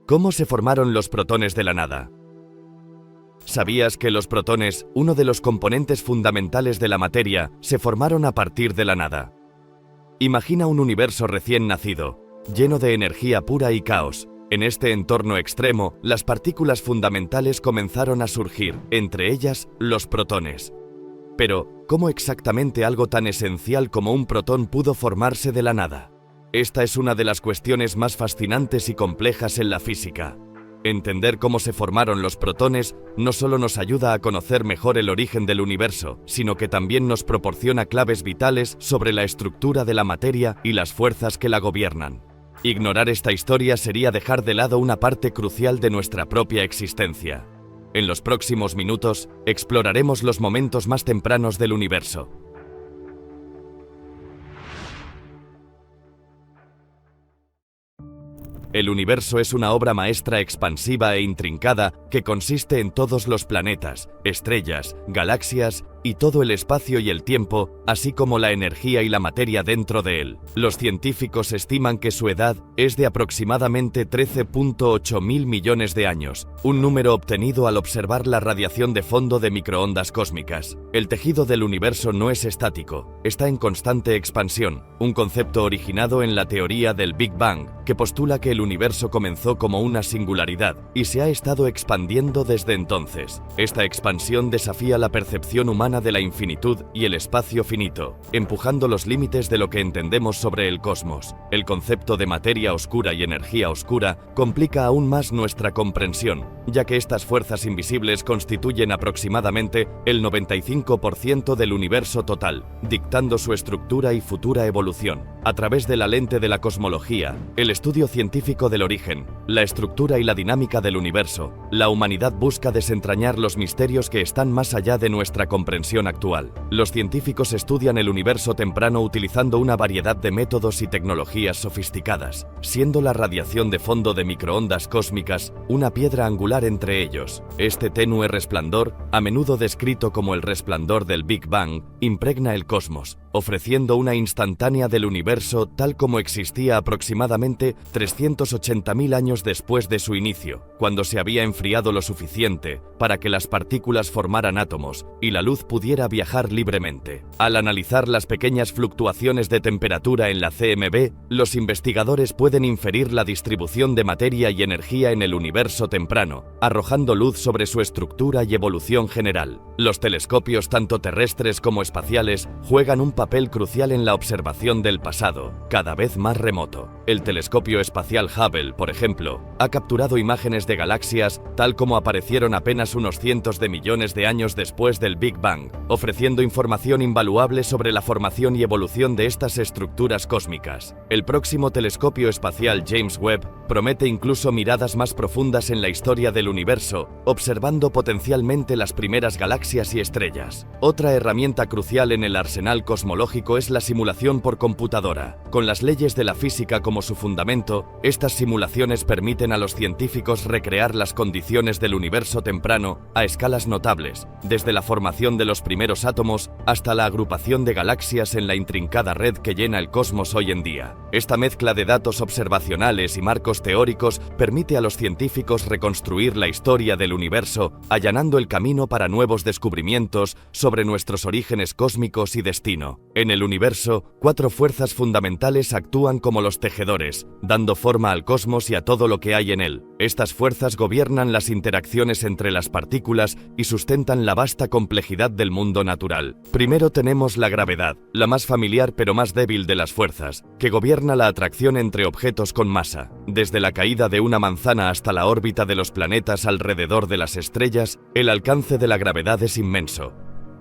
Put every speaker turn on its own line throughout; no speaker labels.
¿Cómo se formaron los protones de la nada? ¿Sabías que los protones, uno de los componentes fundamentales de la materia, se formaron a partir de la nada? Imagina un universo recién nacido, lleno de energía pura y caos. En este entorno extremo, las partículas fundamentales comenzaron a surgir, entre ellas, los protones. Pero, ¿cómo exactamente algo tan esencial como un protón pudo formarse de la nada? Esta es una de las cuestiones más fascinantes y complejas en la física. Entender cómo se formaron los protones no solo nos ayuda a conocer mejor el origen del universo, sino que también nos proporciona claves vitales sobre la estructura de la materia y las fuerzas que la gobiernan. Ignorar esta historia sería dejar de lado una parte crucial de nuestra propia existencia. En los próximos minutos, exploraremos los momentos más tempranos del universo. El universo es una obra maestra expansiva e intrincada que consiste en todos los planetas, estrellas, galaxias y todo el espacio y el tiempo, así como la energía y la materia dentro de él. Los científicos estiman que su edad es de aproximadamente 13.8 mil millones de años, un número obtenido al observar la radiación de fondo de microondas cósmicas. El tejido del universo no es estático, está en constante expansión, un concepto originado en la teoría del Big Bang, que postula que el universo comenzó como una singularidad y se ha estado expandiendo desde entonces. Esta expansión desafía la percepción humana de la infinitud y el espacio finito, empujando los límites de lo que entendemos sobre el cosmos. El concepto de materia oscura y energía oscura complica aún más nuestra comprensión, ya que estas fuerzas invisibles constituyen aproximadamente el 95% del universo total, dictando su estructura y futura evolución. A través de la lente de la cosmología, el estudio científico del origen, la estructura y la dinámica del universo, la humanidad busca desentrañar los misterios que están más allá de nuestra comprensión actual. Los científicos estudian el universo temprano utilizando una variedad de métodos y tecnologías sofisticadas, siendo la radiación de fondo de microondas cósmicas una piedra angular entre ellos. Este tenue resplandor, a menudo descrito como el resplandor del Big Bang, impregna el cosmos, ofreciendo una instantánea del universo tal como existía aproximadamente 380.000 años después de su inicio, cuando se había enfriado lo suficiente para que las partículas formaran átomos y la luz pudiera viajar libremente. Al analizar las pequeñas fluctuaciones de temperatura en la CMB, los investigadores pueden inferir la distribución de materia y energía en el universo temprano, arrojando luz sobre su estructura y evolución general. Los telescopios tanto terrestres como espaciales juegan un papel crucial en la observación del pasado, cada vez más remoto. El telescopio espacial Hubble, por ejemplo, ha capturado imágenes de galaxias tal como aparecieron apenas unos cientos de millones de años después del Big Bang, ofreciendo información invaluable sobre la formación y evolución de estas estructuras cósmicas. El próximo telescopio espacial James Webb promete incluso miradas más profundas en la historia del universo, observando potencialmente las primeras galaxias y estrellas. Otra herramienta crucial en el arsenal cosmológico es la simulación por computadora. Con las leyes de la física como su fundamento, estas simulaciones permiten a los científicos recrear las condiciones del universo temprano a escalas notables, desde la formación de los primeros átomos hasta la agrupación de galaxias en la intrincada red que llena el cosmos hoy en día. Esta mezcla de datos observacionales y marcos teóricos permite a los científicos reconstruir la historia del universo, allanando el camino para nuevos descubrimientos sobre nuestros orígenes cósmicos y destino. En el universo, 4 fuerzas fundamentales actúan como los tejedores, dando forma al cosmos y a todo lo que hay en él. Estas fuerzas gobiernan las interacciones entre las partículas y sustentan la vasta complejidad del mundo natural. Primero tenemos la gravedad, la más familiar pero más débil de las fuerzas, que gobierna la atracción entre objetos con masa. Desde la caída de una manzana hasta la órbita de los planetas alrededor de las estrellas, el alcance de la gravedad es inmenso,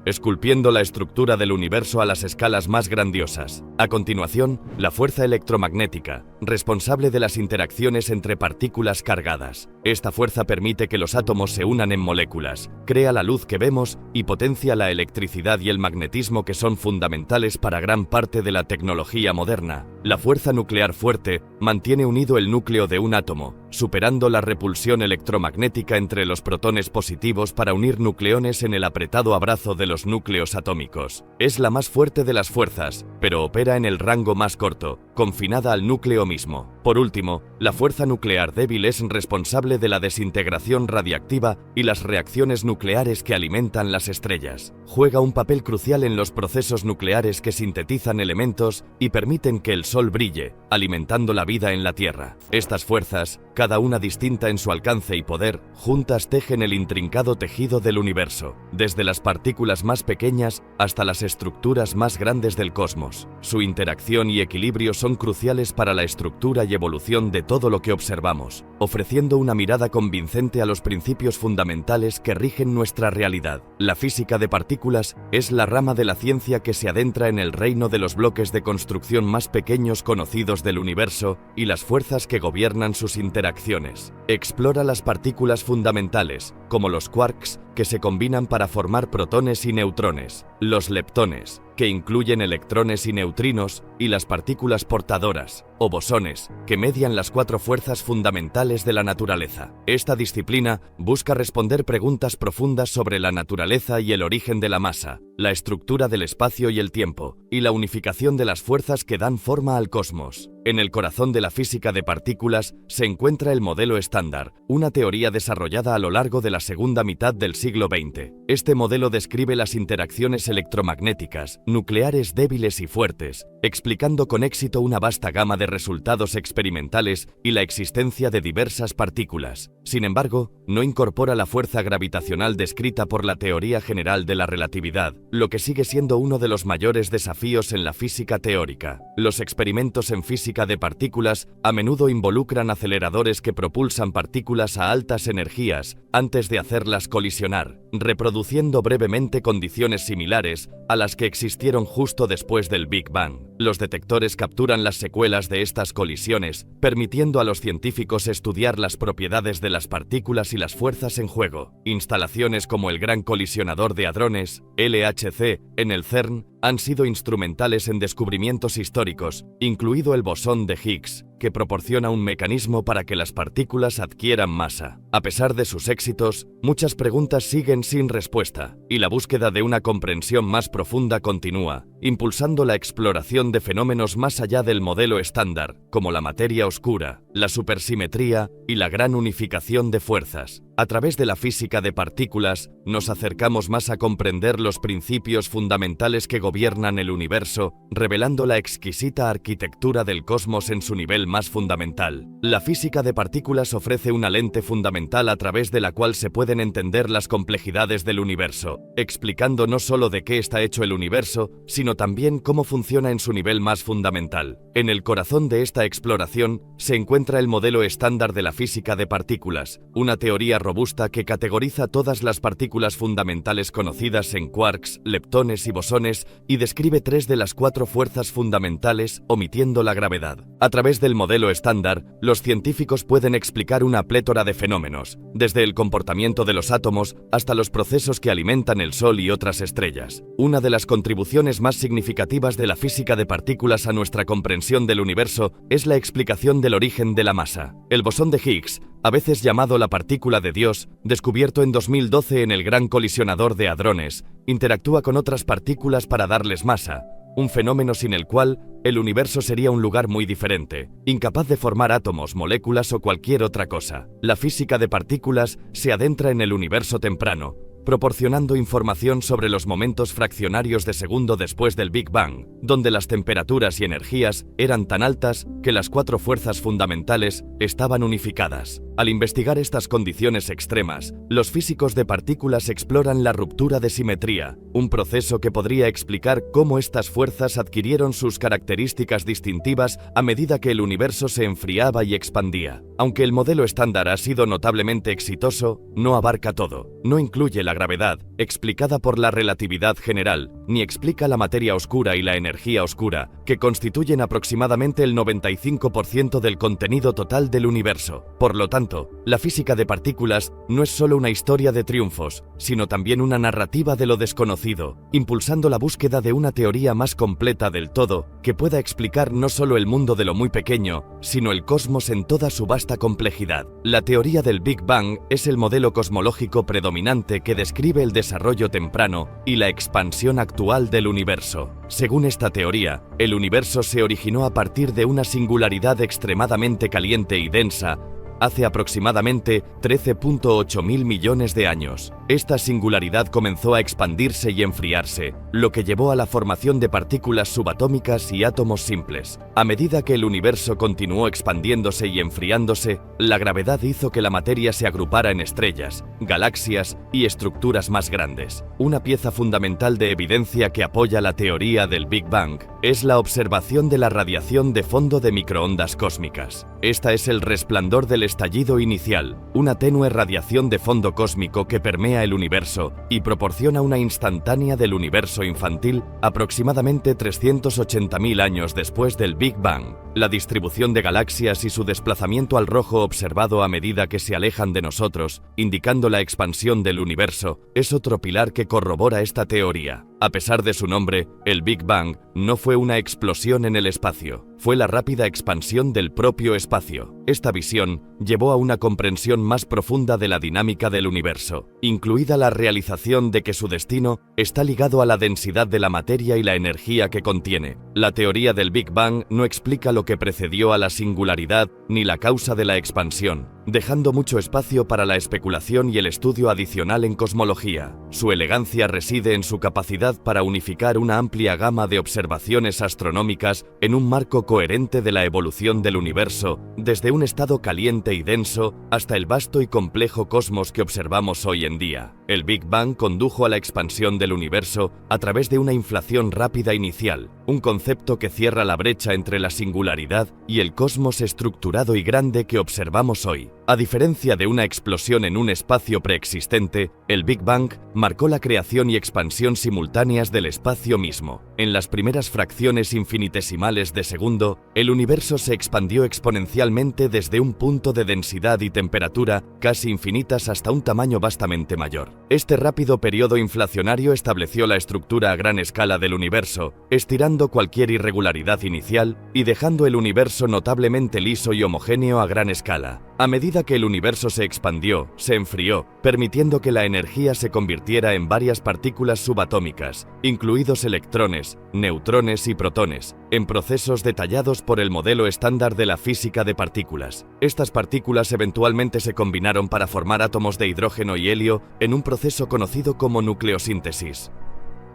esculpiendo la estructura del universo a las escalas más grandiosas. A continuación, la fuerza electromagnética, responsable de las interacciones entre partículas cargadas. Esta fuerza permite que los átomos se unan en moléculas, crea la luz que vemos y potencia la electricidad y el magnetismo que son fundamentales para gran parte de la tecnología moderna. La fuerza nuclear fuerte mantiene unido el núcleo de un átomo, superando la repulsión electromagnética entre los protones positivos para unir nucleones en el apretado abrazo de los núcleos atómicos. Es la más fuerte de las fuerzas, pero opera en el rango más corto, confinada al núcleo mismo. Por último, la fuerza nuclear débil es responsable de la desintegración radiactiva y las reacciones nucleares que alimentan las estrellas. Juega un papel crucial en los procesos nucleares que sintetizan elementos y permiten que el Sol brille, alimentando la vida en la Tierra. Estas fuerzas, cada una distinta en su alcance y poder, juntas tejen el intrincado tejido del universo, desde las partículas más pequeñas hasta las estructuras más grandes del cosmos. Su interacción y equilibrio son cruciales para la estructura y evolución de todo lo que observamos, ofreciendo una mirada convincente a los principios fundamentales que rigen nuestra realidad. La física de partículas es la rama de la ciencia que se adentra en el reino de los bloques de construcción más pequeños conocidos del universo y las fuerzas que gobiernan sus interacciones. Explora las partículas fundamentales, como los quarks, que se combinan para formar protones y neutrones, los leptones, que incluyen electrones y neutrinos, y las partículas portadoras, o bosones, que median las 4 fuerzas fundamentales de la naturaleza. Esta disciplina busca responder preguntas profundas sobre la naturaleza y el origen de la masa, la estructura del espacio y el tiempo, y la unificación de las fuerzas que dan forma al cosmos. En el corazón de la física de partículas se encuentra el modelo estándar, una teoría desarrollada a lo largo de la segunda mitad del siglo XX. Este modelo describe las interacciones electromagnéticas, nucleares débiles y fuertes, explicando con éxito una vasta gama de resultados experimentales y la existencia de diversas partículas. Sin embargo, no incorpora la fuerza gravitacional descrita por la teoría general de la relatividad, lo que sigue siendo uno de los mayores desafíos en la física teórica. Los experimentos en física de partículas a menudo involucran aceleradores que propulsan partículas a altas energías antes de hacerlas colisionar, reproduciendo brevemente condiciones similares a las que existieron justo después del Big Bang. Los detectores capturan las secuelas de estas colisiones, permitiendo a los científicos estudiar las propiedades de las partículas y las fuerzas en juego. Instalaciones como el Gran Colisionador de Hadrones, LHC, en el CERN, han sido instrumentales en descubrimientos históricos, incluido el bosón de Higgs, que proporciona un mecanismo para que las partículas adquieran masa. A pesar de sus éxitos, muchas preguntas siguen sin respuesta, y la búsqueda de una comprensión más profunda continúa, impulsando la exploración de fenómenos más allá del modelo estándar, como la materia oscura, la supersimetría y la gran unificación de fuerzas. A través de la física de partículas, nos acercamos más a comprender los principios fundamentales que gobiernan el universo, revelando la exquisita arquitectura del cosmos en su nivel más fundamental. La física de partículas ofrece una lente fundamental a través de la cual se pueden entender las complejidades del universo, explicando no solo de qué está hecho el universo, sino también cómo funciona en su nivel más fundamental. En el corazón de esta exploración se encuentra el modelo estándar de la física de partículas, una teoría robusta que categoriza todas las partículas fundamentales conocidas en quarks, leptones y bosones y describe 3 de las 4 fuerzas fundamentales, omitiendo la gravedad. A través del modelo estándar, los científicos pueden explicar una plétora de fenómenos, desde el comportamiento de los átomos hasta los procesos que alimentan el Sol y otras estrellas. Una de las contribuciones más significativas de la física de partículas a nuestra comprensión del universo es la explicación del origen de la masa. El bosón de Higgs, a veces llamado la partícula de Dios, descubierto en 2012 en el Gran Colisionador de Hadrones, interactúa con otras partículas para darles masa, un fenómeno sin el cual el universo sería un lugar muy diferente, incapaz de formar átomos, moléculas o cualquier otra cosa. La física de partículas se adentra en el universo temprano, proporcionando información sobre los momentos fraccionarios de segundo después del Big Bang, donde las temperaturas y energías eran tan altas que las 4 fuerzas fundamentales estaban unificadas. Al investigar estas condiciones extremas, los físicos de partículas exploran la ruptura de simetría, un proceso que podría explicar cómo estas fuerzas adquirieron sus características distintivas a medida que el universo se enfriaba y expandía. Aunque el modelo estándar ha sido notablemente exitoso, no abarca todo. No incluye la gravedad, explicada por la relatividad general, ni explica la materia oscura y la energía oscura, que constituyen aproximadamente el 95% del contenido total del universo. Por lo tanto, la física de partículas no es solo una historia de triunfos, sino también una narrativa de lo desconocido, impulsando la búsqueda de una teoría más completa del todo, que pueda explicar no solo el mundo de lo muy pequeño, sino el cosmos en toda su vasta complejidad. La teoría del Big Bang es el modelo cosmológico predominante que describe el desarrollo temprano y la expansión actual actual del universo. Según esta teoría, el universo se originó a partir de una singularidad extremadamente caliente y densa hace aproximadamente 13.8 mil millones de años. Esta singularidad comenzó a expandirse y enfriarse, lo que llevó a la formación de partículas subatómicas y átomos simples. A medida que el universo continuó expandiéndose y enfriándose, la gravedad hizo que la materia se agrupara en estrellas, galaxias y estructuras más grandes. Una pieza fundamental de evidencia que apoya la teoría del Big Bang es la observación de la radiación de fondo de microondas cósmicas. Esta es el resplandor del estallido inicial, una tenue radiación de fondo cósmico que permea el universo y proporciona una instantánea del universo infantil aproximadamente 380.000 años después del Big Bang. La distribución de galaxias y su desplazamiento al rojo observado a medida que se alejan de nosotros, indicando la expansión del universo, es otro pilar que corrobora esta teoría. A pesar de su nombre, el Big Bang no fue una explosión en el espacio, fue la rápida expansión del propio espacio. Esta visión llevó a una comprensión más profunda de la dinámica del universo, incluida la realización de que su destino está ligado a la densidad de la materia y la energía que contiene. La teoría del Big Bang no explica lo que precedió a la singularidad ni la causa de la expansión, dejando mucho espacio para la especulación y el estudio adicional en cosmología. Su elegancia reside en su capacidad para unificar una amplia gama de observaciones astronómicas en un marco coherente de la evolución del universo, desde un estado caliente y denso hasta el vasto y complejo cosmos que observamos hoy en día. El Big Bang condujo a la expansión del universo a través de una inflación rápida inicial, un concepto que cierra la brecha entre la singularidad y el cosmos estructurado y grande que observamos hoy. A diferencia de una explosión en un espacio preexistente, el Big Bang marcó la creación y expansión simultáneas del espacio mismo. En las primeras fracciones infinitesimales de segundo, el universo se expandió exponencialmente desde un punto de densidad y temperatura casi infinitas hasta un tamaño vastamente mayor. Este rápido periodo inflacionario estableció la estructura a gran escala del universo, estirando cualquier irregularidad inicial y dejando el universo notablemente liso y homogéneo a gran escala. A medida que el universo se expandió, se enfrió, permitiendo que la energía se convirtiera en varias partículas subatómicas, incluidos electrones, neutrones y protones, en procesos detallados por el modelo estándar de la física de partículas. Estas partículas eventualmente se combinaron para formar átomos de hidrógeno y helio en un proceso conocido como nucleosíntesis.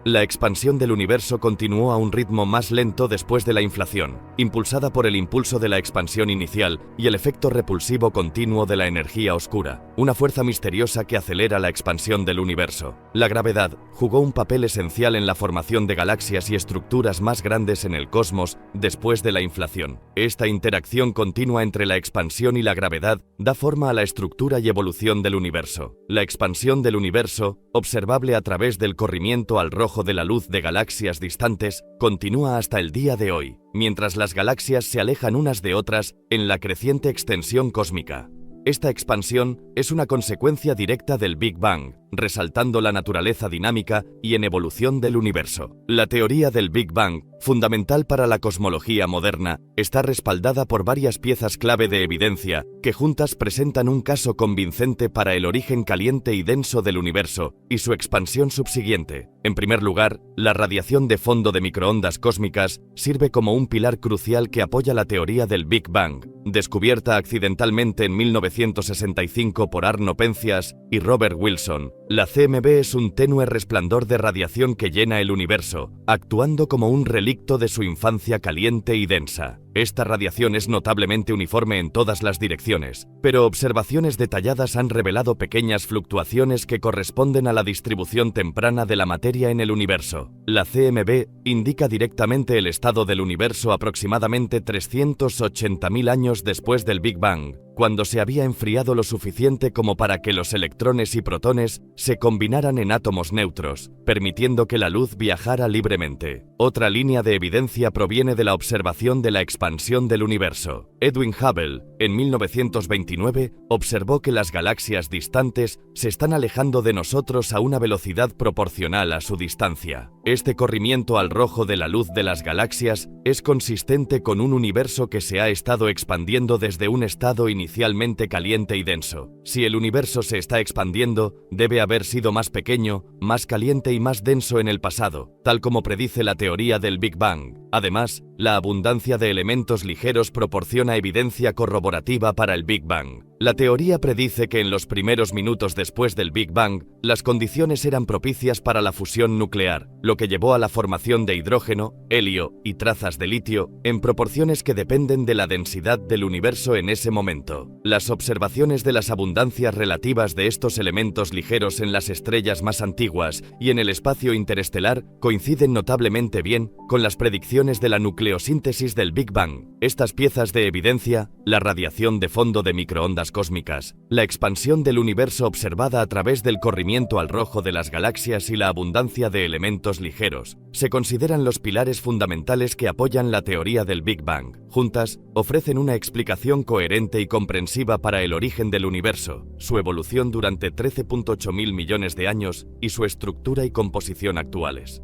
La expansión del universo continuó a un ritmo más lento después de la inflación, impulsada por el impulso de la expansión inicial y el efecto repulsivo continuo de la energía oscura, una fuerza misteriosa que acelera la expansión del universo. La gravedad jugó un papel esencial en la formación de galaxias y estructuras más grandes en el cosmos después de la inflación. Esta interacción continua entre la expansión y la gravedad da forma a la estructura y evolución del universo. La expansión del universo, observable a través del corrimiento al rojo de la luz de galaxias distantes, continúa hasta el día de hoy, mientras las galaxias se alejan unas de otras en la creciente extensión cósmica. Esta expansión es una consecuencia directa del Big Bang, resaltando la naturaleza dinámica y en evolución del universo. La teoría del Big Bang, fundamental para la cosmología moderna, está respaldada por varias piezas clave de evidencia que juntas presentan un caso convincente para el origen caliente y denso del universo y su expansión subsiguiente. En primer lugar, la radiación de fondo de microondas cósmicas sirve como un pilar crucial que apoya la teoría del Big Bang, descubierta accidentalmente en 1965 por Arno Penzias y Robert Wilson. La CMB es un tenue resplandor de radiación que llena el universo, actuando como un relicto de su infancia caliente y densa. Esta radiación es notablemente uniforme en todas las direcciones, pero observaciones detalladas han revelado pequeñas fluctuaciones que corresponden a la distribución temprana de la materia en el universo. La CMB indica directamente el estado del universo aproximadamente 380.000 años después del Big Bang, cuando se había enfriado lo suficiente como para que los electrones y protones se combinaran en átomos neutros, permitiendo que la luz viajara libremente. Otra línea de evidencia proviene de la observación de la expansión del universo. Edwin Hubble, en 1929, observó que las galaxias distantes se están alejando de nosotros a una velocidad proporcional a su distancia. Este corrimiento al rojo de la luz de las galaxias es consistente con un universo que se ha estado expandiendo desde un estado inicialmente caliente y denso. Si el universo se está expandiendo, debe haber sido más pequeño, más caliente y más denso en el pasado, tal como predice la teoría del Big Bang. Además, la abundancia de elementos ligeros proporciona evidencia corroborativa para el Big Bang. La teoría predice que en los primeros minutos después del Big Bang, las condiciones eran propicias para la fusión nuclear, lo que llevó a la formación de hidrógeno, helio y trazas de litio en proporciones que dependen de la densidad del universo en ese momento. Las observaciones de las abundancias relativas de estos elementos ligeros en las estrellas más antiguas y en el espacio interestelar coinciden notablemente bien con las predicciones de la nucleosíntesis del Big Bang. Estas piezas de evidencia, la radiación de fondo de microondas cósmicas, la expansión del universo observada a través del corrimiento al rojo de las galaxias y la abundancia de elementos ligeros, se consideran los pilares fundamentales que apoyan la teoría del Big Bang. Juntas, ofrecen una explicación coherente y comprensiva para el origen del universo, su evolución durante 13.8 mil millones de años y su estructura y composición actuales.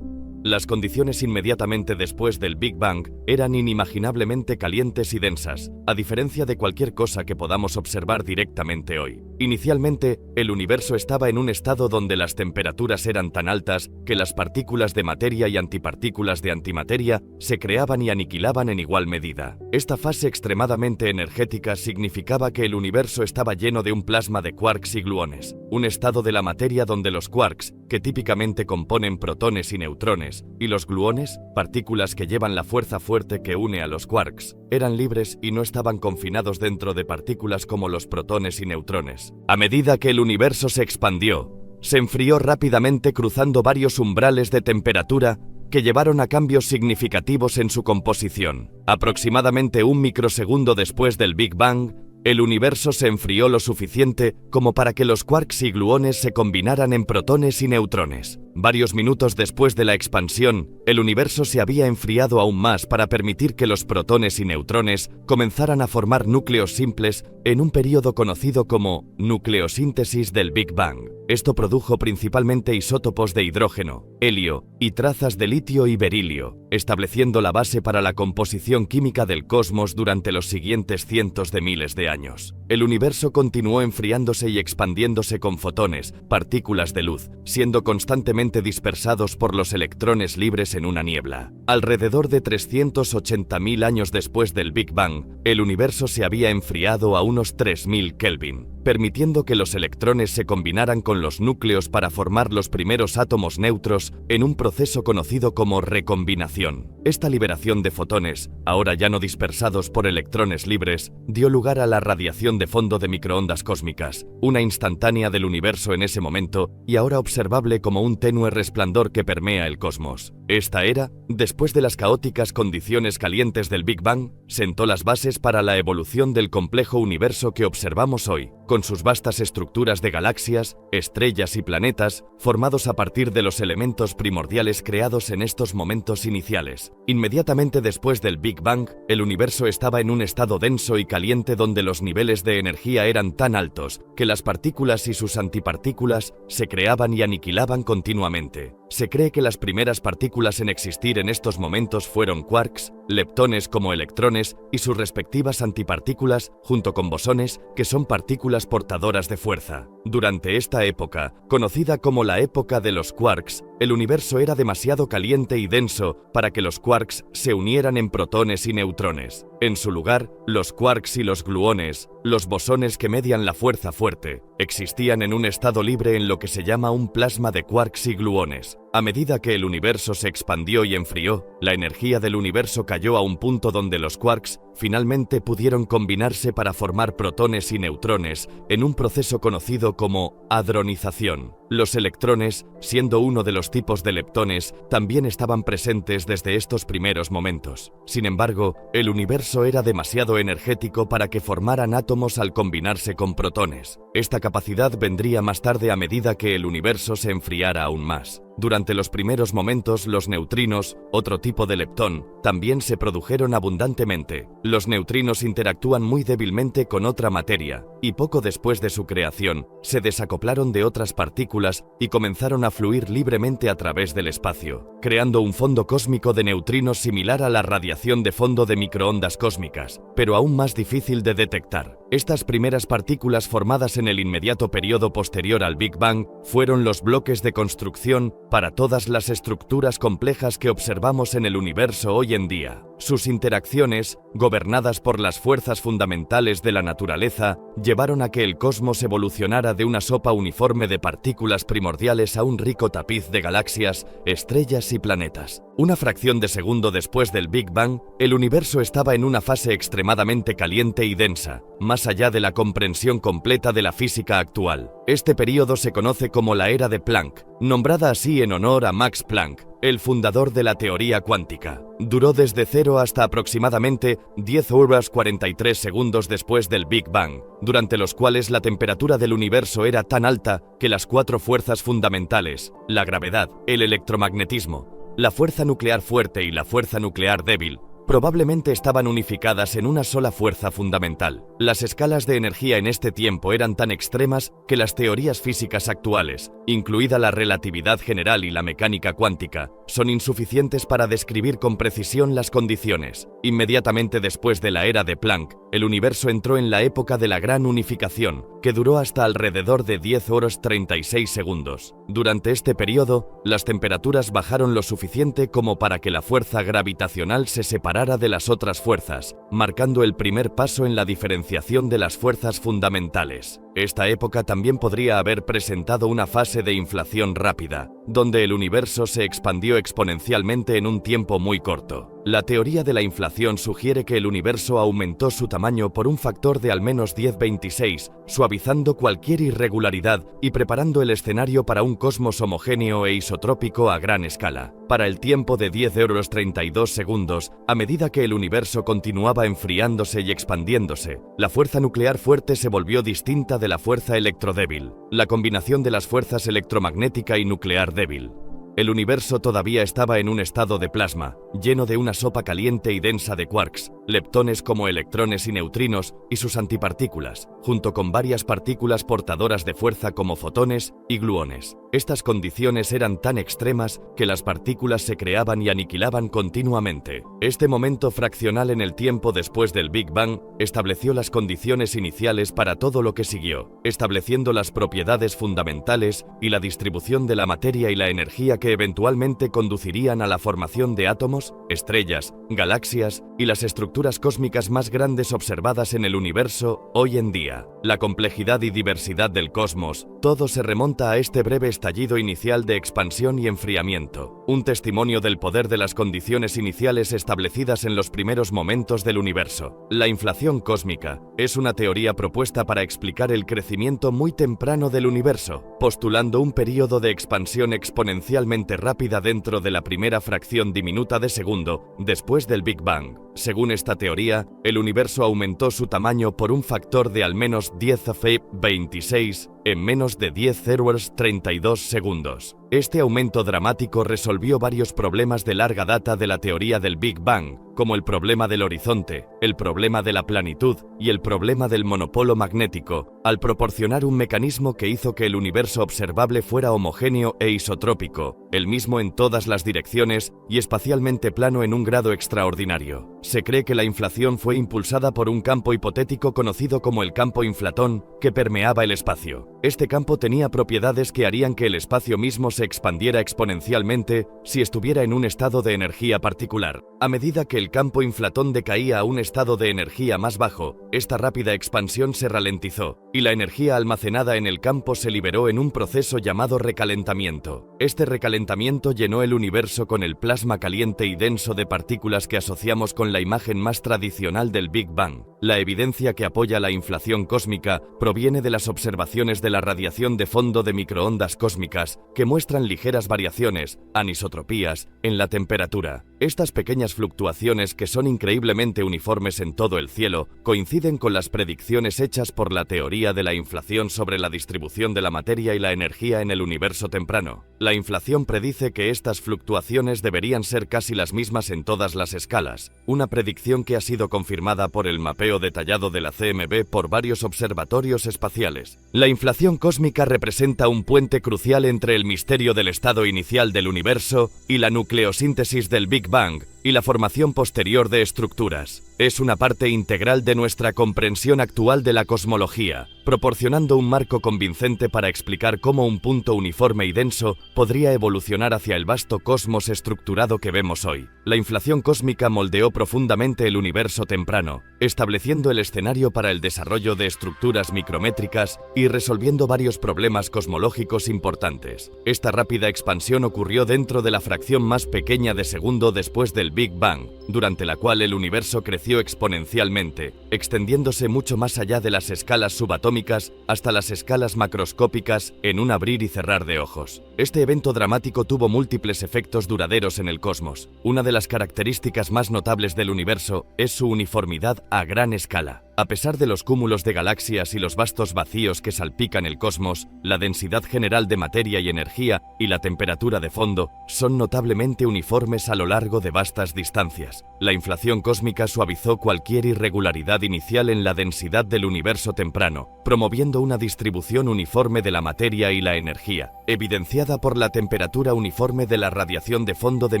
Las condiciones inmediatamente después del Big Bang eran inimaginablemente calientes y densas, a diferencia de cualquier cosa que podamos observar directamente hoy. Inicialmente, el universo estaba en un estado donde las temperaturas eran tan altas que las partículas de materia y antipartículas de antimateria se creaban y aniquilaban en igual medida. Esta fase extremadamente energética significaba que el universo estaba lleno de un plasma de quarks y gluones, un estado de la materia donde los quarks, que típicamente componen protones y neutrones, y los gluones, partículas que llevan la fuerza fuerte que une a los quarks, eran libres y no estaban confinados dentro de partículas como los protones y neutrones. A medida que el universo se expandió, se enfrió rápidamente cruzando varios umbrales de temperatura que llevaron a cambios significativos en su composición. Aproximadamente un microsegundo después del Big Bang, el universo se enfrió lo suficiente como para que los quarks y gluones se combinaran en protones y neutrones. Varios minutos después de la expansión, el universo se había enfriado aún más para permitir que los protones y neutrones comenzaran a formar núcleos simples en un período conocido como nucleosíntesis del Big Bang. Esto produjo principalmente isótopos de hidrógeno, helio y trazas de litio y berilio, estableciendo la base para la composición química del cosmos durante los siguientes cientos de miles de años. El universo continuó enfriándose y expandiéndose con fotones, partículas de luz, siendo constantemente dispersados por los electrones libres en una niebla. Alrededor de 380.000 años después del Big Bang, el universo se había enfriado a unos 3000 Kelvin, permitiendo que los electrones se combinaran con los núcleos para formar los primeros átomos neutros en un proceso conocido como recombinación. Esta liberación de fotones, ahora ya no dispersados por electrones libres, dio lugar a la radiación de fondo de microondas cósmicas, una instantánea del universo en ese momento y ahora observable como un tenue resplandor que permea el cosmos. Esta era, después de las caóticas condiciones calientes del Big Bang, sentó las bases para la evolución del complejo universo que observamos hoy, con sus vastas estructuras de galaxias, estrellas y planetas, formados a partir de los elementos primordiales creados en estos momentos iniciales. Inmediatamente después del Big Bang, el universo estaba en un estado denso y caliente donde los niveles de energía eran tan altos que las partículas y sus antipartículas se creaban y aniquilaban continuamente. Se cree que las primeras partículas en existir en estos momentos fueron quarks, leptones como electrones y sus respectivas antipartículas, junto con bosones, que son partículas portadoras de fuerza. Durante esta época, conocida como la época de los quarks, el universo era demasiado caliente y denso para que los quarks se unieran en protones y neutrones. En su lugar, los quarks y los gluones, los bosones que median la fuerza fuerte, existían en un estado libre en lo que se llama un plasma de quarks y gluones. A medida que el universo se expandió y enfrió, la energía del universo cayó a un punto donde los quarks finalmente pudieron combinarse para formar protones y neutrones en un proceso conocido como hadronización. Los electrones, siendo uno de los tipos de leptones, también estaban presentes desde estos primeros momentos. Sin embargo, el universo era demasiado energético para que formaran átomos al combinarse con protones. Esta capacidad vendría más tarde a medida que el universo se enfriara aún más. Durante los primeros momentos, los neutrinos, otro tipo de leptón, también se produjeron abundantemente. Los neutrinos interactúan muy débilmente con otra materia, y poco después de su creación, se desacoplaron de otras partículas y comenzaron a fluir libremente a través del espacio, creando un fondo cósmico de neutrinos similar a la radiación de fondo de microondas cósmicas, pero aún más difícil de detectar. Estas primeras partículas formadas en el inmediato periodo posterior al Big Bang fueron los bloques de construcción para todas las estructuras complejas que observamos en el universo hoy en día. Sus interacciones, gobernadas por las fuerzas fundamentales de la naturaleza, llevaron a que el cosmos evolucionara de una sopa uniforme de partículas primordiales a un rico tapiz de galaxias, estrellas y planetas. Una fracción de segundo después del Big Bang, el universo estaba en una fase extremadamente caliente y densa, más allá de la comprensión completa de la física actual. Este período se conoce como la era de Planck, nombrada así en honor a Max Planck, el fundador de la teoría cuántica. Duró desde 0 hasta aproximadamente 10 horas 43 segundos después del Big Bang, durante los cuales la temperatura del universo era tan alta que las cuatro fuerzas fundamentales, la gravedad, el electromagnetismo, la fuerza nuclear fuerte y la fuerza nuclear débil, probablemente estaban unificadas en una sola fuerza fundamental. Las escalas de energía en este tiempo eran tan extremas que las teorías físicas actuales, incluida la relatividad general y la mecánica cuántica, son insuficientes para describir con precisión las condiciones. Inmediatamente después de la era de Planck, el universo entró en la época de la gran unificación, que duró hasta alrededor de 10 horas 36 segundos. Durante este periodo, las temperaturas bajaron lo suficiente como para que la fuerza gravitacional se separara de las otras fuerzas, marcando el primer paso en la diferenciación de las fuerzas fundamentales. Esta época también podría haber presentado una fase de inflación rápida, donde el universo se expandió exponencialmente en un tiempo muy corto. La teoría de la inflación sugiere que el universo aumentó su tamaño por un factor de al menos 1026, suavizando cualquier irregularidad y preparando el escenario para un cosmos homogéneo e isotrópico a gran escala. Para el tiempo de 10 horas 32 segundos, a medida que el universo continuaba enfriándose y expandiéndose, la fuerza nuclear fuerte se volvió distinta de la fuerza electrodébil, la combinación de las fuerzas electromagnética y nuclear débil. El universo todavía estaba en un estado de plasma, lleno de una sopa caliente y densa de quarks, leptones como electrones y neutrinos y sus antipartículas, junto con varias partículas portadoras de fuerza como fotones y gluones. Estas condiciones eran tan extremas que las partículas se creaban y aniquilaban continuamente. Este momento fraccional en el tiempo después del Big Bang estableció las condiciones iniciales para todo lo que siguió, estableciendo las propiedades fundamentales y la distribución de la materia y la energía que eventualmente conducirían a la formación de átomos, estrellas, galaxias y las estructuras cósmicas más grandes observadas en el universo hoy en día. La complejidad y diversidad del cosmos, todo se remonta a este breve estallido inicial de expansión y enfriamiento, un testimonio del poder de las condiciones iniciales establecidas en los primeros momentos del universo. La inflación cósmica es una teoría propuesta para explicar el crecimiento muy temprano del universo, postulando un período de expansión exponencialmente rápida dentro de la primera fracción diminuta de segundo después del Big Bang. Según esta teoría, el universo aumentó su tamaño por un factor de al menos 10^26 en menos de 10 horas 32 segundos. Este aumento dramático resolvió varios problemas de larga data de la teoría del Big Bang, como el problema del horizonte, el problema de la planitud y el problema del monopolo magnético, al proporcionar un mecanismo que hizo que el universo observable fuera homogéneo e isotrópico, el mismo en todas las direcciones y espacialmente plano en un grado extraordinario. Se cree que la inflación fue impulsada por un campo hipotético conocido como el campo inflatón, que permeaba el espacio. Este campo tenía propiedades que harían que el espacio mismo se expandiera exponencialmente si estuviera en un estado de energía particular. A medida que el campo inflatón decaía a un estado de energía más bajo, esta rápida expansión se ralentizó, y la energía almacenada en el campo se liberó en un proceso llamado recalentamiento. Este recalentamiento llenó el universo con el plasma caliente y denso de partículas que asociamos con la imagen más tradicional del Big Bang. La evidencia que apoya la inflación cósmica proviene de las observaciones de la radiación de fondo de microondas cósmicas, que muestran ligeras variaciones, anisotropías, en la temperatura. Estas pequeñas fluctuaciones, que son increíblemente uniformes en todo el cielo, coinciden con las predicciones hechas por la teoría de la inflación sobre la distribución de la materia y la energía en el universo temprano. La La inflación predice que estas fluctuaciones deberían ser casi las mismas en todas las escalas, una predicción que ha sido confirmada por el mapeo detallado de la CMB por varios observatorios espaciales. La inflación cósmica representa un puente crucial entre el misterio del estado inicial del universo y la nucleosíntesis del Big Bang y la formación posterior de estructuras. Es una parte integral de nuestra comprensión actual de la cosmología, proporcionando un marco convincente para explicar cómo un punto uniforme y denso podría evolucionar hacia el vasto cosmos estructurado que vemos hoy. La inflación cósmica moldeó profundamente el universo temprano, estableciendo el escenario para el desarrollo de estructuras micrométricas y resolviendo varios problemas cosmológicos importantes. Esta rápida expansión ocurrió dentro de la fracción más pequeña de segundo después del Big Bang, durante la cual el universo creció exponencialmente, extendiéndose mucho más allá de las escalas subatómicas hasta las escalas macroscópicas en un abrir y cerrar de ojos. Este evento dramático tuvo múltiples efectos duraderos en el cosmos. Una de las características más notables del universo es su uniformidad a gran escala. A pesar de los cúmulos de galaxias y los vastos vacíos que salpican el cosmos, la densidad general de materia y energía y la temperatura de fondo son notablemente uniformes a lo largo de vastas distancias. La inflación cósmica suavizó cualquier irregularidad inicial en la densidad del universo temprano, promoviendo una distribución uniforme de la materia y la energía, evidenciada por la temperatura uniforme de la radiación de fondo de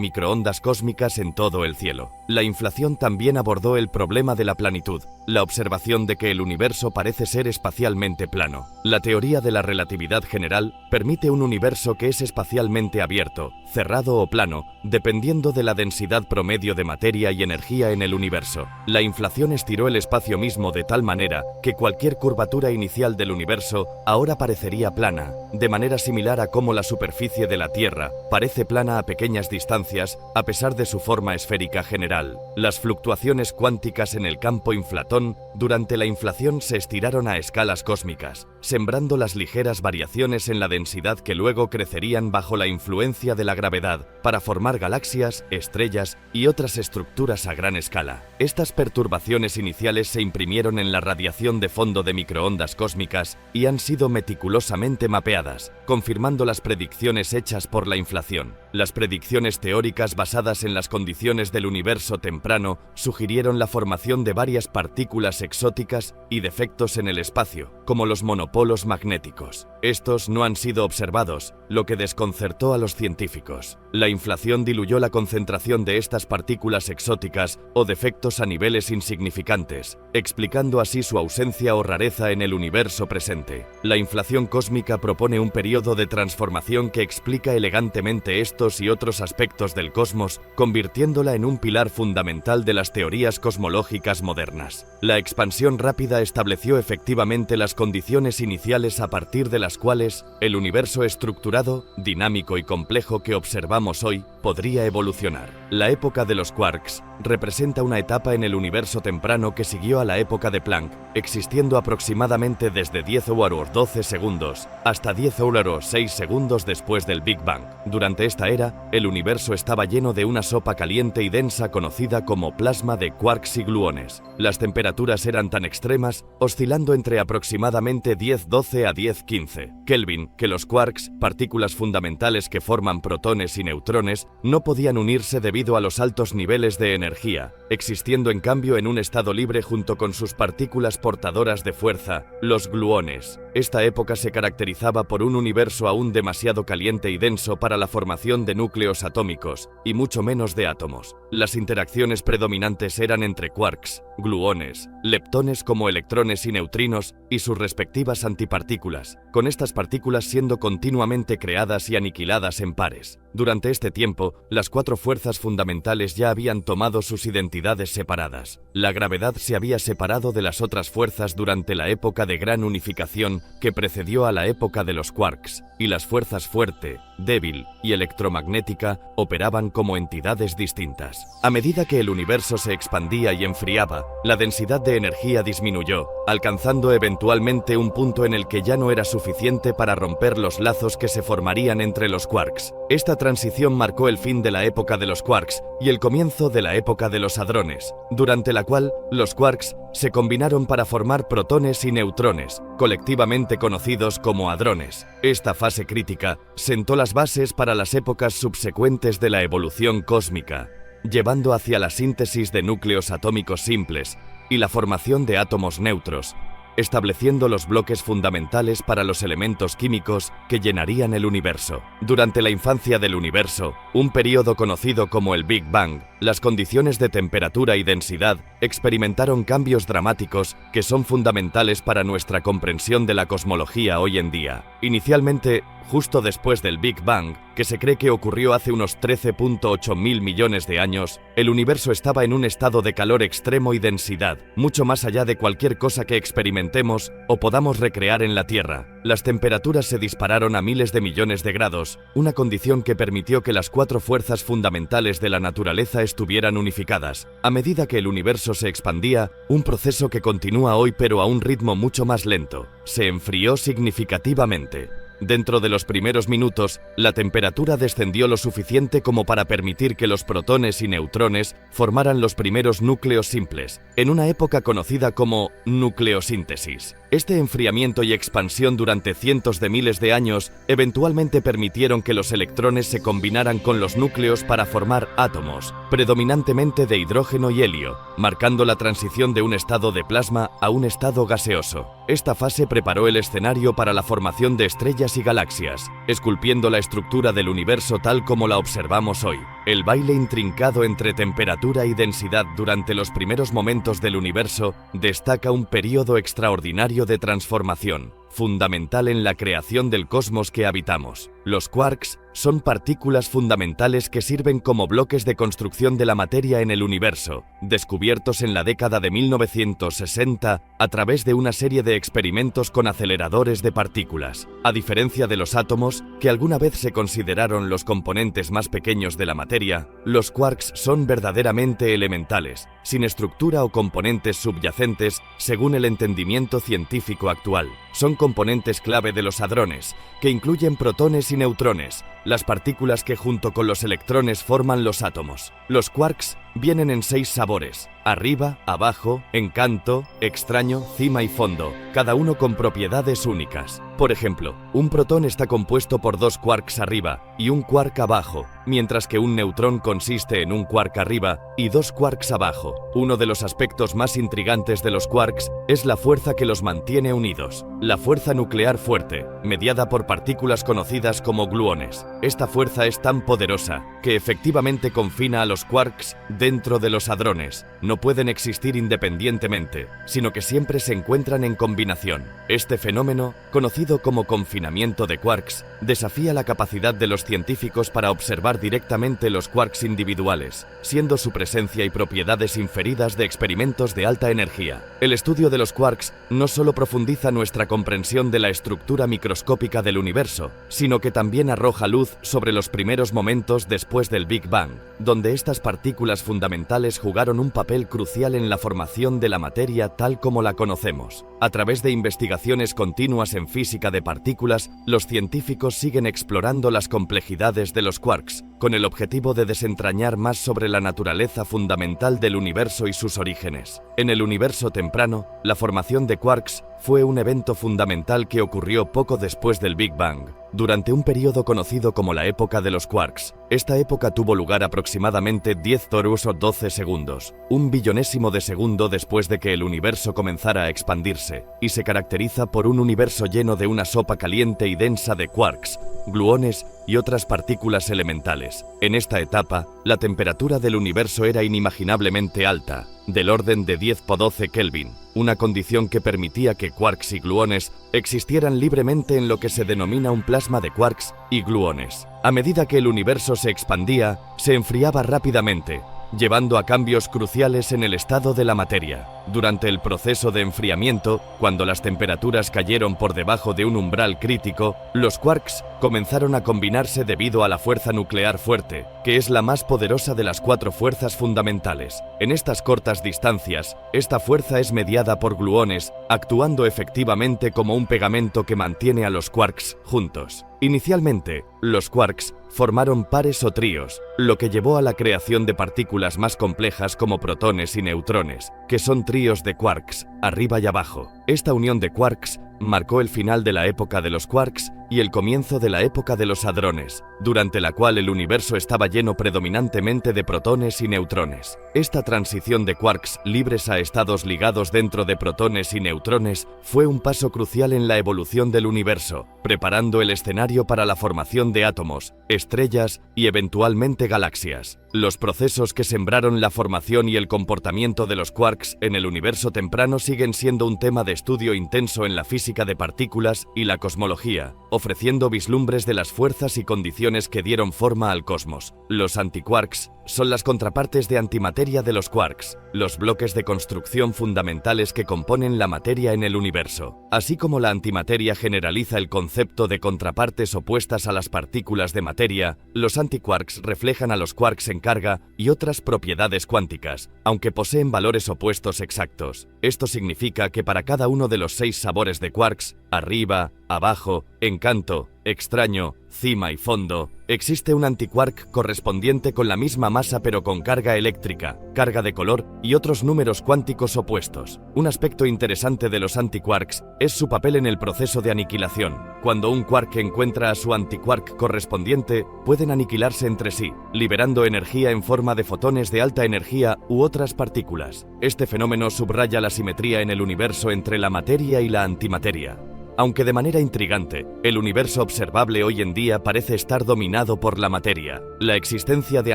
microondas cósmicas en todo el cielo. La inflación también abordó el problema de la planitud, la observación de que el universo parece ser espacialmente plano. La teoría de la relatividad general permite un universo que es espacialmente abierto, cerrado o plano, dependiendo de la densidad promedio de materia y energía en el universo. La inflación estiró el espacio mismo de tal manera que cualquier curvatura inicial del universo ahora parecería plana, de manera similar a cómo la superficie de la Tierra parece plana a pequeñas distancias a pesar de su forma esférica general. Las fluctuaciones cuánticas en el campo inflatón durante la inflación se estiraron a escalas cósmicas, sembrando las ligeras variaciones en la densidad que luego crecerían bajo la influencia de la gravedad para formar galaxias, estrellas y otras estructuras a gran escala. Estas perturbaciones iniciales se imprimieron en la radiación de fondo de microondas cósmicas y han sido meticulosamente mapeadas, confirmando las predicciones hechas por la inflación. Las predicciones teóricas basadas en las condiciones del universo temprano sugirieron la formación de varias partículas exóticas y defectos en el espacio, como los monopolos magnéticos. Estos no han sido observados, lo que desconcertó a los científicos. La inflación diluyó la concentración de estas partículas exóticas o defectos a niveles insignificantes, explicando así su ausencia o rareza en el universo presente. La inflación cósmica propone un periodo de transformación que explica elegantemente estos y otros aspectos del cosmos, convirtiéndola en un pilar fundamental de las teorías cosmológicas modernas. La expansión rápida estableció efectivamente las condiciones iniciales a partir de las cuales el universo estructurado, dinámico y complejo que observamos hoy podría evolucionar. La época de los quarks representa una etapa en el universo temprano que siguió a la época de Planck, existiendo aproximadamente desde 10^12 segundos hasta 10^6 segundos después del Big Bang. Durante esta era, el universo estaba lleno de una sopa caliente y densa conocida como plasma de quarks y gluones. Las temperaturas eran tan extremas, oscilando entre aproximadamente 1012 a 1015 Kelvin, que los quarks, partículas fundamentales que forman protones y neutrones, no podían unirse debido a los altos niveles de energía, existiendo en cambio en un estado libre junto con sus partículas portadoras de fuerza, los gluones. Esta época se caracterizaba por un universo aún demasiado caliente y denso para la formación de núcleos atómicos, y mucho menos de átomos. Las interacciones predominantes eran entre quarks, gluones, leptones como electrones y neutrinos, y sus respectivas antipartículas, con estas partículas siendo continuamente creadas y aniquiladas en pares. Durante este tiempo, las cuatro fuerzas fundamentales ya habían tomado sus identidades separadas. La gravedad se había separado de las otras fuerzas durante la época de gran unificación que precedió a la época de los quarks, y las fuerzas fuerte, débil y electromagnética operaban como entidades distintas. A medida que el universo se expandía y enfriaba, la densidad de energía disminuyó, alcanzando eventualmente un punto en el que ya no era suficiente para romper los lazos que se formarían entre los quarks. Esta transición marcó el fin de la época de los quarks quarks y el comienzo de la época de los hadrones, durante la cual los quarks se combinaron para formar protones y neutrones, colectivamente conocidos como hadrones. Esta fase crítica sentó las bases para las épocas subsecuentes de la evolución cósmica, llevando hacia la síntesis de núcleos atómicos simples y la formación de átomos neutros, estableciendo los bloques fundamentales para los elementos químicos que llenarían el universo. Durante la infancia del universo, un período conocido como el Big Bang, las condiciones de temperatura y densidad experimentaron cambios dramáticos que son fundamentales para nuestra comprensión de la cosmología hoy en día. Inicialmente, justo después del Big Bang, que se cree que ocurrió hace unos 13.8 mil millones de años, el universo estaba en un estado de calor extremo y densidad, mucho más allá de cualquier cosa que experimentemos o podamos recrear en la Tierra. Las temperaturas se dispararon a miles de millones de grados, una condición que permitió que las 4 fuerzas fundamentales de la naturaleza estuvieran unificadas. A medida que el universo se expandía, un proceso que continúa hoy pero a un ritmo mucho más lento, se enfrió significativamente. Dentro de los primeros minutos, la temperatura descendió lo suficiente como para permitir que los protones y neutrones formaran los primeros núcleos simples, en una época conocida como nucleosíntesis. Este enfriamiento y expansión durante cientos de miles de años eventualmente permitieron que los electrones se combinaran con los núcleos para formar átomos, predominantemente de hidrógeno y helio, marcando la transición de un estado de plasma a un estado gaseoso. Esta fase preparó el escenario para la formación de estrellas y galaxias, esculpiendo la estructura del universo tal como la observamos hoy. El baile intrincado entre temperatura y densidad durante los primeros momentos del universo destaca un período extraordinario de transformación, fundamental en la creación del cosmos que habitamos. Los quarks son partículas fundamentales que sirven como bloques de construcción de la materia en el universo, descubiertos en la década de 1960 a través de una serie de experimentos con aceleradores de partículas. A diferencia de los átomos, que alguna vez se consideraron los componentes más pequeños de la materia, los quarks son verdaderamente elementales, sin estructura o componentes subyacentes según el entendimiento científico actual. Son componentes clave de los hadrones, que incluyen protones y neutrones, las partículas que junto con los electrones forman los átomos. Los quarks vienen en 6 sabores: arriba, abajo, encanto, extraño, cima y fondo, cada uno con propiedades únicas. Por ejemplo, un protón está compuesto por 2 quarks arriba y un quark abajo, mientras que un neutrón consiste en un quark arriba y 2 quarks abajo. Uno de los aspectos más intrigantes de los quarks es la fuerza que los mantiene unidos. La fuerza nuclear fuerte, mediada por partículas conocidas como gluones. Esta fuerza es tan poderosa que efectivamente confina a los quarks dentro de los hadrones. No pueden existir independientemente, sino que siempre se encuentran en combinación. Este fenómeno, conocido como confinamiento de quarks, desafía la capacidad de los científicos para observar directamente los quarks individuales, siendo su presencia y propiedades inferidas de experimentos de alta energía. El estudio de los quarks no solo profundiza nuestra comprensión de la estructura microscópica del universo, sino que también arroja luz sobre los primeros momentos después del Big Bang, donde estas partículas fundamentales jugaron un papel crucial en la formación de la materia tal como la conocemos. A través de investigaciones continuas en física de partículas, los científicos siguen explorando las complejidades de los quarks, con el objetivo de desentrañar más sobre la naturaleza fundamental del universo y sus orígenes. En el universo temprano, la formación de quarks fue un evento fundamental que ocurrió poco después del Big Bang, durante un periodo conocido como la época de los quarks. Esta época tuvo lugar aproximadamente 10 torus o 12 segundos, un billonésimo de segundo después de que el universo comenzara a expandirse, y se caracteriza por un universo lleno de una sopa caliente y densa de quarks, gluones y otras partículas elementales. En esta etapa, la temperatura del universo era inimaginablemente alta, del orden de 10⁻12 Kelvin, una condición que permitía que quarks y gluones existieran libremente en lo que se denomina un plasma de quarks y gluones. A medida que el universo se expandía, se enfriaba rápidamente, llevando a cambios cruciales en el estado de la materia. Durante el proceso de enfriamiento, cuando las temperaturas cayeron por debajo de un umbral crítico, los quarks comenzaron a combinarse debido a la fuerza nuclear fuerte, que es la más poderosa de las 4 fuerzas fundamentales. En estas cortas distancias, esta fuerza es mediada por gluones, actuando efectivamente como un pegamento que mantiene a los quarks juntos. Inicialmente, los quarks formaron pares o tríos, lo que llevó a la creación de partículas más complejas como protones y neutrones, que son tríos de quarks, arriba y abajo. Esta unión de quarks marcó el final de la época de los quarks y el comienzo de la época de los hadrones, durante la cual el universo estaba lleno predominantemente de protones y neutrones. Esta transición de quarks libres a estados ligados dentro de protones y neutrones fue un paso crucial en la evolución del universo, preparando el escenario para la formación de átomos, estrellas y eventualmente galaxias. Los procesos que sembraron la formación y el comportamiento de los quarks en el universo temprano siguen siendo un tema de estudio intenso en la física de partículas y la cosmología, ofreciendo vislumbres de las fuerzas y condiciones que dieron forma al cosmos. Los antiquarks son las contrapartes de antimateria de los quarks, los bloques de construcción fundamentales que componen la materia en el universo. Así como la antimateria generaliza el concepto de contrapartes opuestas a las partículas de materia, los antiquarks reflejan a los quarks en carga y otras propiedades cuánticas, aunque poseen valores opuestos exactos. Esto significa que para cada uno de los 6 sabores de quarks, arriba, abajo, encanto, extraño, cima y fondo, existe un antiquark correspondiente con la misma masa pero con carga eléctrica, carga de color y otros números cuánticos opuestos. Un aspecto interesante de los antiquarks es su papel en el proceso de aniquilación. Cuando un quark encuentra a su antiquark correspondiente, pueden aniquilarse entre sí, liberando energía en forma de fotones de alta energía u otras partículas. Este fenómeno subraya la simetría en el universo entre la materia y la antimateria. Aunque de manera intrigante, el universo observable hoy en día parece estar dominado por la materia. La existencia de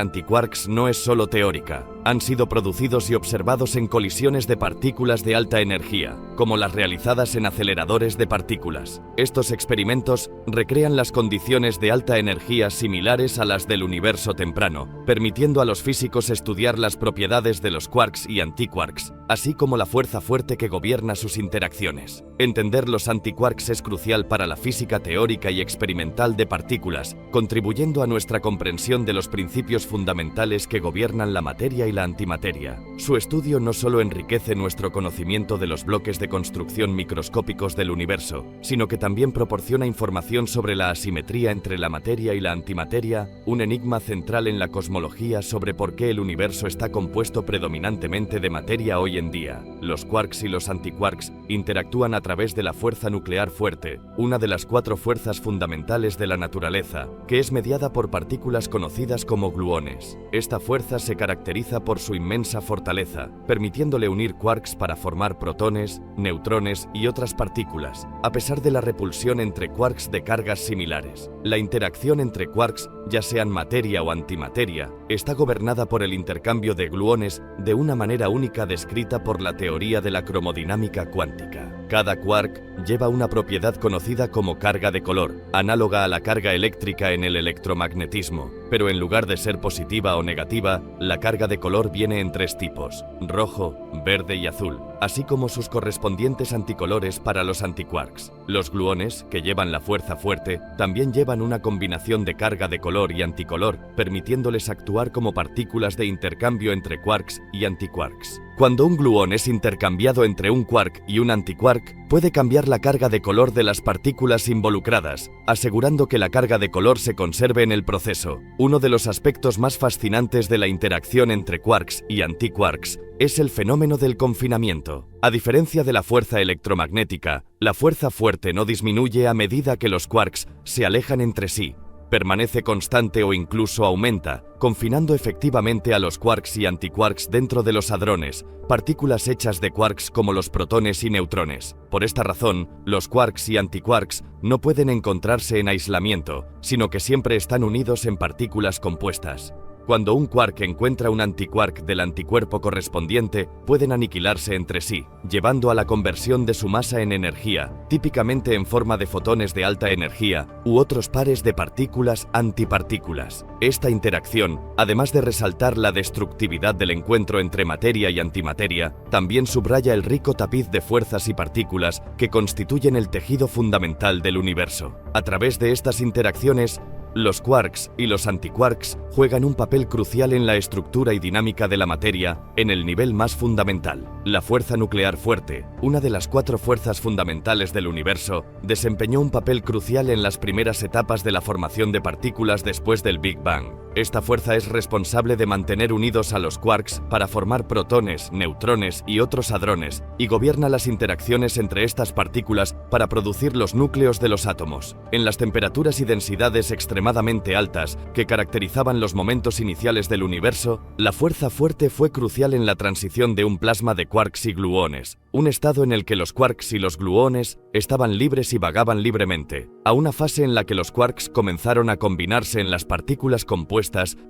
antiquarks no es solo teórica. Han sido producidos y observados en colisiones de partículas de alta energía, como las realizadas en aceleradores de partículas. Estos experimentos recrean las condiciones de alta energía similares a las del universo temprano, permitiendo a los físicos estudiar las propiedades de los quarks y antiquarks, así como la fuerza fuerte que gobierna sus interacciones. Entender los antiquarks es crucial para la física teórica y experimental de partículas, contribuyendo a nuestra comprensión de los principios fundamentales que gobiernan la materia y la antimateria. Su estudio no solo enriquece nuestro conocimiento de los bloques de construcción microscópicos del universo, sino que también proporciona información sobre la asimetría entre la materia y la antimateria, un enigma central en la cosmología sobre por qué el universo está compuesto predominantemente de materia hoy en día. Los quarks y los antiquarks interactúan a través de la fuerza nuclear fuerte, una de las 4 fuerzas fundamentales de la naturaleza, que es mediada por partículas conocidas como gluones. Esta fuerza se caracteriza por su inmensa fortaleza, permitiéndole unir quarks para formar protones, neutrones y otras partículas, a pesar de la repulsión entre quarks de cargas similares. La interacción entre quarks, ya sean materia o antimateria, está gobernada por el intercambio de gluones de una manera única descrita por la teoría de la cromodinámica cuántica. Cada quark lleva una propiedad conocida como carga de color, análoga a la carga eléctrica en el electromagnetismo, pero en lugar de ser positiva o negativa, la carga de color viene en 3 tipos: rojo, verde y azul, así como sus correspondientes anticolores para los antiquarks. Los gluones, que llevan la fuerza fuerte, también llevan una combinación de carga de color y anticolor, permitiéndoles actuar como partículas de intercambio entre quarks y antiquarks. Cuando un gluón es intercambiado entre un quark y un antiquark, puede cambiar la carga de color de las partículas involucradas, asegurando que la carga de color se conserve en el proceso. Uno de los aspectos más fascinantes de la interacción entre quarks y antiquarks es el fenómeno del confinamiento. A diferencia de la fuerza electromagnética, la fuerza fuerte no disminuye a medida que los quarks se alejan entre sí. Permanece constante o incluso aumenta, confinando efectivamente a los quarks y antiquarks dentro de los hadrones, partículas hechas de quarks como los protones y neutrones. Por esta razón, los quarks y antiquarks no pueden encontrarse en aislamiento, sino que siempre están unidos en partículas compuestas. Cuando un quark encuentra un antiquark del anticuerpo correspondiente, pueden aniquilarse entre sí, llevando a la conversión de su masa en energía, típicamente en forma de fotones de alta energía u otros pares de partículas antipartículas. Esta interacción, además de resaltar la destructividad del encuentro entre materia y antimateria, también subraya el rico tapiz de fuerzas y partículas que constituyen el tejido fundamental del universo. A través de estas interacciones, los quarks y los antiquarks juegan un papel crucial en la estructura y dinámica de la materia en el nivel más fundamental. La fuerza nuclear fuerte, una de las 4 fuerzas fundamentales del universo, desempeñó un papel crucial en las primeras etapas de la formación de partículas después del Big Bang. Esta fuerza es responsable de mantener unidos a los quarks para formar protones, neutrones y otros hadrones, y gobierna las interacciones entre estas partículas para producir los núcleos de los átomos. En las temperaturas y densidades extremadamente altas que caracterizaban los momentos iniciales del universo, la fuerza fuerte fue crucial en la transición de un plasma de quarks y gluones, un estado en el que los quarks y los gluones estaban libres y vagaban libremente, a una fase en la que los quarks comenzaron a combinarse en las partículas compuestas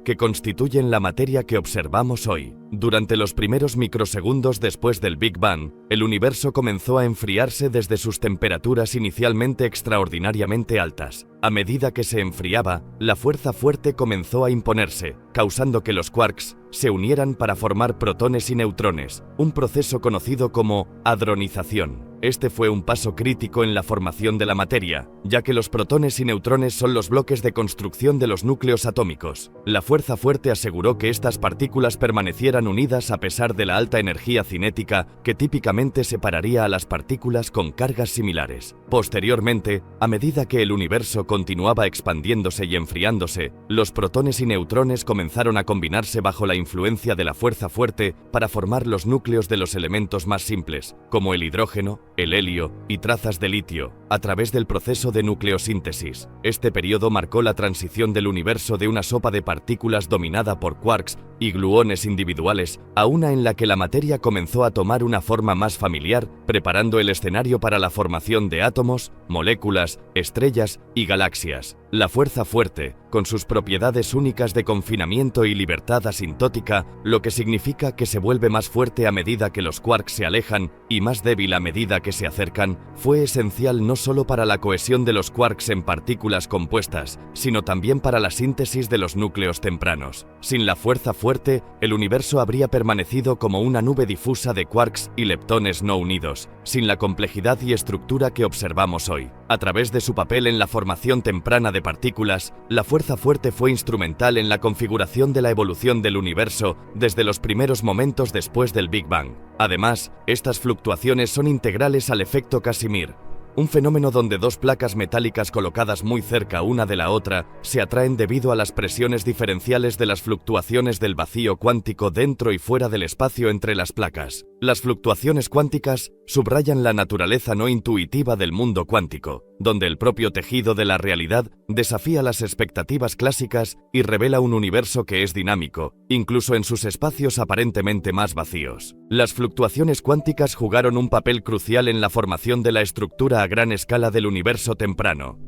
que constituyen la materia que observamos hoy. Durante los primeros microsegundos después del Big Bang, el universo comenzó a enfriarse desde sus temperaturas inicialmente extraordinariamente altas. A medida que se enfriaba, la fuerza fuerte comenzó a imponerse, causando que los quarks se unieran para formar protones y neutrones, un proceso conocido como hadronización. Este fue un paso crítico en la formación de la materia, ya que los protones y neutrones son los bloques de construcción de los núcleos atómicos. La fuerza fuerte aseguró que estas partículas permanecieran unidas a pesar de la alta energía cinética que típicamente separaría a las partículas con cargas similares. Posteriormente, a medida que el universo continuaba expandiéndose y enfriándose, los protones y neutrones comenzaron a combinarse bajo la influencia de la fuerza fuerte para formar los núcleos de los elementos más simples, como el hidrógeno, el helio y trazas de litio, a través del proceso de nucleosíntesis. Este periodo marcó la transición del universo de una sopa de partículas dominada por quarks y gluones individuales a una en la que la materia comenzó a tomar una forma más familiar, preparando el escenario para la formación de átomos, moléculas, estrellas y galaxias. La fuerza fuerte, con sus propiedades únicas de confinamiento y libertad asintótica, lo que significa que se vuelve más fuerte a medida que los quarks se alejan y más débil a medida que se acercan, fue esencial no solo para la cohesión de los quarks en partículas compuestas, sino también para la síntesis de los núcleos tempranos. Sin la fuerza fuerte, el universo habría permanecido como una nube difusa de quarks y leptones no unidos, sin la complejidad y estructura que observamos hoy. A través de su papel en la formación temprana de partículas, la fuerza fuerte fue instrumental en la configuración de la evolución del universo desde los primeros momentos después del Big Bang. Además, estas fluctuaciones son integrales al efecto Casimir, un fenómeno donde 2 placas metálicas colocadas muy cerca una de la otra se atraen debido a las presiones diferenciales de las fluctuaciones del vacío cuántico dentro y fuera del espacio entre las placas. Las fluctuaciones cuánticas subrayan la naturaleza no intuitiva del mundo cuántico, donde el propio tejido de la realidad desafía las expectativas clásicas y revela un universo que es dinámico, incluso en sus espacios aparentemente más vacíos. Las fluctuaciones cuánticas jugaron un papel crucial en la formación de la estructura a gran escala del universo temprano.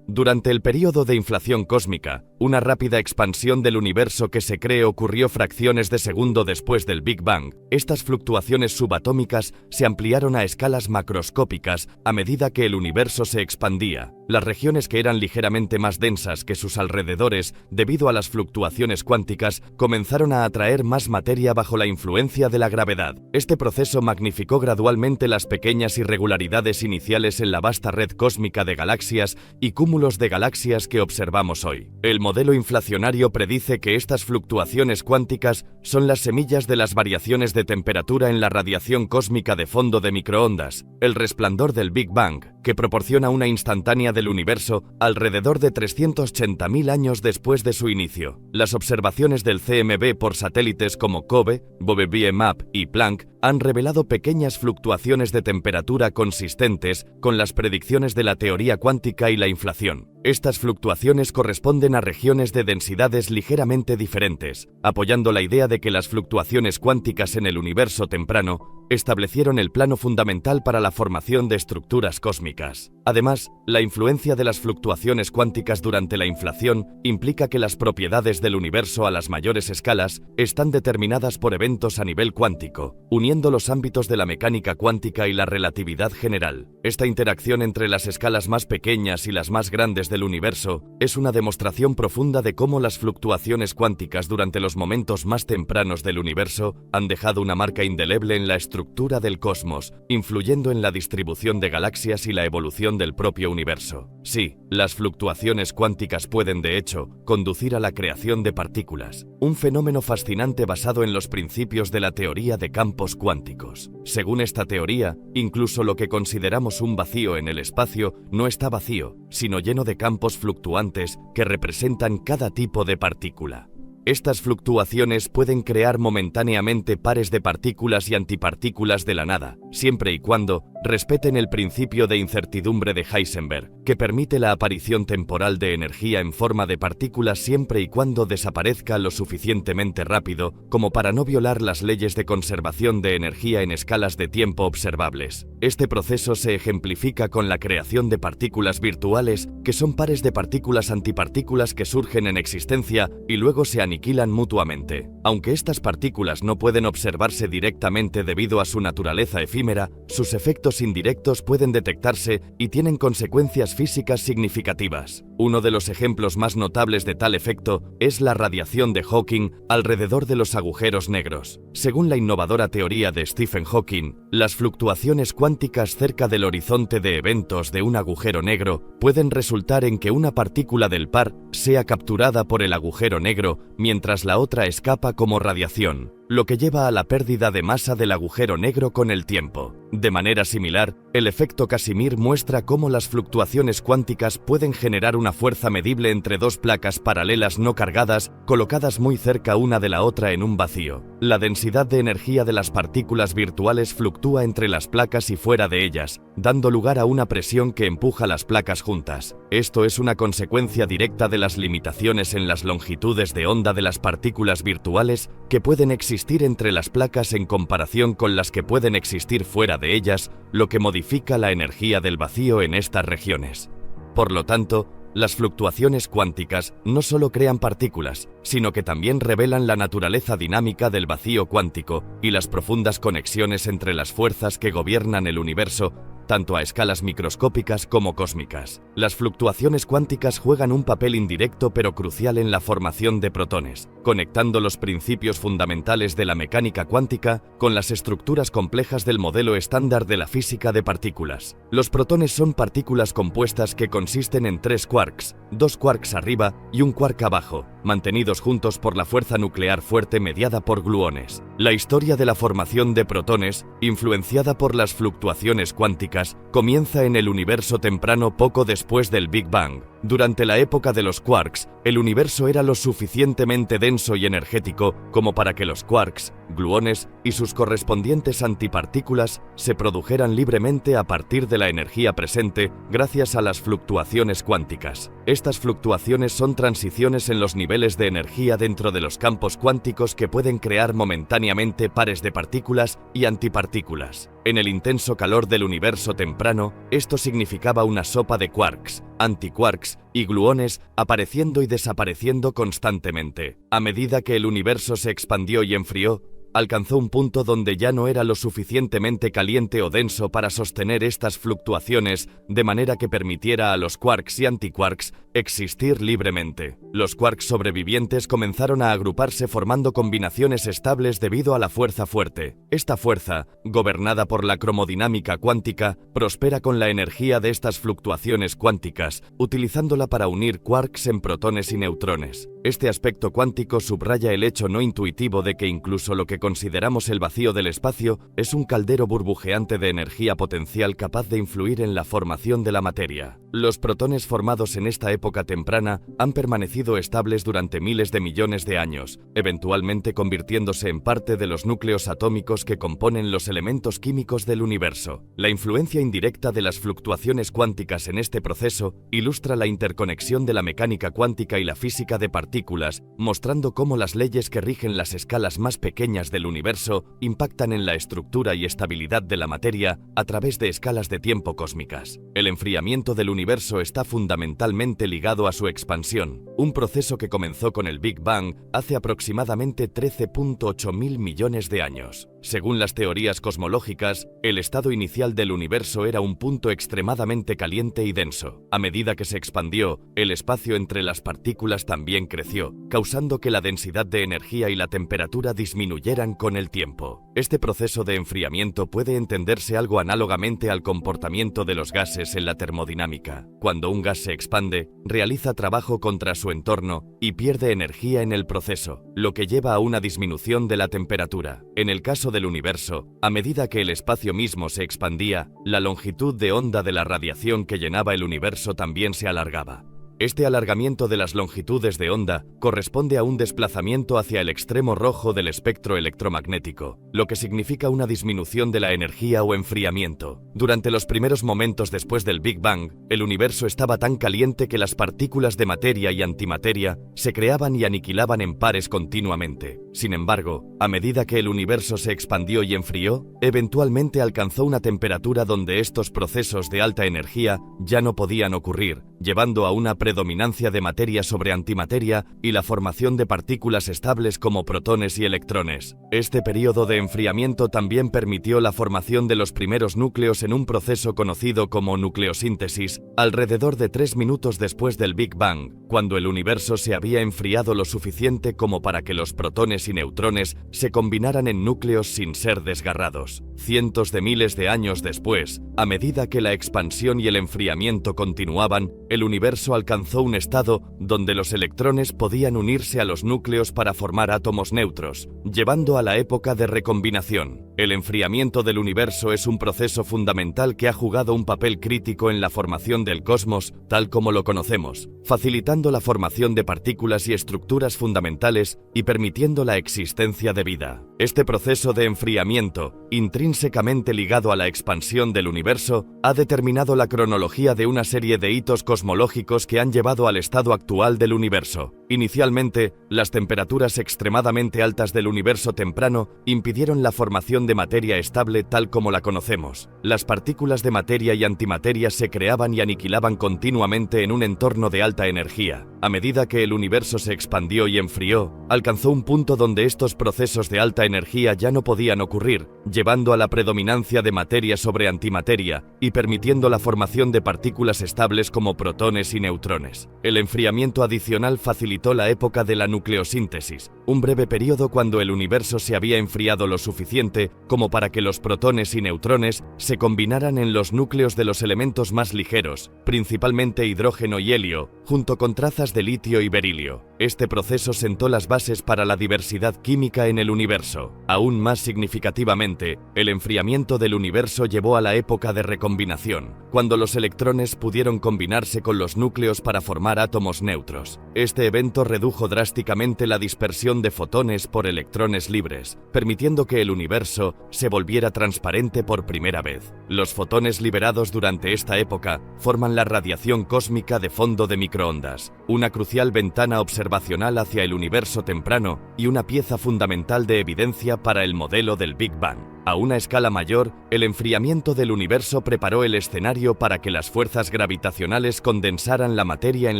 Durante el período de inflación cósmica, una rápida expansión del universo que se cree ocurrió fracciones de segundo después del Big Bang. Estas fluctuaciones subatómicas se ampliaron a escalas macroscópicas a medida que el universo se expandía. Las regiones que eran ligeramente más densas que sus alrededores debido a las fluctuaciones cuánticas comenzaron a atraer más materia bajo la influencia de la gravedad. Este proceso magnificó gradualmente las pequeñas irregularidades iniciales en la vasta red cósmica de galaxias y cúmulos de galaxias que observamos hoy. El modelo inflacionario predice que estas fluctuaciones cuánticas son las semillas de las variaciones de temperatura en la radiación cósmica de fondo de microondas, el resplandor del Big Bang, que proporciona una instantánea del universo alrededor de 380.000 años después de su inicio. Las observaciones del CMB por satélites como COBE, Bove-BMAP y Planck han revelado pequeñas fluctuaciones de temperatura consistentes con las predicciones de la teoría cuántica y la inflación. Estas fluctuaciones corresponden a regiones de densidades ligeramente diferentes, apoyando la idea de que las fluctuaciones cuánticas en el universo temprano establecieron el plano fundamental para la formación de estructuras cósmicas. Además, la influencia de las fluctuaciones cuánticas durante la inflación implica que las propiedades del universo a las mayores escalas están determinadas por eventos a nivel cuántico, uniendo los ámbitos de la mecánica cuántica y la relatividad general. Esta interacción entre las escalas más pequeñas y las más grandes del universo es una demostración profunda de cómo las fluctuaciones cuánticas durante los momentos más tempranos del universo han dejado una marca indeleble en la estructura del cosmos, influyendo en la distribución de galaxias y la evolución del propio universo. Sí, las fluctuaciones cuánticas pueden, de hecho, conducir a la creación de partículas, un fenómeno fascinante basado en los principios de la teoría de campos cuánticos. Según esta teoría, incluso lo que consideramos un vacío en el espacio no está vacío, sino lleno de campos fluctuantes que representan cada tipo de partícula. Estas fluctuaciones pueden crear momentáneamente pares de partículas y antipartículas de la nada, siempre y cuando respeten el principio de incertidumbre de Heisenberg, que permite la aparición temporal de energía en forma de partículas siempre y cuando desaparezca lo suficientemente rápido como para no violar las leyes de conservación de energía en escalas de tiempo observables. Este proceso se ejemplifica con la creación de partículas virtuales, que son pares de partículas antipartículas que surgen en existencia y luego se aniquilan mutuamente. Aunque estas partículas no pueden observarse directamente debido a su naturaleza efímera, sus efectos indirectos pueden detectarse y tienen consecuencias físicas significativas. Uno de los ejemplos más notables de tal efecto es la radiación de Hawking alrededor de los agujeros negros. Según la innovadora teoría de Stephen Hawking, las fluctuaciones cuánticas cerca del horizonte de eventos de un agujero negro pueden resultar en que una partícula del par sea capturada por el agujero negro mientras la otra escapa como radiación, lo que lleva a la pérdida de masa del agujero negro con el tiempo. De manera similar, el efecto Casimir muestra cómo las fluctuaciones cuánticas pueden generar una fuerza medible entre dos placas paralelas no cargadas colocadas muy cerca una de la otra en un vacío. La densidad de energía de las partículas virtuales fluctúa entre las placas y fuera de ellas, dando lugar a una presión que empuja las placas juntas. Esto es una consecuencia directa de las limitaciones en las longitudes de onda de las partículas virtuales que pueden existir entre las placas en comparación con las que pueden existir fuera de ellas, lo que modifica la energía del vacío en estas regiones. Por lo tanto, las fluctuaciones cuánticas no solo crean partículas, sino que también revelan la naturaleza dinámica del vacío cuántico y las profundas conexiones entre las fuerzas que gobiernan el universo, tanto a escalas microscópicas como cósmicas. Las fluctuaciones cuánticas juegan un papel indirecto pero crucial en la formación de protones, conectando los principios fundamentales de la mecánica cuántica con las estructuras complejas del modelo estándar de la física de partículas. Los protones son partículas compuestas que consisten en 3 quarks, 2 quarks arriba y un quark abajo, mantenidos juntos por la fuerza nuclear fuerte mediada por gluones. La historia de la formación de protones, influenciada por las fluctuaciones cuánticas, comienza en el universo temprano poco después del Big Bang. Durante la época de los quarks, el universo era lo suficientemente denso y energético como para que los quarks, gluones y sus correspondientes antipartículas se produjeran libremente a partir de la energía presente gracias a las fluctuaciones cuánticas. Estas fluctuaciones son transiciones en los niveles de energía dentro de los campos cuánticos que pueden crear momentáneamente pares de partículas y antipartículas. En el intenso calor del universo temprano, esto significaba una sopa de quarks, antiquarks y gluones apareciendo y desapareciendo constantemente. A medida que el universo se expandió y enfrió, alcanzó un punto donde ya no era lo suficientemente caliente o denso para sostener estas fluctuaciones de manera que permitiera a los quarks y antiquarks existir libremente. Los quarks sobrevivientes comenzaron a agruparse formando combinaciones estables debido a la fuerza fuerte. Esta fuerza, gobernada por la cromodinámica cuántica, prospera con la energía de estas fluctuaciones cuánticas, utilizándola para unir quarks en protones y neutrones. Este aspecto cuántico subraya el hecho no intuitivo de que incluso lo que consideramos el vacío del espacio es un caldero burbujeante de energía potencial capaz de influir en la formación de la materia. Los protones formados en esta época temprana han permanecido estables durante miles de millones de años, eventualmente convirtiéndose en parte de los núcleos atómicos que componen los elementos químicos del universo. La influencia indirecta de las fluctuaciones cuánticas en este proceso ilustra la interconexión de la mecánica cuántica y la física de partículas, mostrando cómo las leyes que rigen las escalas más pequeñas del universo impactan en la estructura y estabilidad de la materia a través de escalas de tiempo cósmicas. El enfriamiento del universo está fundamentalmente ligado a su expansión, un proceso que comenzó con el Big Bang hace aproximadamente 13.8 mil millones de años. Según las teorías cosmológicas, el estado inicial del universo era un punto extremadamente caliente y denso. A medida que se expandió, el espacio entre las partículas también creció, causando que la densidad de energía y la temperatura disminuyeran con el tiempo. Este proceso de enfriamiento puede entenderse algo análogamente al comportamiento de los gases en la termodinámica. Cuando un gas se expande, realiza trabajo contra su entorno y pierde energía en el proceso, lo que lleva a una disminución de la temperatura. En el caso del universo, a medida que el espacio mismo se expandía, la longitud de onda de la radiación que llenaba el universo también se alargaba. Este alargamiento de las longitudes de onda corresponde a un desplazamiento hacia el extremo rojo del espectro electromagnético, lo que significa una disminución de la energía o enfriamiento. Durante los primeros momentos después del Big Bang, el universo estaba tan caliente que las partículas de materia y antimateria se creaban y aniquilaban en pares continuamente. Sin embargo, a medida que el universo se expandió y enfrió, eventualmente alcanzó una temperatura donde estos procesos de alta energía ya no podían ocurrir, llevando a una predominancia de materia sobre antimateria y la formación de partículas estables como protones y electrones. Este periodo de enfriamiento también permitió la formación de los primeros núcleos en un proceso conocido como nucleosíntesis, alrededor de 3 minutos después del Big Bang, cuando el universo se había enfriado lo suficiente como para que los protones y neutrones se combinaran en núcleos sin ser desgarrados. Cientos de miles de años después, a medida que la expansión y el enfriamiento continuaban, el universo alcanzó un estado donde los electrones podían unirse a los núcleos para formar átomos neutros, llevando a la época de recombinación. El enfriamiento del universo es un proceso fundamental que ha jugado un papel crítico en la formación del cosmos, tal como lo conocemos, facilitando la formación de partículas y estructuras fundamentales y permitiendo la existencia de vida. Este proceso de enfriamiento, intrínsecamente ligado a la expansión del universo, ha determinado la cronología de una serie de hitos cosmológicos que han llevado al estado actual del universo. Inicialmente, las temperaturas extremadamente altas del universo temprano impidieron la formación de materia estable tal como la conocemos. Las partículas de materia y antimateria se creaban y aniquilaban continuamente en un entorno de alta energía. A medida que el universo se expandió y enfrió, alcanzó un punto donde estos procesos de alta energía ya no podían ocurrir, llevando a la predominancia de materia sobre antimateria y permitiendo la formación de partículas estables como protones y neutrones. El enfriamiento adicional facilitó la época de la nucleosíntesis, un breve periodo cuando el universo se había enfriado lo suficiente como para que los protones y neutrones se combinaran en los núcleos de los elementos más ligeros, principalmente hidrógeno y helio, junto con trazas de litio y berilio. Este proceso sentó las bases para la diversidad química en el universo. Aún más significativamente, el enfriamiento del universo llevó a la época de recombinación, cuando los electrones pudieron combinarse con los núcleos para formar átomos neutros. Este evento redujo drásticamente la dispersión de fotones por electrones libres, permitiendo que el universo se volviera transparente por primera vez. Los fotones liberados durante esta época forman la radiación cósmica de fondo de microondas, una crucial ventana observacional hacia el universo temprano y una pieza fundamental de evidencia para el modelo del Big Bang. A una escala mayor, el enfriamiento del universo preparó el escenario para que las fuerzas gravitacionales condensaran la materia en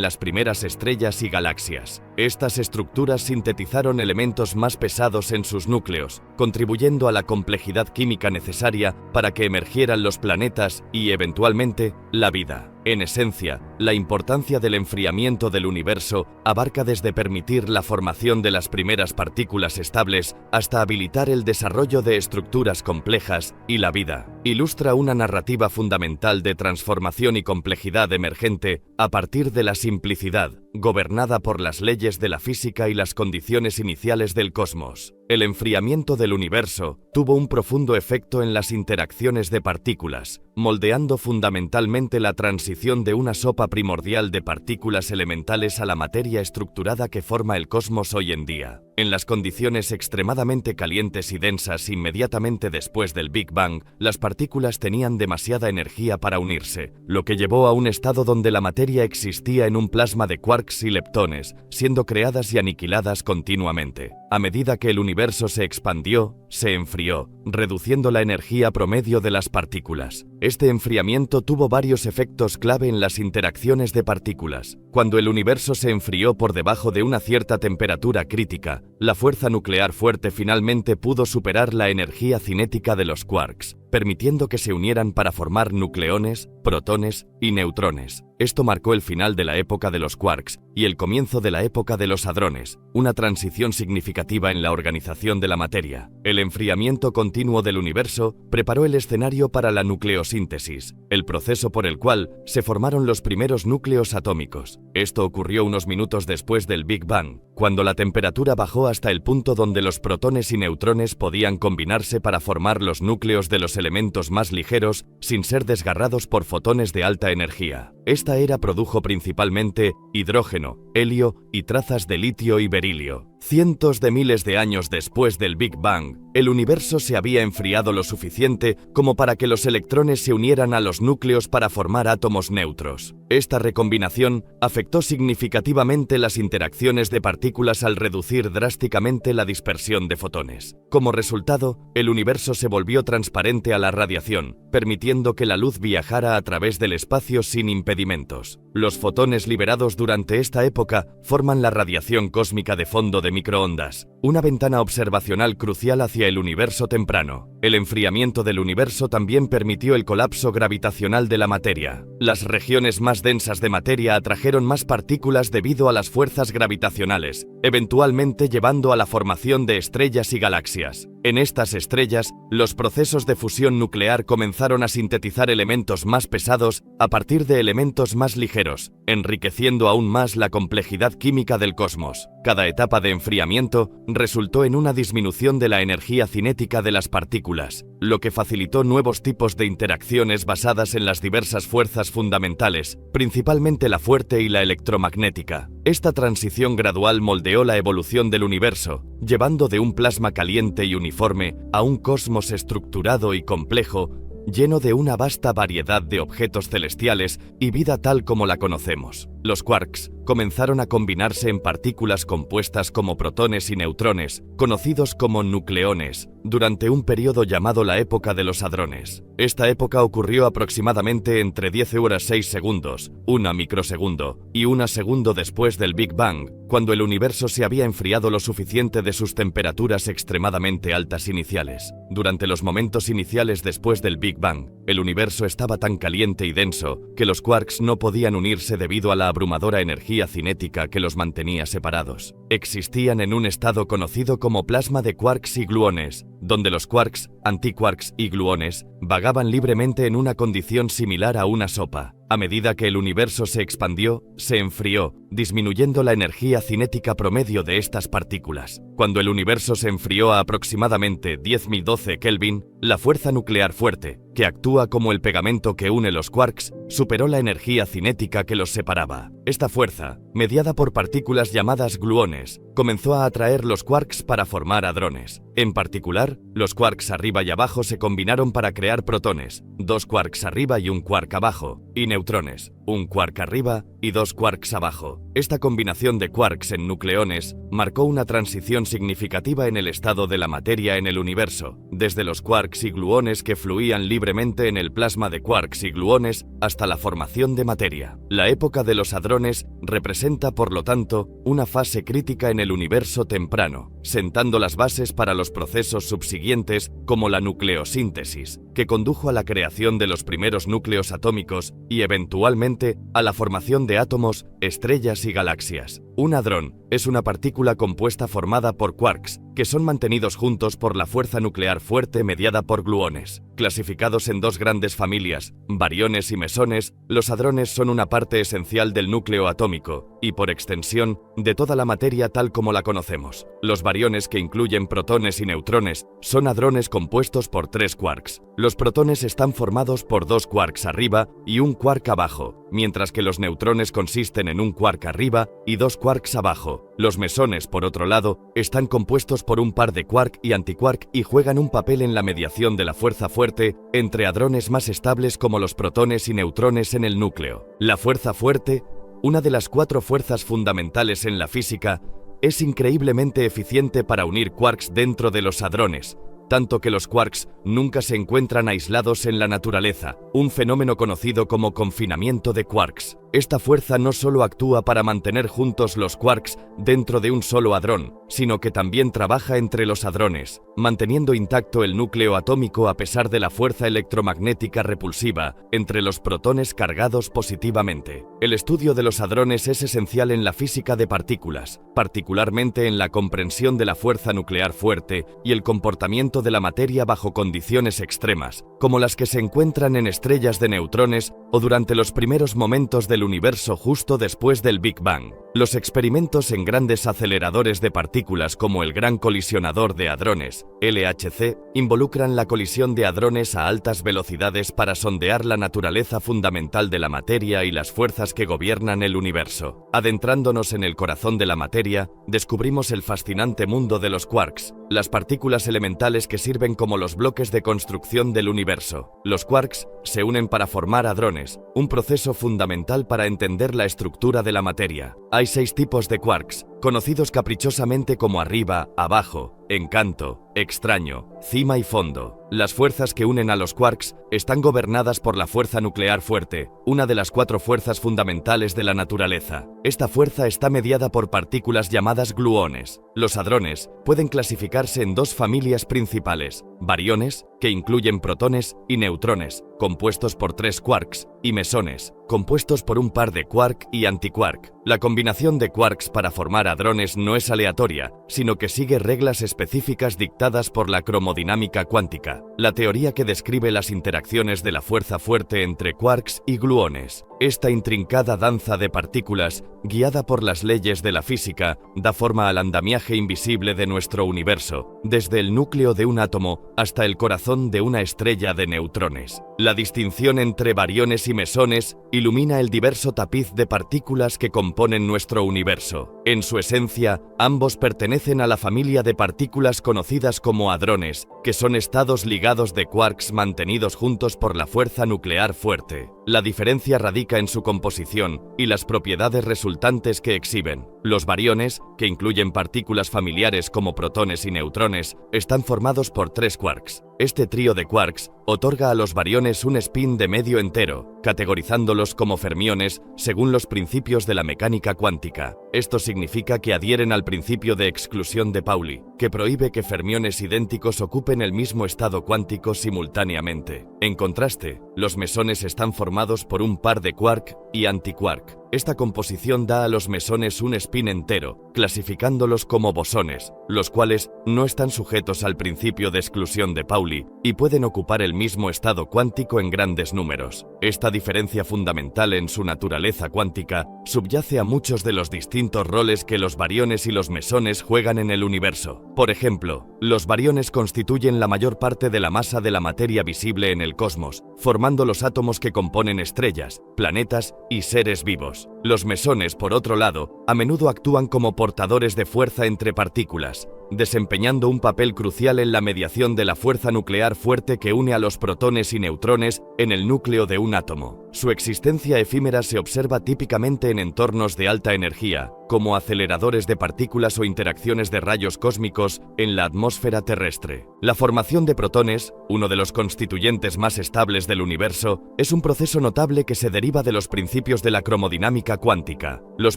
las primeras estrellas y galaxias. Estas estructuras sintetizaron elementos más pesados en sus núcleos, contribuyendo a la complejidad química necesaria para que emergieran los planetas y, eventualmente, la vida. En esencia, la importancia del enfriamiento del universo abarca desde permitir la formación de las primeras partículas estables hasta habilitar el desarrollo de estructuras complejas y la vida. Ilustra una narrativa fundamental de transformación y complejidad emergente a partir de la simplicidad, gobernada por las leyes de la física y las condiciones iniciales del cosmos. El enfriamiento del universo tuvo un profundo efecto en las interacciones de partículas, moldeando fundamentalmente la transición de una sopa primordial de partículas elementales a la materia estructurada que forma el cosmos hoy en día. En las condiciones extremadamente calientes y densas inmediatamente después del Big Bang, las partículas tenían demasiada energía para unirse, lo que llevó a un estado donde la materia existía en un plasma de quarks y leptones, siendo creadas y aniquiladas continuamente. A medida que el universo se expandió, se enfrió, reduciendo la energía promedio de las partículas. Este enfriamiento tuvo varios efectos clave en las interacciones de partículas. Cuando el universo se enfrió por debajo de una cierta temperatura crítica, la fuerza nuclear fuerte finalmente pudo superar la energía cinética de los quarks, permitiendo que se unieran para formar nucleones, protones y neutrones. Esto marcó el final de la época de los quarks y el comienzo de la época de los hadrones, una transición significativa en la organización de la materia. El enfriamiento continuo del universo preparó el escenario para la nucleosíntesis, el proceso por el cual se formaron los primeros núcleos atómicos. Esto ocurrió unos minutos después del Big Bang, cuando la temperatura bajó hasta el punto donde los protones y neutrones podían combinarse para formar los núcleos de los elementos más ligeros sin ser desgarrados por fotones de alta energía. Esta era produjo principalmente hidrógeno, helio y trazas de litio y berilio. Cientos de miles de años después del Big Bang, el universo se había enfriado lo suficiente como para que los electrones se unieran a los núcleos para formar átomos neutros. Esta recombinación afectó significativamente las interacciones de partículas al reducir drásticamente la dispersión de fotones. Como resultado, el universo se volvió transparente a la radiación, permitiendo que la luz viajara a través del espacio sin impedimentos. Los fotones liberados durante esta época forman la radiación cósmica de fondo de microondas, una ventana observacional crucial hacia el universo temprano. El enfriamiento del universo también permitió el colapso gravitacional de la materia. Las regiones más densas de materia atrajeron más partículas debido a las fuerzas gravitacionales, eventualmente llevando a la formación de estrellas y galaxias. En estas estrellas, los procesos de fusión nuclear comenzaron a sintetizar elementos más pesados a partir de elementos más ligeros, enriqueciendo aún más la complejidad química del cosmos. Cada etapa de enfriamiento resultó en una disminución de la energía cinética de las partículas, lo que facilitó nuevos tipos de interacciones basadas en las diversas fuerzas fundamentales, principalmente la fuerte y la electromagnética. Esta transición gradual moldeó la evolución del universo, llevando de un plasma caliente y uniforme a un cosmos estructurado y complejo, lleno de una vasta variedad de objetos celestiales y vida tal como la conocemos. Los quarks comenzaron a combinarse en partículas compuestas como protones y neutrones, conocidos como nucleones, durante un periodo llamado la época de los hadrones. Esta época ocurrió aproximadamente entre 10 horas 6 segundos, 1 microsegundo, y 1 segundo después del Big Bang, cuando el universo se había enfriado lo suficiente de sus temperaturas extremadamente altas iniciales. Durante los momentos iniciales después del Big Bang, el universo estaba tan caliente y denso que los quarks no podían unirse debido a la abrumadora energía cinética que los mantenía separados. Existían en un estado conocido como plasma de quarks y gluones, donde los quarks, antiquarks y gluones vagaban libremente en una condición similar a una sopa. A medida que el universo se expandió, se enfrió, disminuyendo la energía cinética promedio de estas partículas. Cuando el universo se enfrió a aproximadamente 10.012 Kelvin, la fuerza nuclear fuerte, que actúa como el pegamento que une los quarks, superó la energía cinética que los separaba. Esta fuerza, mediada por partículas llamadas gluones, comenzó a atraer los quarks para formar hadrones. En particular, los quarks arriba y abajo se combinaron para crear protones, 2 quarks arriba y un quark abajo, y neutrones, un quark arriba y 2 quarks abajo. Esta combinación de quarks en nucleones marcó una transición significativa en el estado de la materia en el universo, desde los quarks y gluones que fluían libremente en el plasma de quarks y gluones hasta la formación de materia. La época de los hadrones representa, por lo tanto, una fase crítica en el universo temprano, sentando las bases para los procesos subsiguientes como la nucleosíntesis, que condujo a la creación de los primeros núcleos atómicos y eventualmente a la formación de átomos, estrellas y galaxias. Un hadrón es una partícula compuesta formada por quarks, que son mantenidos juntos por la fuerza nuclear fuerte mediada por gluones. Clasificados en dos grandes familias, bariones y mesones, los hadrones son una parte esencial del núcleo atómico, y por extensión, de toda la materia tal como la conocemos. Los bariones, que incluyen protones y neutrones, son hadrones compuestos por 3 quarks. Los protones están formados por 2 quarks arriba y un quark abajo, mientras que los neutrones consisten en un quark arriba y 2 quarks abajo. Los mesones, por otro lado, están compuestos por un par de quark y antiquark y juegan un papel en la mediación de la fuerza fuerte entre hadrones más estables como los protones y neutrones en el núcleo. La fuerza fuerte, una de las 4 fuerzas fundamentales en la física, es increíblemente eficiente para unir quarks dentro de los hadrones, tanto que los quarks nunca se encuentran aislados en la naturaleza, un fenómeno conocido como confinamiento de quarks. Esta fuerza no solo actúa para mantener juntos los quarks dentro de un solo hadrón, sino que también trabaja entre los hadrones, manteniendo intacto el núcleo atómico a pesar de la fuerza electromagnética repulsiva entre los protones cargados positivamente. El estudio de los hadrones es esencial en la física de partículas, particularmente en la comprensión de la fuerza nuclear fuerte y el comportamiento de la materia bajo condiciones extremas, como las que se encuentran en estrellas de neutrones o durante los primeros momentos del universo justo después del Big Bang. Los experimentos en grandes aceleradores de partículas como el Gran Colisionador de Hadrones, LHC, involucran la colisión de hadrones a altas velocidades para sondear la naturaleza fundamental de la materia y las fuerzas que gobiernan el universo. Adentrándonos en el corazón de la materia, descubrimos el fascinante mundo de los quarks, las partículas elementales que sirven como los bloques de construcción del universo. Los quarks se unen para formar hadrones, un proceso fundamental para entender la estructura de la materia. Hay 6 tipos de quarks, conocidos caprichosamente como arriba, abajo, encanto, extraño, cima y fondo. Las fuerzas que unen a los quarks están gobernadas por la fuerza nuclear fuerte, una de las 4 fuerzas fundamentales de la naturaleza. Esta fuerza está mediada por partículas llamadas gluones. Los hadrones pueden clasificarse en 2 familias principales: bariones, que incluyen protones, y neutrones, compuestos por 3 quarks, y mesones, compuestos por un par de quark y antiquark. La combinación de quarks para formar hadrones no es aleatoria, sino que sigue reglas específicas dictadas por la cromodinámica cuántica, la teoría que describe las interacciones de la fuerza fuerte entre quarks y gluones. Esta intrincada danza de partículas, guiada por las leyes de la física, da forma al andamiaje invisible de nuestro universo, desde el núcleo de un átomo hasta el corazón de una estrella de neutrones. La distinción entre bariones y mesones ilumina el diverso tapiz de partículas que componen nuestro universo. En su esencia, ambos pertenecen a la familia de partículas conocidas como hadrones, que son estados ligados de quarks mantenidos juntos por la fuerza nuclear fuerte. La diferencia radica en su composición y las propiedades resultantes que exhiben. Los bariones, que incluyen partículas familiares como protones y neutrones, están formados por 3 quarks. Este trío de quarks otorga a los bariones un spin de medio entero, categorizándolos como fermiones según los principios de la mecánica cuántica. Esto significa que adhieren al principio de exclusión de Pauli, que prohíbe que fermiones idénticos ocupen el mismo estado cuántico simultáneamente. En contraste, los mesones están formados por un par de quark y antiquark. Esta composición da a los mesones un spin entero, clasificándolos como bosones, los cuales no están sujetos al principio de exclusión de Pauli y pueden ocupar el mismo estado cuántico en grandes números. Esta diferencia fundamental en su naturaleza cuántica subyace a muchos de los distintos roles que los bariones y los mesones juegan en el universo. Por ejemplo, los bariones constituyen la mayor parte de la masa de la materia visible en el cosmos, formando los átomos que componen estrellas, planetas y seres vivos. Los mesones, por otro lado, a menudo actúan como portadores de fuerza entre partículas, desempeñando un papel crucial en la mediación de la fuerza nuclear fuerte que une a los protones y neutrones en el núcleo de un átomo. Su existencia efímera se observa típicamente en entornos de alta energía, como aceleradores de partículas o interacciones de rayos cósmicos en la atmósfera terrestre. La formación de protones, uno de los constituyentes más estables del universo, es un proceso notable que se deriva de los principios de la cromodinámica cuántica. Los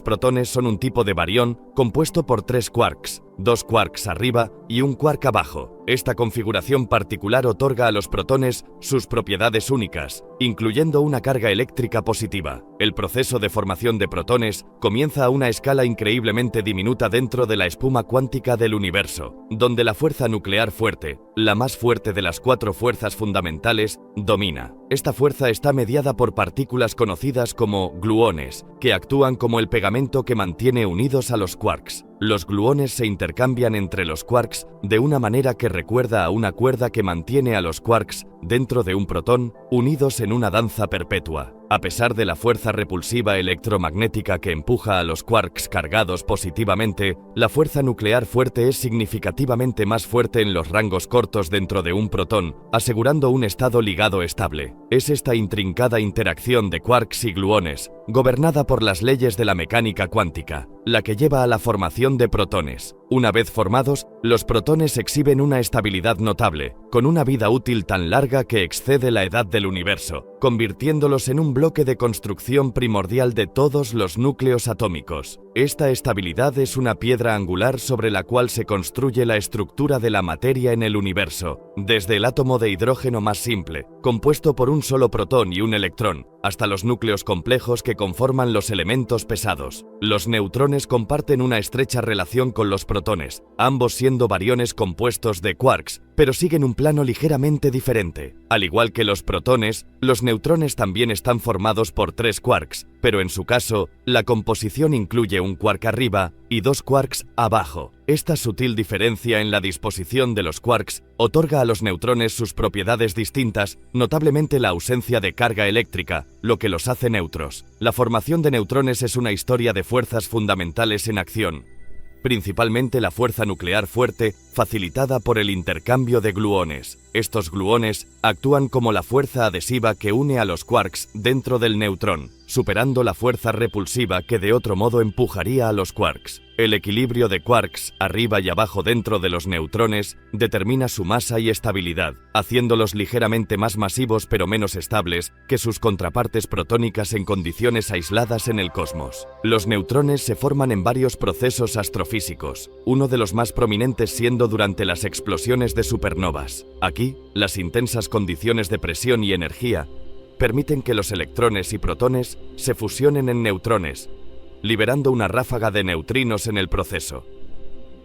protones son un tipo de barión compuesto por 3 quarks, 2 quarks arriba y un quark abajo. Esta configuración particular otorga a los protones sus propiedades únicas, incluyendo una carga eléctrica positiva. El proceso de formación de protones comienza a una escala increíblemente diminuta dentro de la espuma cuántica del universo, donde la fuerza nuclear fuerte, la más fuerte de las 4 fuerzas fundamentales, domina. Esta fuerza está mediada por partículas conocidas como gluones, que actúan como el pegamento que mantiene unidos a los quarks. Los gluones se intercambian entre los quarks de una manera que recuerda a una cuerda que mantiene a los quarks dentro de un protón, unidos en una danza perpetua. A pesar de la fuerza repulsiva electromagnética que empuja a los quarks cargados positivamente, la fuerza nuclear fuerte es significativamente más fuerte en los rangos cortos dentro de un protón, asegurando un estado ligado estable. Es esta intrincada interacción de quarks y gluones, gobernada por las leyes de la mecánica cuántica, la que lleva a la formación de protones. Una vez formados, los protones exhiben una estabilidad notable, con una vida útil tan larga que excede la edad del universo, convirtiéndolos en un bloque de construcción primordial de todos los núcleos atómicos. Esta estabilidad es una piedra angular sobre la cual se construye la estructura de la materia en el universo, desde el átomo de hidrógeno más simple, compuesto por un solo protón y un electrón, hasta los núcleos complejos que conforman los elementos pesados. Los neutrones comparten una estrecha relación con los protones, ambos siendo bariones compuestos de quarks, pero siguen un plano ligeramente diferente. Al igual que los protones, los neutrones también están formados por 3 quarks, pero en su caso, la composición incluye un quark arriba y 2 quarks abajo. Esta sutil diferencia en la disposición de los quarks otorga a los neutrones sus propiedades distintas, notablemente la ausencia de carga eléctrica, lo que los hace neutros. La formación de neutrones es una historia de fuerzas fundamentales en acción, principalmente la fuerza nuclear fuerte, facilitada por el intercambio de gluones. Estos gluones actúan como la fuerza adhesiva que une a los quarks dentro del neutrón, superando la fuerza repulsiva que de otro modo empujaría a los quarks. El equilibrio de quarks arriba y abajo dentro de los neutrones determina su masa y estabilidad, haciéndolos ligeramente más masivos pero menos estables que sus contrapartes protónicas en condiciones aisladas en el cosmos. Los neutrones se forman en varios procesos astrofísicos, uno de los más prominentes siendo durante las explosiones de supernovas. Aquí, las intensas condiciones de presión y energía permiten que los electrones y protones se fusionen en neutrones, liberando una ráfaga de neutrinos en el proceso.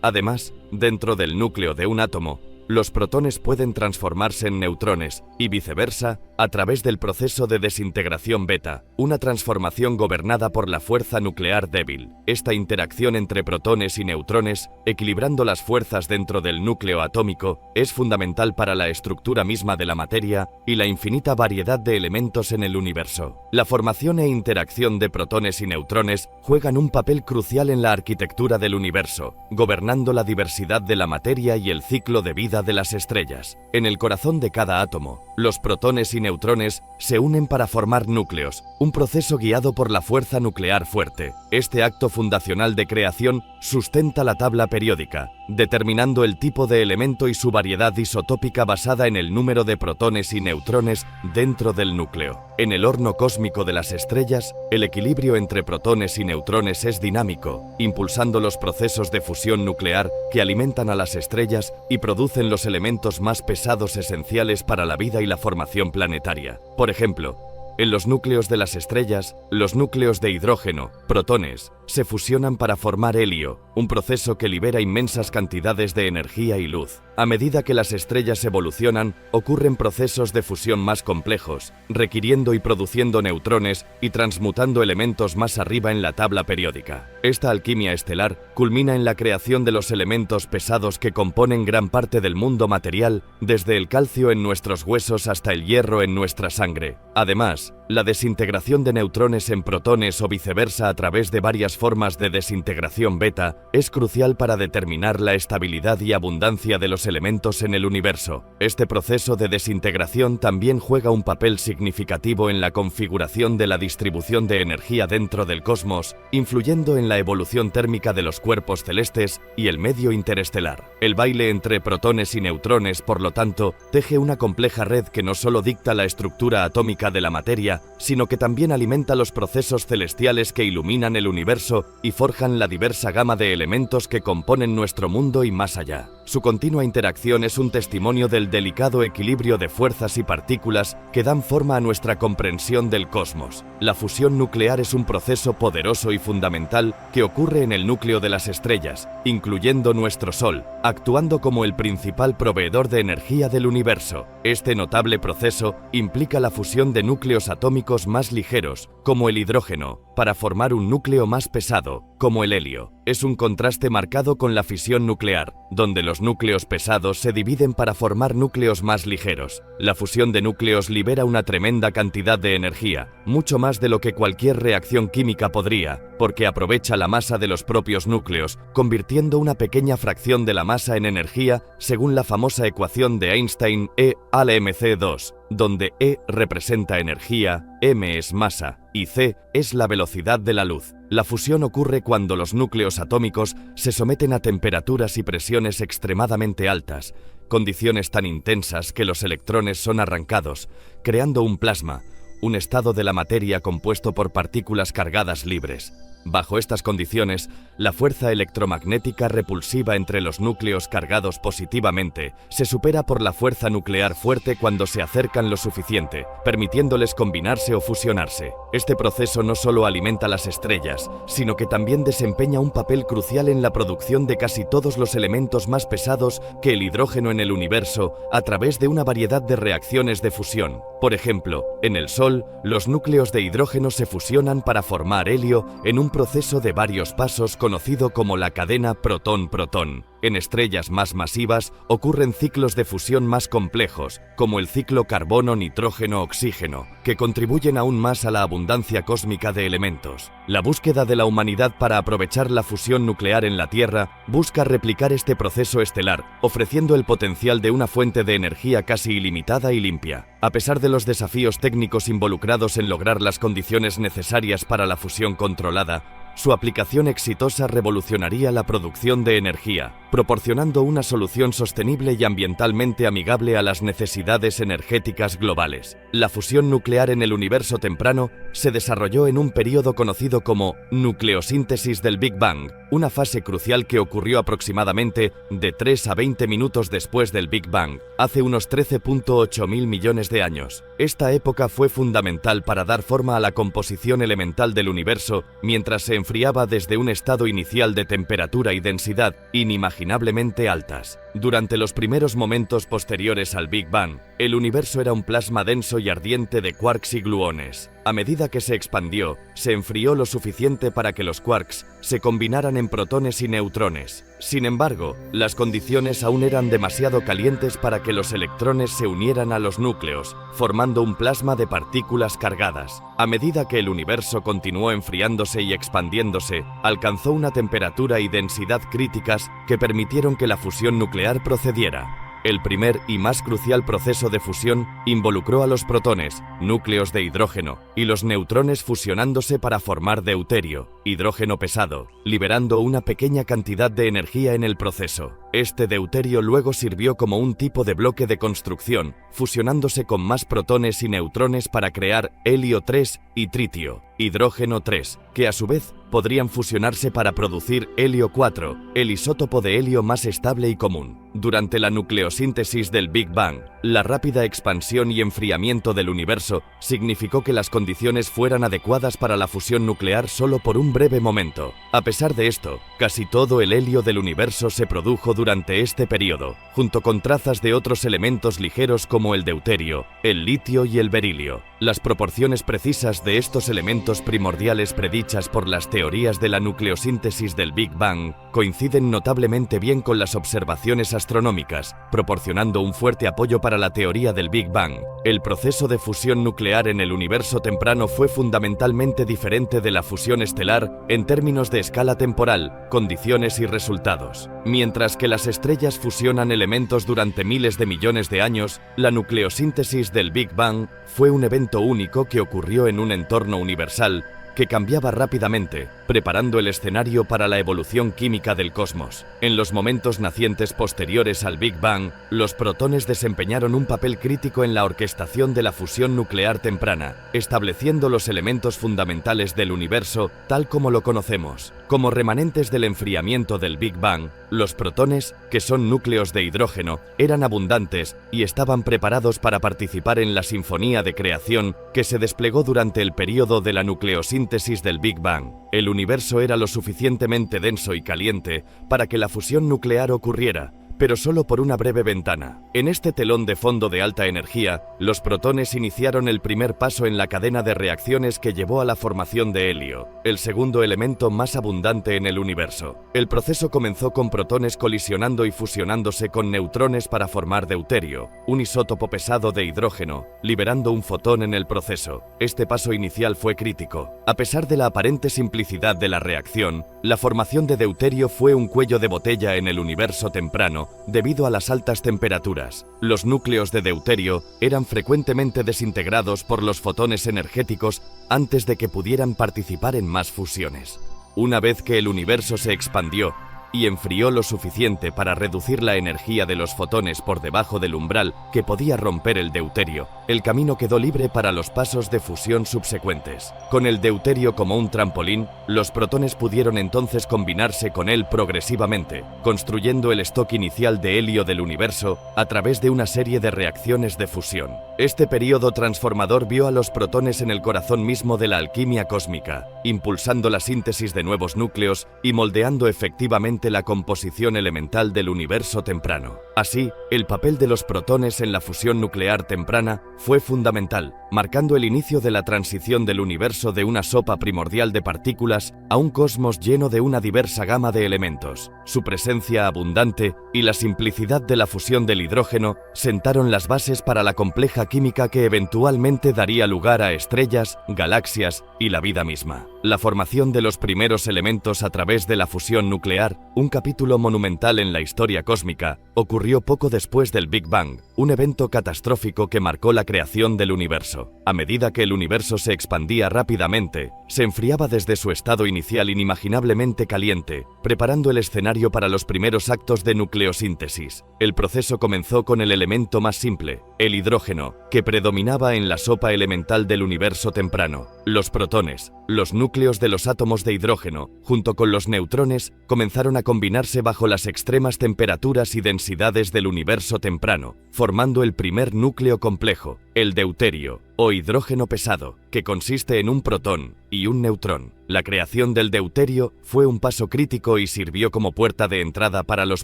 Además, dentro del núcleo de un átomo, los protones pueden transformarse en neutrones y viceversa a través del proceso de desintegración beta, una transformación gobernada por la fuerza nuclear débil. Esta interacción entre protones y neutrones, equilibrando las fuerzas dentro del núcleo atómico, es fundamental para la estructura misma de la materia y la infinita variedad de elementos en el universo. La formación e interacción de protones y neutrones juegan un papel crucial en la arquitectura del universo, gobernando la diversidad de la materia y el ciclo de vida de las estrellas. En el corazón de cada átomo, los protones y neutrones se unen para formar núcleos, un proceso guiado por la fuerza nuclear fuerte. Este acto fundacional de creación sustenta la tabla periódica, determinando el tipo de elemento y su variedad isotópica basada en el número de protones y neutrones dentro del núcleo. En el horno cósmico de las estrellas, el equilibrio entre protones y neutrones es dinámico, impulsando los procesos de fusión nuclear que alimentan a las estrellas y producen los elementos más pesados esenciales para la vida y la formación planetaria. Por ejemplo, en los núcleos de las estrellas, los núcleos de hidrógeno, protones, se fusionan para formar helio, un proceso que libera inmensas cantidades de energía y luz. A medida que las estrellas evolucionan, ocurren procesos de fusión más complejos, requiriendo y produciendo neutrones y transmutando elementos más arriba en la tabla periódica. Esta alquimia estelar culmina en la creación de los elementos pesados que componen gran parte del mundo material, desde el calcio en nuestros huesos hasta el hierro en nuestra sangre. Además, la desintegración de neutrones en protones o viceversa a través de varias formas de desintegración beta es crucial para determinar la estabilidad y abundancia de los elementos en el universo. Este proceso de desintegración también juega un papel significativo en la configuración de la distribución de energía dentro del cosmos, influyendo en la evolución térmica de los cuerpos celestes y el medio interestelar. El baile entre protones y neutrones, por lo tanto, teje una compleja red que no solo dicta la estructura atómica de la materia, sino que también alimenta los procesos celestiales que iluminan el universo universo y forjan la diversa gama de elementos que componen nuestro mundo y más allá. Su continua interacción es un testimonio del delicado equilibrio de fuerzas y partículas que dan forma a nuestra comprensión del cosmos. La fusión nuclear es un proceso poderoso y fundamental que ocurre en el núcleo de las estrellas, incluyendo nuestro Sol, actuando como el principal proveedor de energía del universo. Este notable proceso implica la fusión de núcleos atómicos más ligeros, como el hidrógeno, para formar un núcleo más pesado, como el helio. Es un contraste marcado con la fisión nuclear, donde los núcleos pesados se dividen para formar núcleos más ligeros. La fusión de núcleos libera una tremenda cantidad de energía, mucho más de lo que cualquier reacción química podría, porque aprovecha la masa de los propios núcleos, convirtiendo una pequeña fracción de la masa en energía, según la famosa ecuación de Einstein E = mc2, donde E representa energía, m es masa y c es la velocidad de la luz. La fusión ocurre cuando los núcleos atómicos se someten a temperaturas y presiones extremadamente altas, condiciones tan intensas que los electrones son arrancados, creando un plasma, un estado de la materia compuesto por partículas cargadas libres. Bajo estas condiciones, la fuerza electromagnética repulsiva entre los núcleos cargados positivamente se supera por la fuerza nuclear fuerte cuando se acercan lo suficiente, permitiéndoles combinarse o fusionarse. Este proceso no solo alimenta las estrellas, sino que también desempeña un papel crucial en la producción de casi todos los elementos más pesados que el hidrógeno en el universo a través de una variedad de reacciones de fusión. Por ejemplo, en el Sol, los núcleos de hidrógeno se fusionan para formar helio en un proceso de varios pasos conocido como la cadena protón-protón. En estrellas más masivas ocurren ciclos de fusión más complejos, como el ciclo carbono-nitrógeno-oxígeno, que contribuyen aún más a la abundancia cósmica de elementos. La búsqueda de la humanidad para aprovechar la fusión nuclear en la Tierra busca replicar este proceso estelar, ofreciendo el potencial de una fuente de energía casi ilimitada y limpia. A pesar de los desafíos técnicos involucrados en lograr las condiciones necesarias para la fusión controlada, su aplicación exitosa revolucionaría la producción de energía, proporcionando una solución sostenible y ambientalmente amigable a las necesidades energéticas globales. La fusión nuclear en el universo temprano se desarrolló en un período conocido como nucleosíntesis del Big Bang, una fase crucial que ocurrió aproximadamente de 3 a 20 minutos después del Big Bang, hace unos 13.8 mil millones de años. Esta época fue fundamental para dar forma a la composición elemental del universo, mientras se enfriaba desde un estado inicial de temperatura y densidad inimaginablemente altas. Durante los primeros momentos posteriores al Big Bang, el universo era un plasma denso y ardiente de quarks y gluones. A medida que se expandió, se enfrió lo suficiente para que los quarks se combinaran en protones y neutrones. Sin embargo, las condiciones aún eran demasiado calientes para que los electrones se unieran a los núcleos, formando un plasma de partículas cargadas. A medida que el universo continuó enfriándose y expandiéndose, alcanzó una temperatura y densidad críticas que permitieron que la fusión nuclear procediera. El primer y más crucial proceso de fusión involucró a los protones, núcleos de hidrógeno, y los neutrones fusionándose para formar deuterio, hidrógeno pesado, liberando una pequeña cantidad de energía en el proceso. Este deuterio luego sirvió como un tipo de bloque de construcción, fusionándose con más protones y neutrones para crear helio 3 y tritio, hidrógeno 3, que a su vez podrían fusionarse para producir helio 4, el isótopo de helio más estable y común. Durante la nucleosíntesis del Big Bang, la rápida expansión y enfriamiento del universo significó que las condiciones fueran adecuadas para la fusión nuclear solo por un breve momento. A pesar de esto, casi todo el helio del universo se produjo durante este periodo, junto con trazas de otros elementos ligeros como el deuterio, el litio y el berilio. Las proporciones precisas de estos elementos primordiales predichas por las teorías de la nucleosíntesis del Big Bang coinciden notablemente bien con las observaciones astronómicas, proporcionando un fuerte apoyo para la teoría del Big Bang. El proceso de fusión nuclear en el universo temprano fue fundamentalmente diferente de la fusión estelar en términos de escala temporal, condiciones y resultados. Mientras que las estrellas fusionan elementos durante miles de millones de años, la nucleosíntesis del Big Bang fue un evento único que ocurrió en un entorno universal que cambiaba rápidamente, preparando el escenario para la evolución química del cosmos. En los momentos nacientes posteriores al Big Bang, los protones desempeñaron un papel crítico en la orquestación de la fusión nuclear temprana, estableciendo los elementos fundamentales del universo tal como lo conocemos. Como remanentes del enfriamiento del Big Bang, los protones, que son núcleos de hidrógeno, eran abundantes y estaban preparados para participar en la sinfonía de creación que se desplegó durante el período de la nucleosíntesis del Big Bang. El universo era lo suficientemente denso y caliente para que la fusión nuclear ocurriera, pero solo por una breve ventana. En este telón de fondo de alta energía, los protones iniciaron el primer paso en la cadena de reacciones que llevó a la formación de helio, el segundo elemento más abundante en el universo. El proceso comenzó con protones colisionando y fusionándose con neutrones para formar deuterio, un isótopo pesado de hidrógeno, liberando un fotón en el proceso. Este paso inicial fue crítico. A pesar de la aparente simplicidad de la reacción, la formación de deuterio fue un cuello de botella en el universo temprano, debido a las altas temperaturas. Los núcleos de deuterio eran frecuentemente desintegrados por los fotones energéticos antes de que pudieran participar en más fusiones. Una vez que el universo se expandió y enfrió lo suficiente para reducir la energía de los fotones por debajo del umbral que podía romper el deuterio, el camino quedó libre para los pasos de fusión subsecuentes. Con el deuterio como un trampolín, los protones pudieron entonces combinarse con él progresivamente, construyendo el stock inicial de helio del universo a través de una serie de reacciones de fusión. Este periodo transformador vio a los protones en el corazón mismo de la alquimia cósmica, impulsando la síntesis de nuevos núcleos y moldeando efectivamente la composición elemental del universo temprano. Así, el papel de los protones en la fusión nuclear temprana fue fundamental, marcando el inicio de la transición del universo de una sopa primordial de partículas a un cosmos lleno de una diversa gama de elementos. Su presencia abundante y la simplicidad de la fusión del hidrógeno sentaron las bases para la compleja química que eventualmente daría lugar a estrellas, galaxias y la vida misma. La formación de los primeros elementos a través de la fusión nuclear, un capítulo monumental en la historia cósmica, ocurrió poco después del Big Bang, un evento catastrófico que marcó la creación del universo. A medida que el universo se expandía rápidamente, se enfriaba desde su estado inicial inimaginablemente caliente, preparando el escenario para los primeros actos de nucleosíntesis. El proceso comenzó con el elemento más simple, el hidrógeno, que predominaba en la sopa elemental del universo temprano. Los protones, los núcleos de los átomos de hidrógeno, junto con los neutrones, comenzaron a combinarse bajo las extremas temperaturas y densidades del universo temprano, formando el primer núcleo complejo, el deuterio, o hidrógeno pesado, que consiste en un protón y un neutrón. La creación del deuterio fue un paso crítico y sirvió como puerta de entrada para los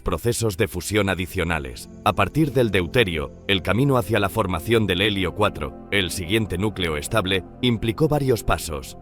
procesos de fusión adicionales. A partir del deuterio, el camino hacia la formación del helio 4, el siguiente núcleo estable, implicó varios pasos.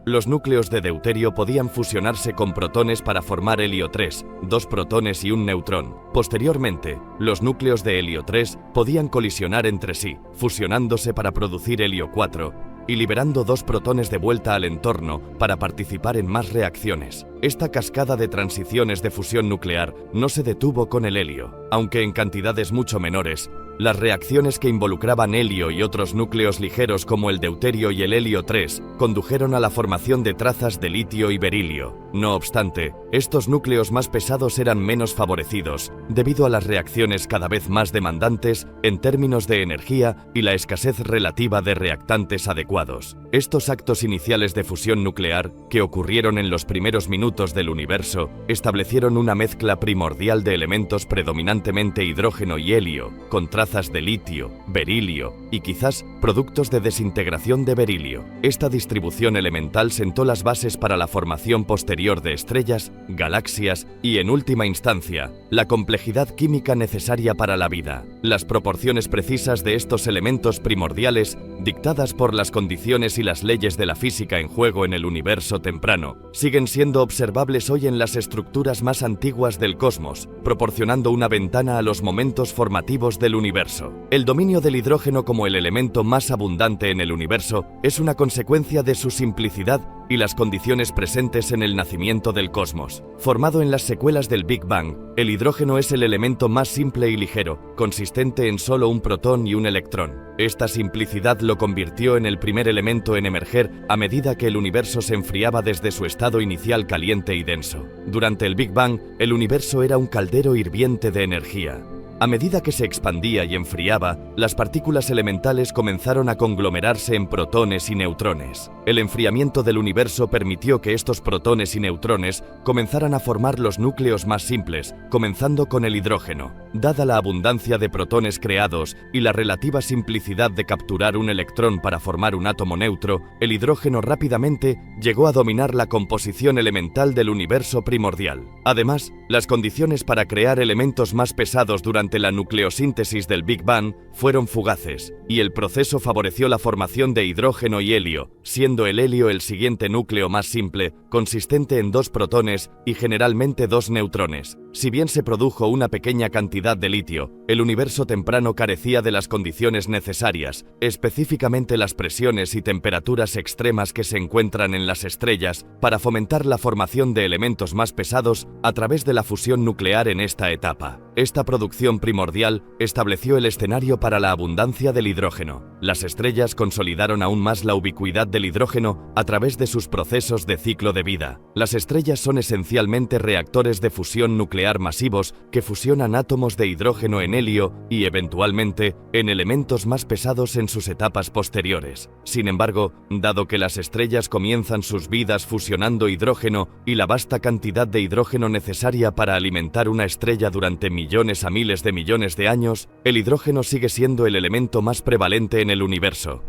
Los núcleos de deuterio podían fusionarse con protones para formar helio 3, dos protones y un neutrón. Posteriormente, los núcleos de helio 3 podían colisionar entre sí, fusionándose para producir helio 4 y liberando dos protones de vuelta al entorno para participar en más reacciones. Esta cascada de transiciones de fusión nuclear no se detuvo con el helio, aunque en cantidades mucho menores. Las reacciones que involucraban helio y otros núcleos ligeros como el deuterio y el helio 3 condujeron a la formación de trazas de litio y berilio. No obstante, estos núcleos más pesados eran menos favorecidos debido a las reacciones cada vez más demandantes en términos de energía y la escasez relativa de reactantes adecuados. Estos actos iniciales de fusión nuclear, que ocurrieron en los primeros minutos del universo, establecieron una mezcla primordial de elementos predominantemente hidrógeno y helio, con trazas de litio, berilio y quizás productos de desintegración de berilio. Esta distribución elemental sentó las bases para la formación posterior de estrellas, galaxias y, en última instancia, la complejidad química necesaria para la vida. Las proporciones precisas de estos elementos primordiales, dictadas por las condiciones y las leyes de la física en juego en el universo temprano, siguen siendo observables hoy en las estructuras más antiguas del cosmos, proporcionando una ventana a los momentos formativos del universo. El dominio del hidrógeno como el elemento más abundante en el universo es una consecuencia de su simplicidad y las condiciones presentes en el nacimiento del cosmos. Formado en las secuelas del Big Bang, el hidrógeno es el elemento más simple y ligero, consistente en solo un protón y un electrón. Esta simplicidad lo convirtió en el primer elemento en emerger a medida que el universo se enfriaba desde su estado inicial caliente y denso. Durante el Big Bang, el universo era un caldero hirviente de energía. A medida que se expandía y enfriaba, las partículas elementales comenzaron a conglomerarse en protones y neutrones. El enfriamiento del universo permitió que estos protones y neutrones comenzaran a formar los núcleos más simples, comenzando con el hidrógeno. Dada la abundancia de protones creados y la relativa simplicidad de capturar un electrón para formar un átomo neutro, el hidrógeno rápidamente llegó a dominar la composición elemental del universo primordial. Además, las condiciones para crear elementos más pesados durante la nucleosíntesis del Big Bang fueron fugaces, y el proceso favoreció la formación de hidrógeno y helio, siendo el helio el siguiente núcleo más simple, consistente en 2 protones y generalmente 2 neutrones. Si bien se produjo una pequeña cantidad de litio, el universo temprano carecía de las condiciones necesarias, específicamente las presiones y temperaturas extremas que se encuentran en las estrellas, para fomentar la formación de elementos más pesados a través de la fusión nuclear en esta etapa. Esta producción primordial estableció el escenario para la abundancia del hidrógeno. Las estrellas consolidaron aún más la ubicuidad del hidrógeno a través de sus procesos de ciclo de vida. Las estrellas son esencialmente reactores de fusión nuclear masivos que fusionan átomos de hidrógeno en helio y, eventualmente, en elementos más pesados en sus etapas posteriores. Sin embargo, dado que las estrellas comienzan sus vidas fusionando hidrógeno y la vasta cantidad de hidrógeno necesaria para alimentar una estrella durante millones a miles de millones de años, el hidrógeno sigue siendo el elemento más prevalente en el universo.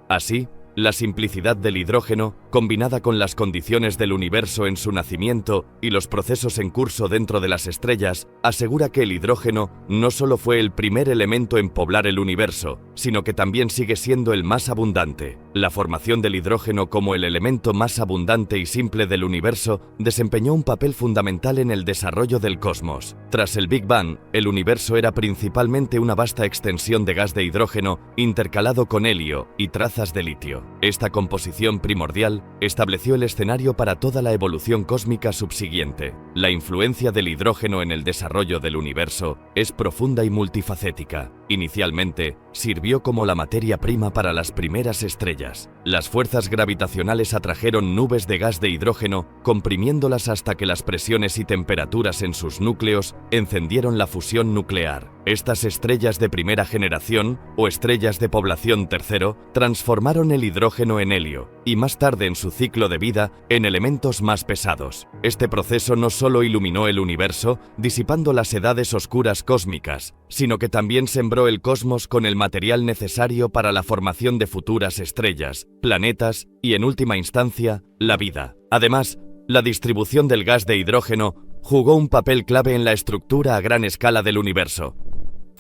Así, la simplicidad del hidrógeno, combinada con las condiciones del universo en su nacimiento y los procesos en curso dentro de las estrellas, asegura que el hidrógeno no solo fue el primer elemento en poblar el universo, sino que también sigue siendo el más abundante. La formación del hidrógeno como el elemento más abundante y simple del universo desempeñó un papel fundamental en el desarrollo del cosmos. Tras el Big Bang, el universo era principalmente una vasta extensión de gas de hidrógeno intercalado con helio y trazas de litio. Esta composición primordial estableció el escenario para toda la evolución cósmica subsiguiente. La influencia del hidrógeno en el desarrollo del universo es profunda y multifacética. Inicialmente, sirvió como la materia prima para las primeras estrellas. Las fuerzas gravitacionales atrajeron nubes de gas de hidrógeno, comprimiéndolas hasta que las presiones y temperaturas en sus núcleos encendieron la fusión nuclear. Estas estrellas de primera generación, o estrellas de población tercero, transformaron el hidrógeno en helio, y más tarde en su ciclo de vida, en elementos más pesados. Este proceso no solo iluminó el universo, disipando las edades oscuras cósmicas, sino que también sembró el cosmos con el material necesario para la formación de futuras estrellas, planetas y, en última instancia, la vida. Además, la distribución del gas de hidrógeno jugó un papel clave en la estructura a gran escala del universo.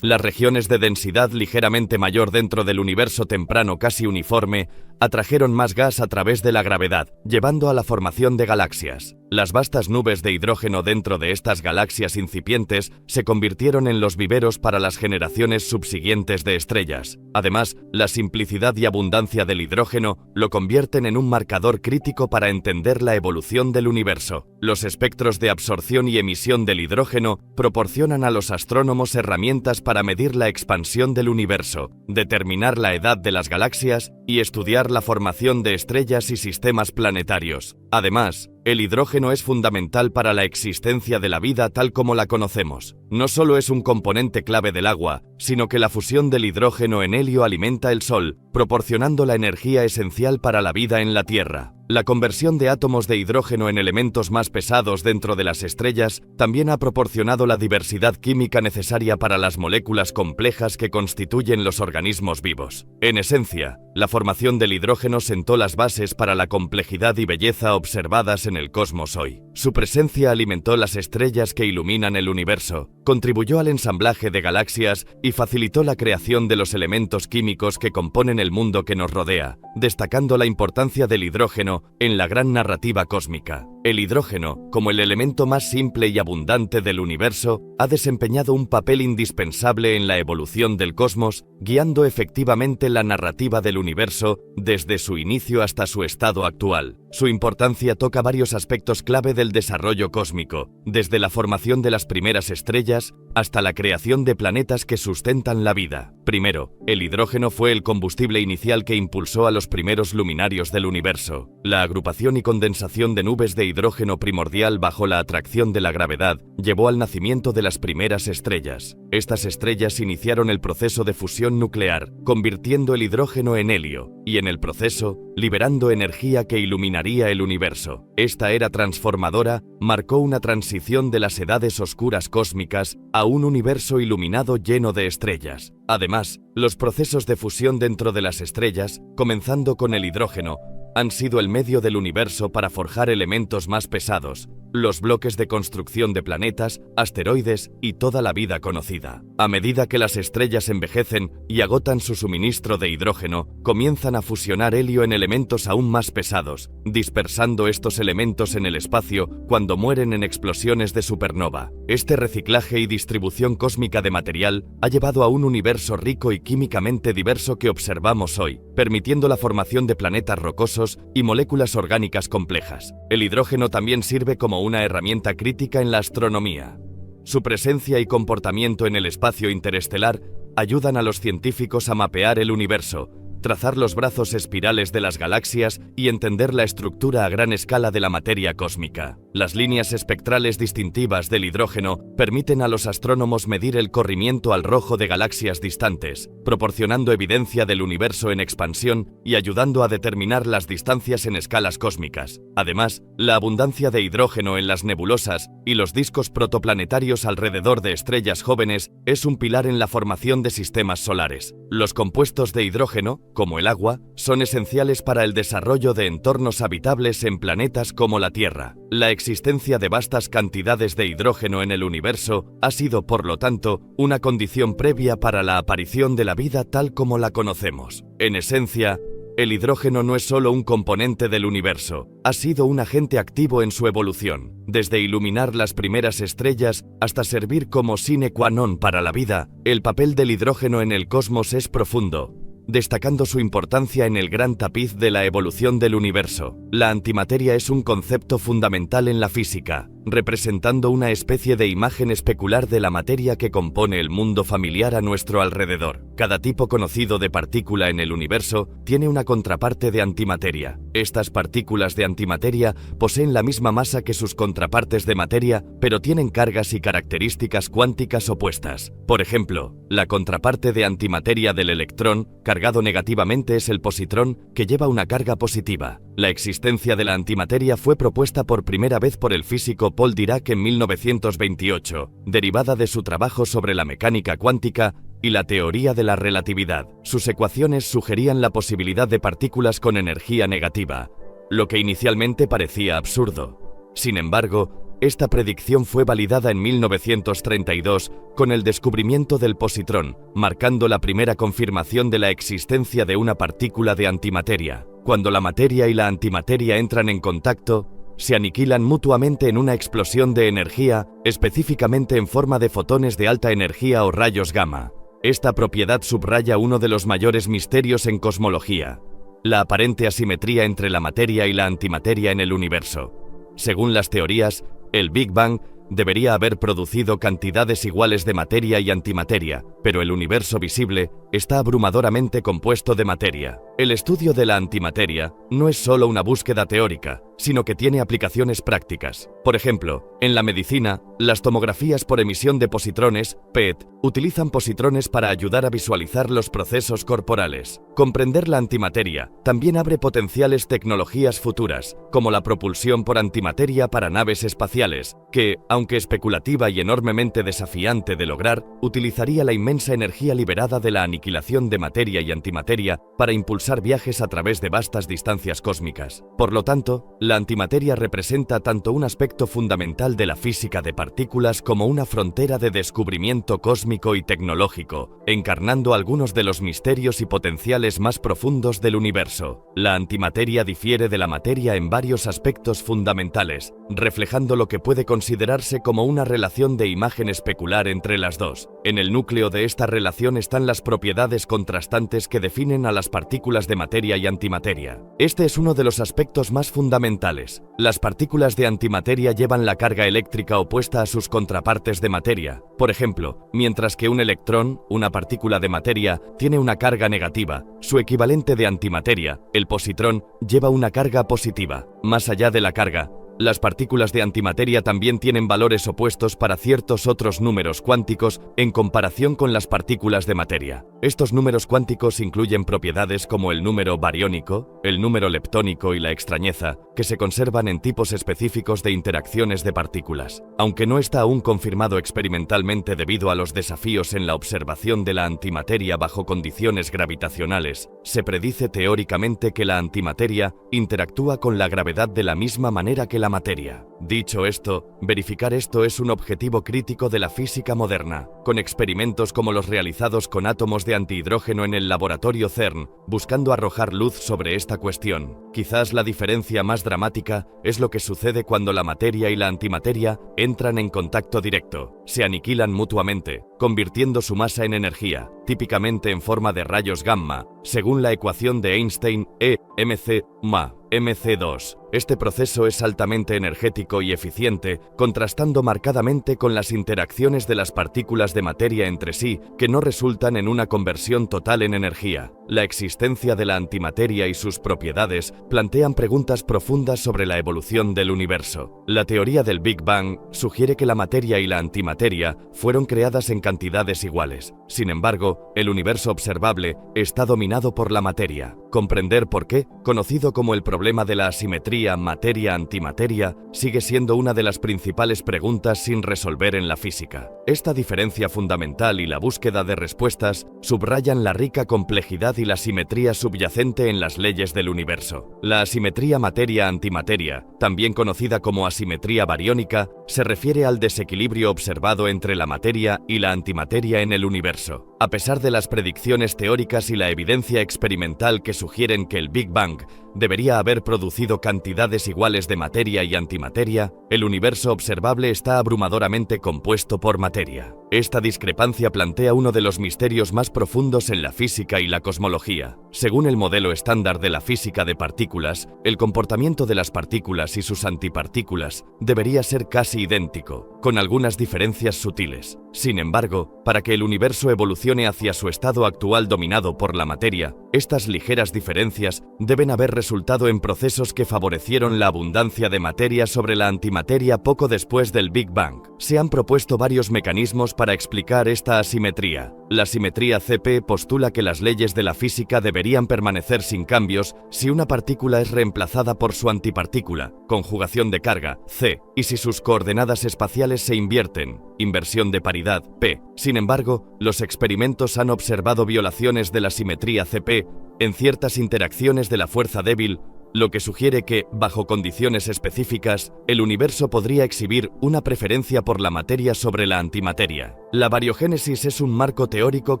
Las regiones de densidad ligeramente mayor dentro del universo temprano casi uniforme atrajeron más gas a través de la gravedad, llevando a la formación de galaxias. Las vastas nubes de hidrógeno dentro de estas galaxias incipientes se convirtieron en los viveros para las generaciones subsiguientes de estrellas. Además, la simplicidad y abundancia del hidrógeno lo convierten en un marcador crítico para entender la evolución del universo. Los espectros de absorción y emisión del hidrógeno proporcionan a los astrónomos herramientas para medir la expansión del universo, determinar la edad de las galaxias y estudiar la formación de estrellas y sistemas planetarios. Además, el hidrógeno es fundamental para la existencia de la vida tal como la conocemos. No solo es un componente clave del agua, sino que la fusión del hidrógeno en helio alimenta el Sol, proporcionando la energía esencial para la vida en la Tierra. La conversión de átomos de hidrógeno en elementos más pesados dentro de las estrellas también ha proporcionado la diversidad química necesaria para las moléculas complejas que constituyen los organismos vivos. En esencia, la formación del hidrógeno sentó las bases para la complejidad y belleza observadas en el cosmos hoy. Su presencia alimentó las estrellas que iluminan el universo, contribuyó al ensamblaje de galaxias y facilitó la creación de los elementos químicos que componen el mundo que nos rodea, destacando la importancia del hidrógeno en la gran narrativa cósmica. El hidrógeno, como el elemento más simple y abundante del universo, ha desempeñado un papel indispensable en la evolución del cosmos, guiando efectivamente la narrativa del universo desde su inicio hasta su estado actual. Su importancia toca varios aspectos clave del desarrollo cósmico, desde la formación de las primeras estrellas hasta la creación de planetas que sustentan la vida. Primero, el hidrógeno fue el combustible inicial que impulsó a los primeros luminarios del universo. La agrupación y condensación de nubes de hidrógeno primordial bajo la atracción de la gravedad llevó al nacimiento de las primeras estrellas. Estas estrellas iniciaron el proceso de fusión nuclear, convirtiendo el hidrógeno en helio, y en el proceso, liberando energía que iluminaría el universo. Esta era transformadora marcó una transición de las edades oscuras cósmicas a un universo iluminado lleno de estrellas. Además, los procesos de fusión dentro de las estrellas, comenzando con el hidrógeno, han sido el medio del universo para forjar elementos más pesados, los bloques de construcción de planetas, asteroides y toda la vida conocida. A medida que las estrellas envejecen y agotan su suministro de hidrógeno, comienzan a fusionar helio en elementos aún más pesados, dispersando estos elementos en el espacio cuando mueren en explosiones de supernova. Este reciclaje y distribución cósmica de material ha llevado a un universo rico y químicamente diverso que observamos hoy, permitiendo la formación de planetas rocosos y moléculas orgánicas complejas. El hidrógeno también sirve como una herramienta crítica en la astronomía. Su presencia y comportamiento en el espacio interestelar ayudan a los científicos a mapear el universo, trazar los brazos espirales de las galaxias y entender la estructura a gran escala de la materia cósmica. Las líneas espectrales distintivas del hidrógeno permiten a los astrónomos medir el corrimiento al rojo de galaxias distantes, proporcionando evidencia del universo en expansión y ayudando a determinar las distancias en escalas cósmicas. Además, la abundancia de hidrógeno en las nebulosas y los discos protoplanetarios alrededor de estrellas jóvenes es un pilar en la formación de sistemas solares. Los compuestos de hidrógeno, como el agua, son esenciales para el desarrollo de entornos habitables en planetas como la Tierra. La existencia de vastas cantidades de hidrógeno en el universo ha sido, por lo tanto, una condición previa para la aparición de la vida tal como la conocemos. En esencia, el hidrógeno no es solo un componente del universo, ha sido un agente activo en su evolución. Desde iluminar las primeras estrellas hasta servir como sine qua non para la vida, el papel del hidrógeno en el cosmos es profundo, destacando su importancia en el gran tapiz de la evolución del universo. La antimateria es un concepto fundamental en la física, representando una especie de imagen especular de la materia que compone el mundo familiar a nuestro alrededor. Cada tipo conocido de partícula en el universo tiene una contraparte de antimateria. Estas partículas de antimateria poseen la misma masa que sus contrapartes de materia, pero tienen cargas y características cuánticas opuestas. Por ejemplo, la contraparte de antimateria del electrón, cargado negativamente, es el positrón, que lleva una carga positiva. La existencia de la antimateria fue propuesta por primera vez por el físico Paul Dirac en 1928, derivada de su trabajo sobre la mecánica cuántica y la teoría de la relatividad. Sus ecuaciones sugerían la posibilidad de partículas con energía negativa, lo que inicialmente parecía absurdo. Sin embargo, esta predicción fue validada en 1932 con el descubrimiento del positrón, marcando la primera confirmación de la existencia de una partícula de antimateria. Cuando la materia y la antimateria entran en contacto, se aniquilan mutuamente en una explosión de energía, específicamente en forma de fotones de alta energía o rayos gamma. Esta propiedad subraya uno de los mayores misterios en cosmología: la aparente asimetría entre la materia y la antimateria en el universo. Según las teorías, el Big Bang debería haber producido cantidades iguales de materia y antimateria, pero el universo visible está abrumadoramente compuesto de materia. El estudio de la antimateria no es solo una búsqueda teórica, sino que tiene aplicaciones prácticas. Por ejemplo, en la medicina, las tomografías por emisión de positrones, PET, utilizan positrones para ayudar a visualizar los procesos corporales. Comprender la antimateria también abre potenciales tecnologías futuras, como la propulsión por antimateria para naves espaciales, que, aunque especulativa y enormemente desafiante de lograr, utilizaría la inmensa energía liberada de la aniquilación de materia y antimateria para impulsar viajes a través de vastas distancias cósmicas. Por lo tanto, la antimateria representa tanto un aspecto fundamental de la física de partículas como una frontera de descubrimiento cósmico y tecnológico, encarnando algunos de los misterios y potenciales más profundos del universo. La antimateria difiere de la materia en varios aspectos fundamentales, reflejando lo que puede considerarse como una relación de imagen especular entre las dos. En el núcleo de de esta relación están las propiedades contrastantes que definen a las partículas de materia y antimateria. Este es uno de los aspectos más fundamentales. Las partículas de antimateria llevan la carga eléctrica opuesta a sus contrapartes de materia. Por ejemplo, mientras que un electrón, una partícula de materia, tiene una carga negativa, su equivalente de antimateria, el positrón, lleva una carga positiva. Más allá de la carga, las partículas de antimateria también tienen valores opuestos para ciertos otros números cuánticos en comparación con las partículas de materia. Estos números cuánticos incluyen propiedades como el número bariónico, el número leptónico y la extrañeza, que se conservan en tipos específicos de interacciones de partículas. Aunque no está aún confirmado experimentalmente debido a los desafíos en la observación de la antimateria bajo condiciones gravitacionales, se predice teóricamente que la antimateria interactúa con la gravedad de la misma manera que la materia. Dicho esto, verificar esto es un objetivo crítico de la física moderna, con experimentos como los realizados con átomos de antihidrógeno en el laboratorio CERN, buscando arrojar luz sobre esta cuestión. Quizás la diferencia más dramática es lo que sucede cuando la materia y la antimateria entran en contacto directo, se aniquilan mutuamente, convirtiendo su masa en energía, típicamente en forma de rayos gamma, según la ecuación de Einstein, E, mc, ma, mc2. Este proceso es altamente energético y eficiente, contrastando marcadamente con las interacciones de las partículas de materia entre sí, que no resultan en una conversión total en energía. La existencia de la antimateria y sus propiedades plantean preguntas profundas sobre la evolución del universo. La teoría del Big Bang sugiere que la materia y la antimateria fueron creadas en cantidades iguales. Sin embargo, el universo observable está dominado por la materia. Comprender por qué, conocido como el problema de la asimetría materia-antimateria, sigue siendo una de las principales preguntas sin resolver en la física. Esta diferencia fundamental y la búsqueda de respuestas subrayan la rica complejidad y la simetría subyacente en las leyes del universo. La asimetría materia-antimateria, también conocida como asimetría bariónica, se refiere al desequilibrio observado entre la materia y la antimateria en el universo. A pesar de las predicciones teóricas y la evidencia experimental que sugieren que el Big Bang debería haber producido cantidades iguales de materia y antimateria, el universo observable está abrumadoramente compuesto por materia. Esta discrepancia plantea uno de los misterios más profundos en la física y la cosmología. Según el modelo estándar de la física de partículas, el comportamiento de las partículas y sus antipartículas debería ser casi idéntico, con algunas diferencias sutiles. Sin embargo, para que el universo evolucione hacia su estado actual dominado por la materia, estas ligeras diferencias deben haber resultado en procesos que favorecieron la abundancia de materia sobre la antimateria poco después del Big Bang. Se han propuesto varios mecanismos para explicar esta asimetría. La simetría CP postula que las leyes de la física deberían permanecer sin cambios si una partícula es reemplazada por su antipartícula, conjugación de carga, C, y si sus coordenadas espaciales se invierten, inversión de paridad, P. Sin embargo, los experimentos han observado violaciones de la simetría CP en ciertas interacciones de la fuerza débil, lo que sugiere que, bajo condiciones específicas, el universo podría exhibir una preferencia por la materia sobre la antimateria. La bariogénesis es un marco teórico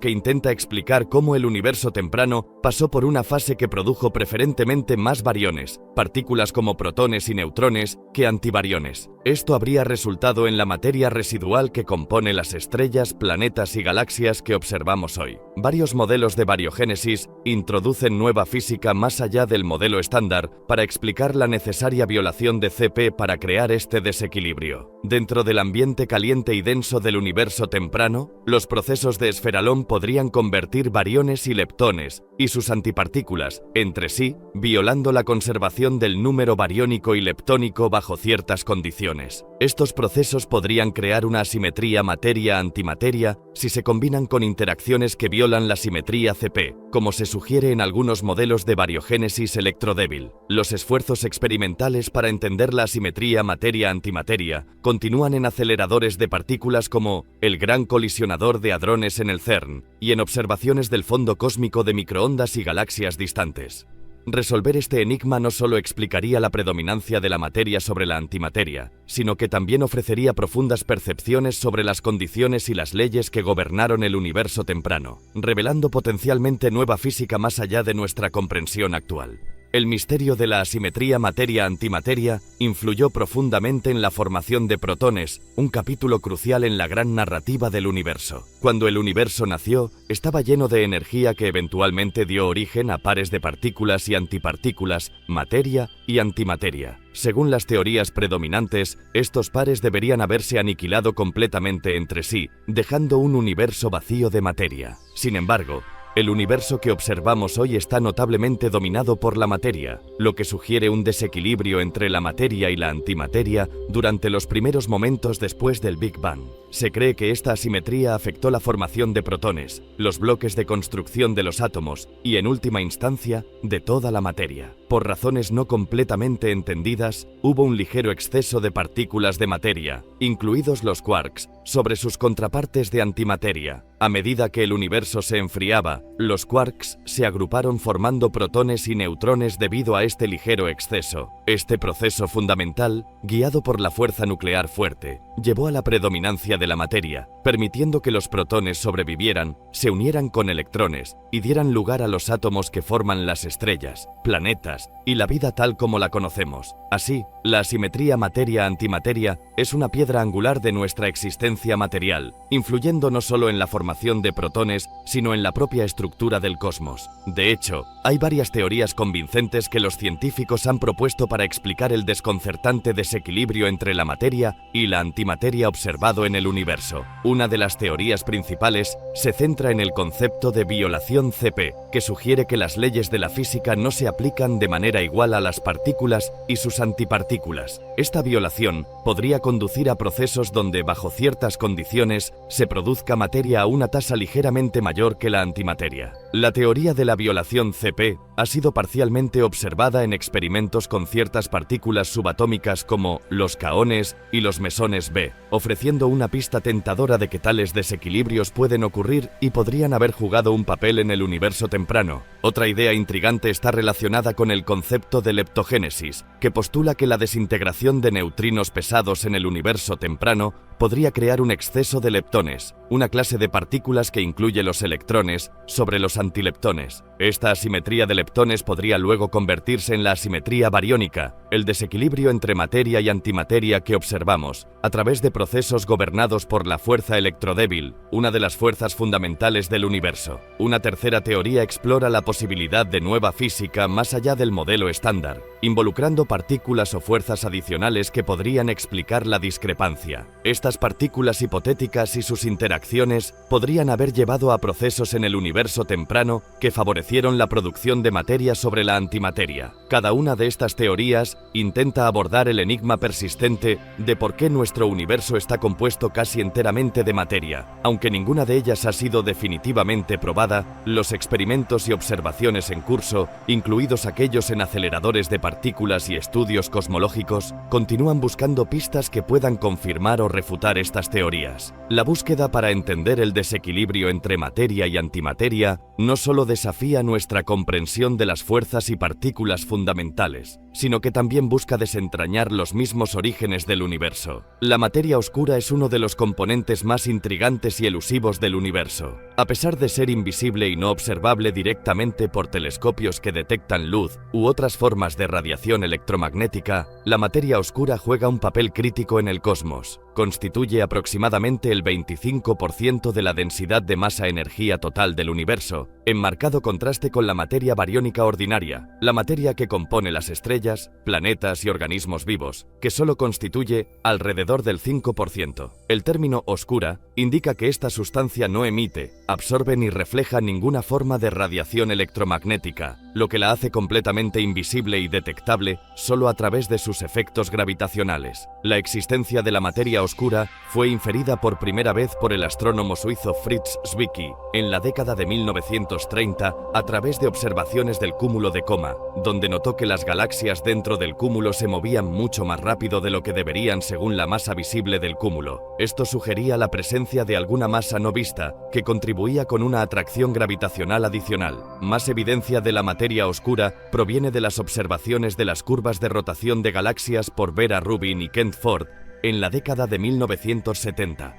que intenta explicar cómo el universo temprano pasó por una fase que produjo preferentemente más bariones, partículas como protones y neutrones, que antibariones. Esto habría resultado en la materia residual que compone las estrellas, planetas y galaxias que observamos hoy. Varios modelos de bariogénesis introducen nueva física más allá del modelo estándar para explicar la necesaria violación de CP para crear este desequilibrio. Dentro del ambiente caliente y denso del universo temprano, los procesos de esferalón podrían convertir bariones y leptones y sus antipartículas entre sí, violando la conservación del número bariónico y leptónico bajo ciertas condiciones. Estos procesos podrían crear una asimetría materia-antimateria si se combinan con interacciones que violan la simetría CP, como se sugiere en algunos modelos de bariogénesis electrodébil. Los esfuerzos experimentales para entender la asimetría materia-antimateria continúan en aceleradores de partículas como el Gran Colisionador de Hadrones en el CERN y en observaciones del fondo cósmico de microondas y galaxias distantes. Resolver este enigma no solo explicaría la predominancia de la materia sobre la antimateria, sino que también ofrecería profundas percepciones sobre las condiciones y las leyes que gobernaron el universo temprano, revelando potencialmente nueva física más allá de nuestra comprensión actual. El misterio de la asimetría materia-antimateria influyó profundamente en la formación de protones, un capítulo crucial en la gran narrativa del universo. Cuando el universo nació, estaba lleno de energía que eventualmente dio origen a pares de partículas y antipartículas, materia y antimateria. Según las teorías predominantes, estos pares deberían haberse aniquilado completamente entre sí, dejando un universo vacío de materia. Sin embargo, el universo que observamos hoy está notablemente dominado por la materia, lo que sugiere un desequilibrio entre la materia y la antimateria durante los primeros momentos después del Big Bang. Se cree que esta asimetría afectó la formación de protones, los bloques de construcción de los átomos y, en última instancia, de toda la materia. Por razones no completamente entendidas, hubo un ligero exceso de partículas de materia, incluidos los quarks, sobre sus contrapartes de antimateria. A medida que el universo se enfriaba, los quarks se agruparon formando protones y neutrones debido a este ligero exceso. Este proceso fundamental, guiado por la fuerza nuclear fuerte, llevó a la predominancia de la materia, permitiendo que los protones sobrevivieran, se unieran con electrones y dieran lugar a los átomos que forman las estrellas, planetas y la vida tal como la conocemos. Así, la asimetría materia-antimateria es una piedra angular de nuestra existencia material, influyendo no solo en la formación de protones, sino en la propia estructura del cosmos. De hecho, hay varias teorías convincentes que los científicos han propuesto para explicar el desconcertante desequilibrio entre la materia y la antimateria observado en el universo. Una de las teorías principales se centra en el concepto de violación CP, que sugiere que las leyes de la física no se aplican de manera igual a las partículas y sus antipartículas. Esta violación podría conducir a procesos donde, bajo ciertas condiciones, se produzca materia a una tasa ligeramente mayor que la antimateria. La teoría de la violación CP ha sido parcialmente observada en experimentos con ciertas partículas subatómicas como los kaones y los mesones B, ofreciendo una pista tentadora de que tales desequilibrios pueden ocurrir y podrían haber jugado un papel en el universo temprano. Otra idea intrigante está relacionada con el concepto de leptogénesis, que postula que la desintegración de neutrinos pesados en el universo temprano podría crear un exceso de leptones, una clase de partículas que incluye los electrones, sobre los antileptones. Esta asimetría de leptones podría luego convertirse en la asimetría bariónica, el desequilibrio entre materia y antimateria que observamos, a través de procesos gobernados por la fuerza electrodébil, una de las fuerzas fundamentales del universo. Una tercera teoría explora la posibilidad de nueva física más allá del modelo estándar, involucrando partículas o fuerzas adicionales que podrían explicar la discrepancia. Estas partículas hipotéticas y sus interacciones podrían haber llevado a procesos en el universo temprano que favorecieron la producción de materia sobre la antimateria. Cada una de estas teorías intenta abordar el enigma persistente de por qué nuestro universo está compuesto casi enteramente de materia. Aunque ninguna de ellas ha sido definitivamente probada, los experimentos y observaciones en curso, incluidos aquellos en aceleradores de partículas y estudios cosmológicos, continúan buscando pistas que puedan confirmar o refutar estas teorías. La búsqueda para entender el desequilibrio entre materia y antimateria no solo desafía nuestra comprensión de las fuerzas y partículas fundamentales, sino que también busca desentrañar los mismos orígenes del universo. La materia oscura es uno de los componentes más intrigantes y elusivos del universo. A pesar de ser invisible y no observable directamente por telescopios que detectan luz u otras formas de radiación electromagnética, la materia oscura juega un papel crítico en el cosmos. Constituye aproximadamente el 25% de la densidad de masa-energía total del universo, en marcado contraste con la materia bariónica ordinaria, la materia que compone las estrellas, planetas y organismos vivos, que solo constituye alrededor del 5%. El término oscura indica que esta sustancia no emite, absorbe ni refleja ninguna forma de radiación electromagnética, lo que la hace completamente invisible y detectable solo a través de sus efectos gravitacionales. La existencia de la materia oscura fue inferida por primera vez por el astrónomo suizo Fritz Zwicky en la década de 1930 a través de observaciones del cúmulo de Coma, donde notó que las galaxias dentro del cúmulo se movían mucho más rápido de lo que deberían según la masa visible del cúmulo. Esto sugería la presencia de alguna masa no vista que contribuía con una atracción gravitacional adicional. Más evidencia de la materia oscura proviene de las observaciones de las curvas de rotación de galaxias por Vera Rubin y Kent Ford en la década de 1970.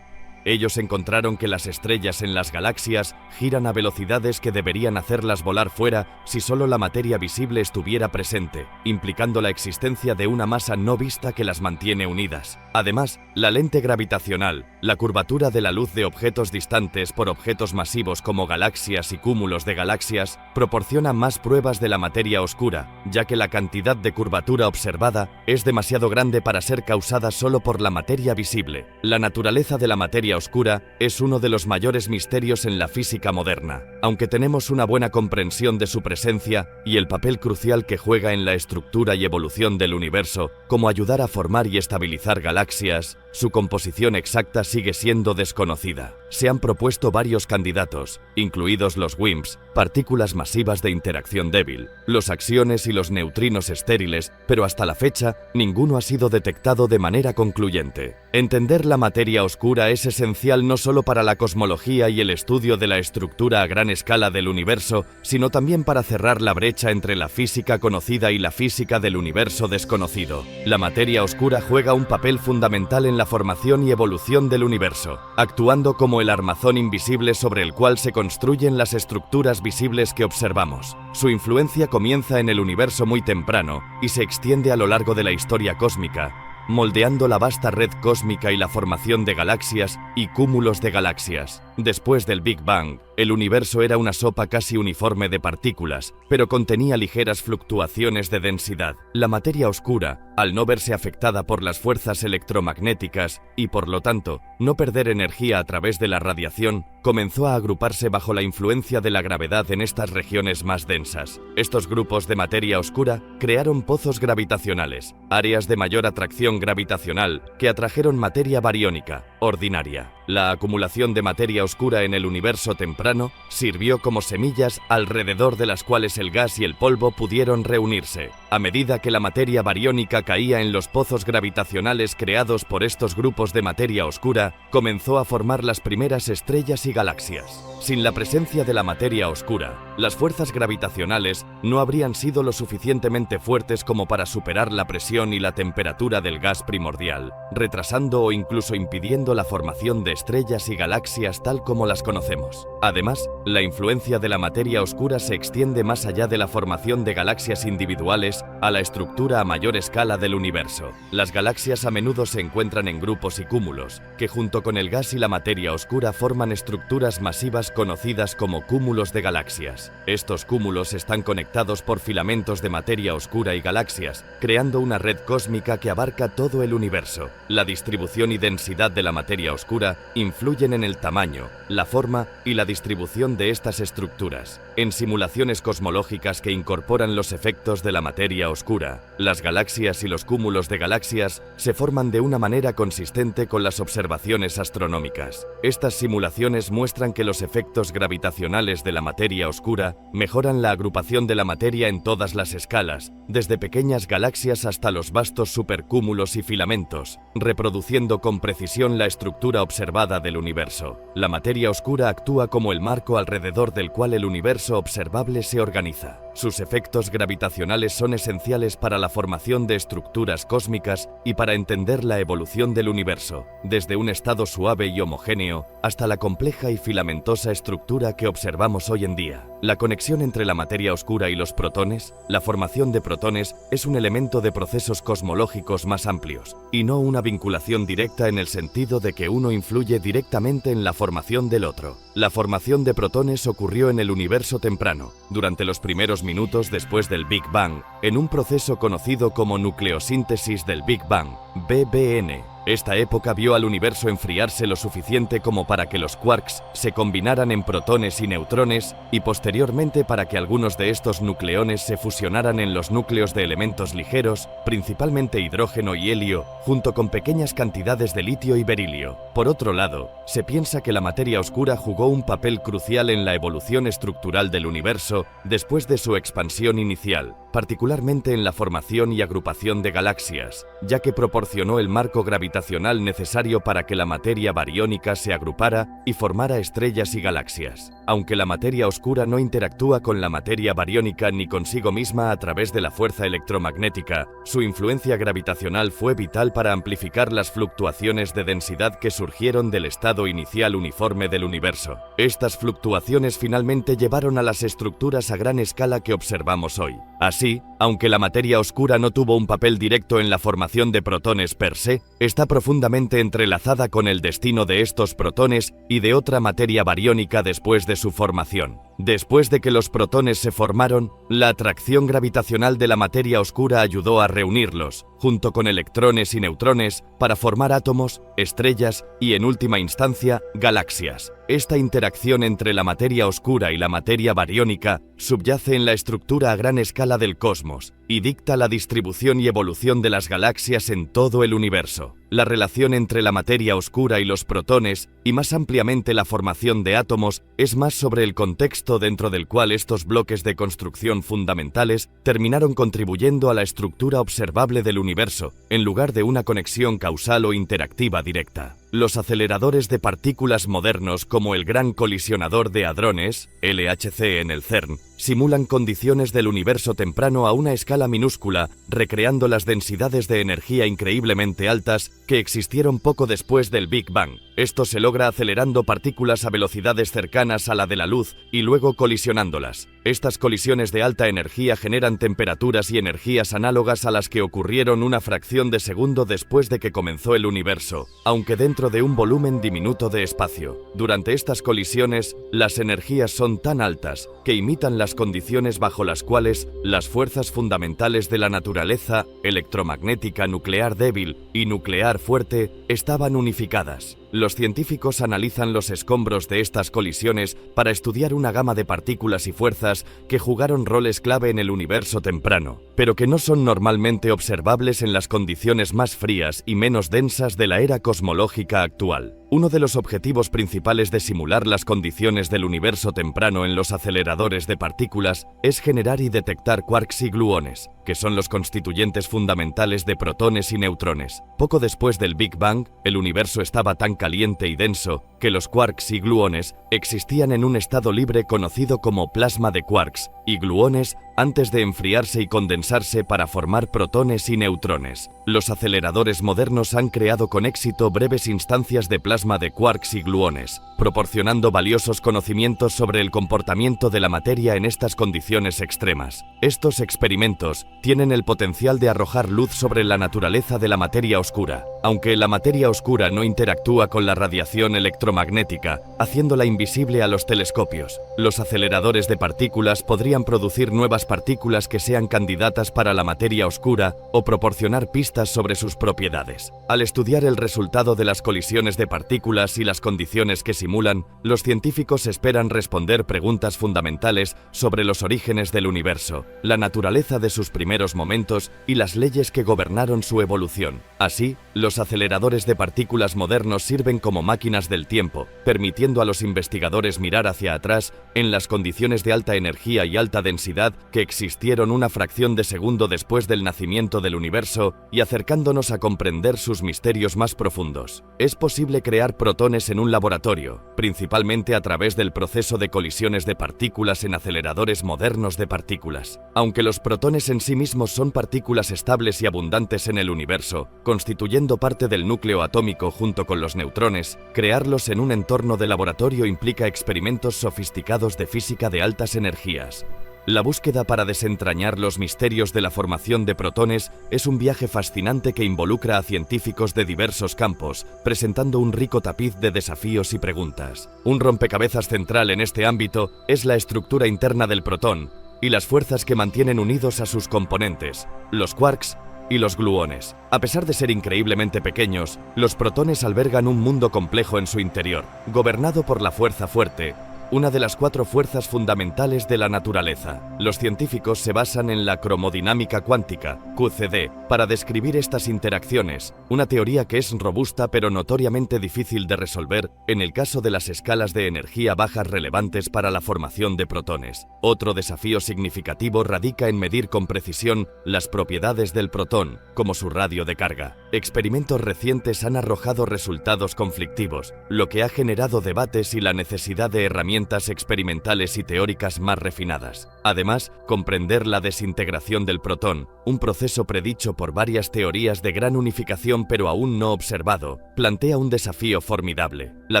Ellos encontraron que las estrellas en las galaxias giran a velocidades que deberían hacerlas volar fuera si solo la materia visible estuviera presente, implicando la existencia de una masa no vista que las mantiene unidas. Además, la lente gravitacional, la curvatura de la luz de objetos distantes por objetos masivos como galaxias y cúmulos de galaxias, proporciona más pruebas de la materia oscura, ya que la cantidad de curvatura observada es demasiado grande para ser causada solo por la materia visible. La naturaleza de la materia oscura es uno de los mayores misterios en la física moderna. Aunque tenemos una buena comprensión de su presencia y el papel crucial que juega en la estructura y evolución del universo, como ayudar a formar y estabilizar galaxias, su composición exacta sigue siendo desconocida. Se han propuesto varios candidatos, incluidos los WIMPs, partículas masivas de interacción débil, los axiones y los neutrinos estériles, pero hasta la fecha, ninguno ha sido detectado de manera concluyente. Entender la materia oscura es esencial no solo para la cosmología y el estudio de la estructura a gran escala del universo, sino también para cerrar la brecha entre la física conocida y la física del universo desconocido. La materia oscura juega un papel fundamental en la formación y evolución del universo, actuando como el armazón invisible sobre el cual se construyen las estructuras visibles que observamos. Su influencia comienza en el universo muy temprano y se extiende a lo largo de la historia cósmica, moldeando la vasta red cósmica y la formación de galaxias y cúmulos de galaxias. Después del Big Bang, el universo era una sopa casi uniforme de partículas, pero contenía ligeras fluctuaciones de densidad. La materia oscura, al no verse afectada por las fuerzas electromagnéticas y, por lo tanto, no perder energía a través de la radiación, comenzó a agruparse bajo la influencia de la gravedad en estas regiones más densas. Estos grupos de materia oscura crearon pozos gravitacionales, áreas de mayor atracción gravitacional que atrajeron materia bariónica, ordinaria. La acumulación de materia oscura en el universo temprano sirvió como semillas alrededor de las cuales el gas y el polvo pudieron reunirse. A medida que la materia bariónica caía en los pozos gravitacionales creados por estos grupos de materia oscura, comenzó a formar las primeras estrellas y galaxias. Sin la presencia de la materia oscura, las fuerzas gravitacionales no habrían sido lo suficientemente fuertes como para superar la presión y la temperatura del gas primordial, retrasando o incluso impidiendo la formación de estrellas y galaxias tal como las conocemos. Además, la influencia de la materia oscura se extiende más allá de la formación de galaxias individuales a la estructura a mayor escala del universo. Las galaxias a menudo se encuentran en grupos y cúmulos, que junto con el gas y la materia oscura forman estructuras masivas conocidas como cúmulos de galaxias. Estos cúmulos están conectados por filamentos de materia oscura y galaxias, creando una red cósmica que abarca todo el universo. La distribución y densidad de la materia oscura influyen en el tamaño, la forma y la distribución de estas estructuras. En simulaciones cosmológicas que incorporan los efectos de la materia oscura, las galaxias y los cúmulos de galaxias se forman de una manera consistente con las observaciones astronómicas. Estas simulaciones muestran que los efectos gravitacionales de la materia oscura mejoran la agrupación de la materia en todas las escalas, desde pequeñas galaxias hasta los vastos supercúmulos y filamentos, reproduciendo con precisión la estructura observada del universo. La materia oscura actúa como el marco alrededor del cual el universo observable se organiza. Sus efectos gravitacionales son esenciales para la formación de estructuras cósmicas y para entender la evolución del universo, desde un estado suave y homogéneo hasta la compleja y filamentosa estructura que observamos hoy en día. La conexión entre la materia oscura y los protones, la formación de protones, es un elemento de procesos cosmológicos más amplios, y no una vinculación directa en el sentido de que uno influye directamente en la formación del otro. La formación de protones ocurrió en el universo temprano, durante los primeros minutos después del Big Bang, en un proceso conocido como nucleosíntesis del Big Bang, BBN. Esta época vio al universo enfriarse lo suficiente como para que los quarks se combinaran en protones y neutrones y posteriormente para que algunos de estos nucleones se fusionaran en los núcleos de elementos ligeros, principalmente hidrógeno y helio, junto con pequeñas cantidades de litio y berilio. Por otro lado, se piensa que la materia oscura jugó un papel crucial en la evolución estructural del universo después de su expansión inicial, particularmente en la formación y agrupación de galaxias, ya que proporcionó el marco gravitacional necesario para que la materia bariónica se agrupara y formara estrellas y galaxias. Aunque la materia oscura no interactúa con la materia bariónica ni consigo misma a través de la fuerza electromagnética, su influencia gravitacional fue vital para amplificar las fluctuaciones de densidad que surgieron del estado inicial uniforme del universo. Estas fluctuaciones finalmente llevaron a las estructuras a gran escala que observamos hoy. Así, aunque la materia oscura no tuvo un papel directo en la formación de protones per se, está profundamente entrelazada con el destino de estos protones y de otra materia bariónica después de su formación. Después de que los protones se formaron, la atracción gravitacional de la materia oscura ayudó a reunirlos, junto con electrones y neutrones, para formar átomos, estrellas y, en última instancia, galaxias. Esta interacción entre la materia oscura y la materia bariónica subyace en la estructura a gran escala del cosmos y dicta la distribución y evolución de las galaxias en todo el universo. La relación entre la materia oscura y los protones, y más ampliamente la formación de átomos, es más sobre el contexto dentro del cual estos bloques de construcción fundamentales terminaron contribuyendo a la estructura observable del universo, en lugar de una conexión causal o interactiva directa. Los aceleradores de partículas modernos, como el Gran Colisionador de Hadrones, LHC en el CERN, simulan condiciones del universo temprano a una escala minúscula, recreando las densidades de energía increíblemente altas que existieron poco después del Big Bang. Esto se logra acelerando partículas a velocidades cercanas a la de la luz y luego colisionándolas. Estas colisiones de alta energía generan temperaturas y energías análogas a las que ocurrieron una fracción de segundo después de que comenzó el universo, aunque dentro de un volumen diminuto de espacio. Durante estas colisiones, las energías son tan altas que imitan las condiciones bajo las cuales las fuerzas fundamentales de la naturaleza, electromagnética nuclear débil y nuclear fuerte, estaban unificadas. Los científicos analizan los escombros de estas colisiones para estudiar una gama de partículas y fuerzas que jugaron roles clave en el universo temprano, pero que no son normalmente observables en las condiciones más frías y menos densas de la era cosmológica actual. Uno de los objetivos principales de simular las condiciones del universo temprano en los aceleradores de partículas es generar y detectar quarks y gluones, que son los constituyentes fundamentales de protones y neutrones. Poco después del Big Bang, el universo estaba tan caliente y denso que los quarks y gluones existían en un estado libre conocido como plasma de quarks y gluones antes de enfriarse y condensarse para formar protones y neutrones. Los aceleradores modernos han creado con éxito breves instancias de plasma de quarks y gluones, proporcionando valiosos conocimientos sobre el comportamiento de la materia en estas condiciones extremas. Estos experimentos tienen el potencial de arrojar luz sobre la naturaleza de la materia oscura, aunque la materia oscura no interactúa con la radiación electromagnética, haciéndola invisible a los telescopios. Los aceleradores de partículas podrían producir nuevas partículas que sean candidatas para la materia oscura o proporcionar pistas sobre sus propiedades. Al estudiar el resultado de las colisiones de partículas y las condiciones que simulan, los científicos esperan responder preguntas fundamentales sobre los orígenes del universo, la naturaleza de sus primeros momentos y las leyes que gobernaron su evolución. Así, los aceleradores de partículas modernos sirven como máquinas del tiempo, permitiendo a los investigadores mirar hacia atrás en las condiciones de alta energía y alta densidad que existieron una fracción de segundo después del nacimiento del universo y acercándonos a comprender sus misterios más profundos. Es posible crear protones en un laboratorio, principalmente a través del proceso de colisiones de partículas en aceleradores modernos de partículas. Aunque los protones en sí mismos son partículas estables y abundantes en el universo, constituyendo parte del núcleo atómico junto con los neutrones, crearlos en un entorno de laboratorio implica experimentos sofisticados de física de altas energías. La búsqueda para desentrañar los misterios de la formación de protones es un viaje fascinante que involucra a científicos de diversos campos, presentando un rico tapiz de desafíos y preguntas. Un rompecabezas central en este ámbito es la estructura interna del protón y las fuerzas que mantienen unidos a sus componentes, los quarks y los gluones. A pesar de ser increíblemente pequeños, los protones albergan un mundo complejo en su interior, gobernado por la fuerza fuerte, una de las 4 fuerzas fundamentales de la naturaleza. Los científicos se basan en la cromodinámica cuántica, QCD, para describir estas interacciones, una teoría que es robusta pero notoriamente difícil de resolver en el caso de las escalas de energía bajas relevantes para la formación de protones. Otro desafío significativo radica en medir con precisión las propiedades del protón, como su radio de carga. Experimentos recientes han arrojado resultados conflictivos, lo que ha generado debates y la necesidad de herramientas herramientas experimentales y teóricas más refinadas. Además, comprender la desintegración del protón, un proceso predicho por varias teorías de gran unificación pero aún no observado, plantea un desafío formidable. La